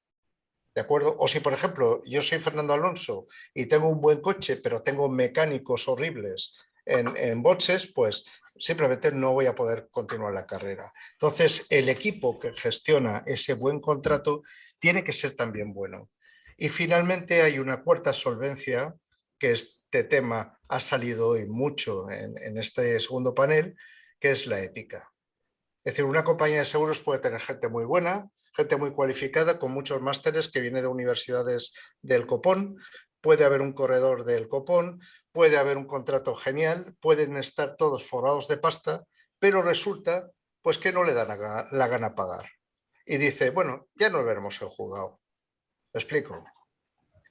S6: ¿de acuerdo? O si, por ejemplo, yo soy Fernando Alonso y tengo un buen coche, pero tengo mecánicos horribles en boxes, pues simplemente no voy a poder continuar la carrera. Entonces, el equipo que gestiona ese buen contrato tiene que ser también bueno. Y finalmente hay una cuarta solvencia, que este tema ha salido hoy mucho en este segundo panel, que es la ética. Es decir, una compañía de seguros puede tener gente muy buena, gente muy cualificada, con muchos másteres que viene de universidades del copón, puede haber un corredor del copón, puede haber un contrato genial, pueden estar todos forrados de pasta, pero resulta pues que no le dan la gana pagar. Y dice, bueno, ya nos veremos en juzgado. ¿Me explico?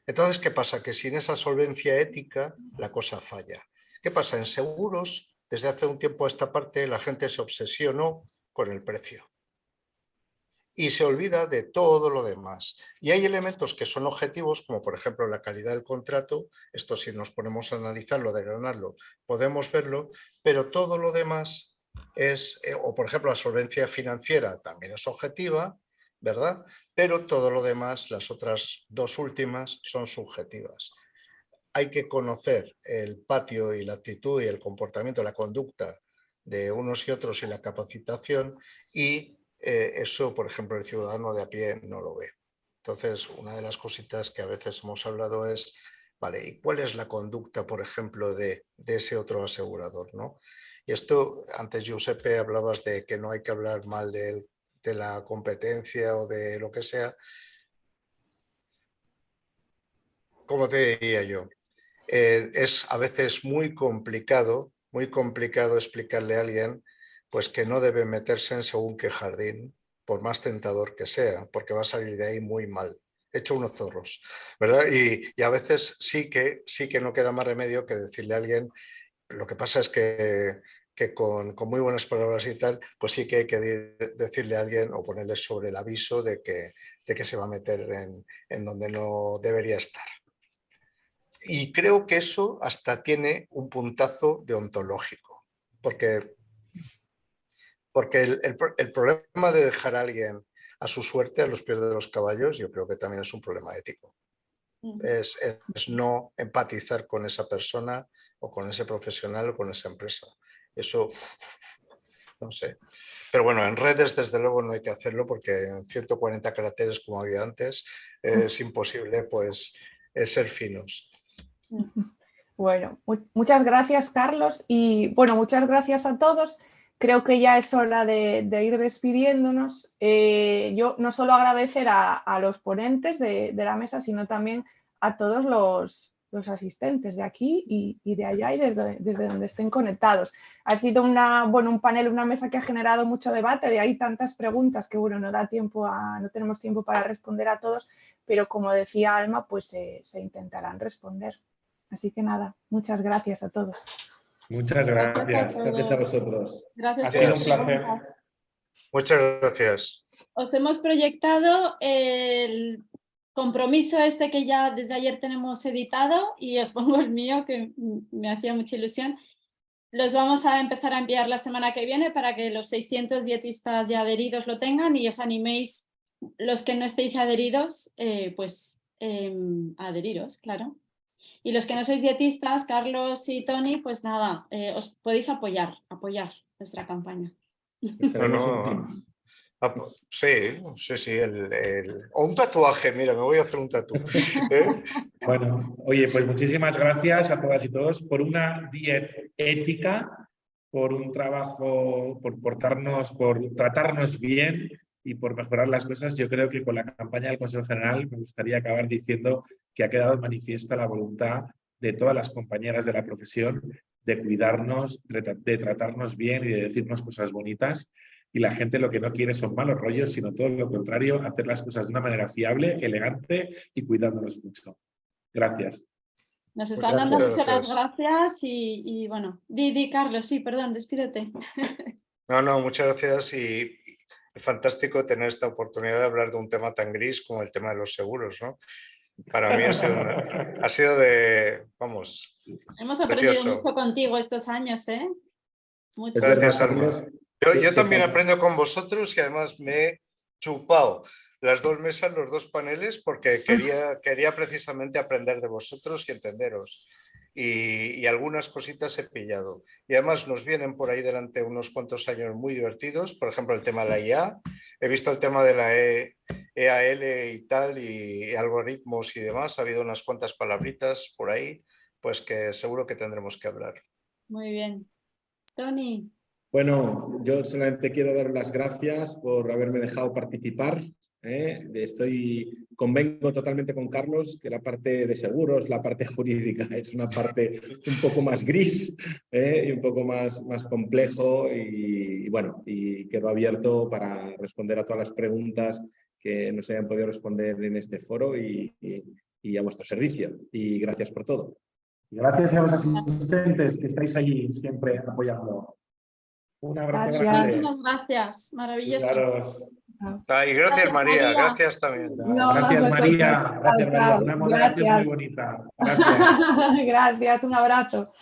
S6: Entonces, ¿qué pasa? Que sin esa solvencia ética la cosa falla. ¿Qué pasa? En seguros, desde hace un tiempo a esta parte, la gente se obsesionó con el precio y se olvida de todo lo demás. Y hay elementos que son objetivos, como por ejemplo la calidad del contrato. Esto, si nos ponemos a analizarlo, a desgranarlo, podemos verlo, pero todo lo demás es, o por ejemplo la solvencia financiera también es objetiva, ¿verdad? Pero todo lo demás, las otras dos últimas, son subjetivas. Hay que conocer el patio y la actitud y el comportamiento, la conducta de unos y otros y la capacitación, y eso, por ejemplo, el ciudadano de a pie no lo ve. Entonces, una de las cositas que a veces hemos hablado es, vale, ¿y cuál es la conducta, por ejemplo, de ese otro asegurador, ¿no? Y esto, antes, Giuseppe, hablabas de que no hay que hablar mal de la competencia o de lo que sea. ¿Cómo te diría yo? Es a veces muy complicado explicarle a alguien pues que no debe meterse en según qué jardín, por más tentador que sea, porque va a salir de ahí muy mal, hecho unos zorros, ¿verdad? Y a veces sí que no queda más remedio que decirle a alguien. Lo que pasa es que con muy buenas palabras y tal, pues sí que hay que decirle a alguien o ponerle sobre el aviso de que se va a meter en donde no debería estar. Y creo que eso hasta tiene un puntazo deontológico, porque el problema de dejar a alguien a su suerte, a los pies de los caballos, yo creo que también es un problema ético. Es no empatizar con esa persona o con ese profesional o con esa empresa. Eso, no sé. Pero bueno, en redes desde luego no hay que hacerlo, porque en 140 caracteres, como había antes, es imposible pues ser finos.
S3: Bueno, muchas gracias, Carlos, y bueno, muchas gracias a todos. Creo que ya es hora de ir despidiéndonos. Yo no solo agradecer a los ponentes de la mesa, sino también a todos los asistentes de aquí y de allá y desde donde estén conectados. Ha sido un panel, una mesa que ha generado mucho debate, de ahí tantas preguntas que bueno, no tenemos tiempo para responder a todos, pero como decía Alma, pues se intentarán responder. Así que nada, muchas gracias a todos.
S1: Muchas gracias.
S7: Gracias a vosotros.
S2: Gracias
S1: Ha
S2: por
S1: sido
S2: las
S1: un placer.
S2: preguntas.
S6: Muchas gracias.
S2: Os hemos proyectado el compromiso que ya desde ayer tenemos editado y os pongo el mío, que me hacía mucha ilusión. Los vamos a empezar a enviar la semana que viene para que los 600 dietistas ya adheridos lo tengan y os animéis, los que no estéis adheridos, a adheriros, claro. Y los que no sois dietistas, Carlos y Tony, pues nada, os podéis apoyar nuestra campaña.
S6: Sí. O un tatuaje, mira, me voy a hacer un tatu.
S1: Bueno, oye, pues muchísimas gracias a todas y todos por una dieta ética, por un trabajo, por tratarnos bien y por mejorar las cosas. Yo creo que con la campaña del Consejo General me gustaría acabar diciendo que ha quedado manifiesta la voluntad de todas las compañeras de la profesión de cuidarnos, de tratarnos bien y de decirnos cosas bonitas. Y la gente lo que no quiere son malos rollos, sino todo lo contrario, hacer las cosas de una manera fiable, elegante y cuidándonos mucho. Gracias.
S2: Nos están dando muchas gracias y bueno, Carlos, sí, perdón, despídete.
S6: No, muchas gracias y es fantástico tener esta oportunidad de hablar de un tema tan gris como el tema de los seguros, ¿no? Para mí ha sido vamos,
S2: hemos aprendido
S6: precioso.
S2: mucho contigo estos años, ¿eh? Mucho.
S6: Gracias, Alma. Yo también aprendo con vosotros y además me he chupado las dos mesas, los dos paneles, porque quería precisamente aprender de vosotros y entenderos. Y algunas cositas he pillado. Y además nos vienen por ahí delante unos cuantos años muy divertidos, por ejemplo el tema de la IA. He visto el tema de la EAL y tal, y algoritmos y demás. Ha habido unas cuantas palabritas por ahí, pues que seguro que tendremos que hablar.
S2: Muy bien. Tony.
S7: Bueno, yo solamente quiero dar las gracias por haberme dejado participar. Convengo totalmente con Carlos que la parte de seguros, la parte jurídica es una parte un poco más gris y un poco más complejo y bueno, y quedo abierto para responder a todas las preguntas que no se hayan podido responder en este foro y a vuestro servicio. Y gracias por todo.
S1: Gracias a los asistentes que estáis allí siempre apoyando. Un abrazo grande.
S2: Muchísimas gracias, maravilloso.
S1: Cuidaros.
S6: Y gracias María, gracias también.
S1: Gracias María, gracias María, una moderación muy bonita. Gracias.
S3: Gracias, un abrazo.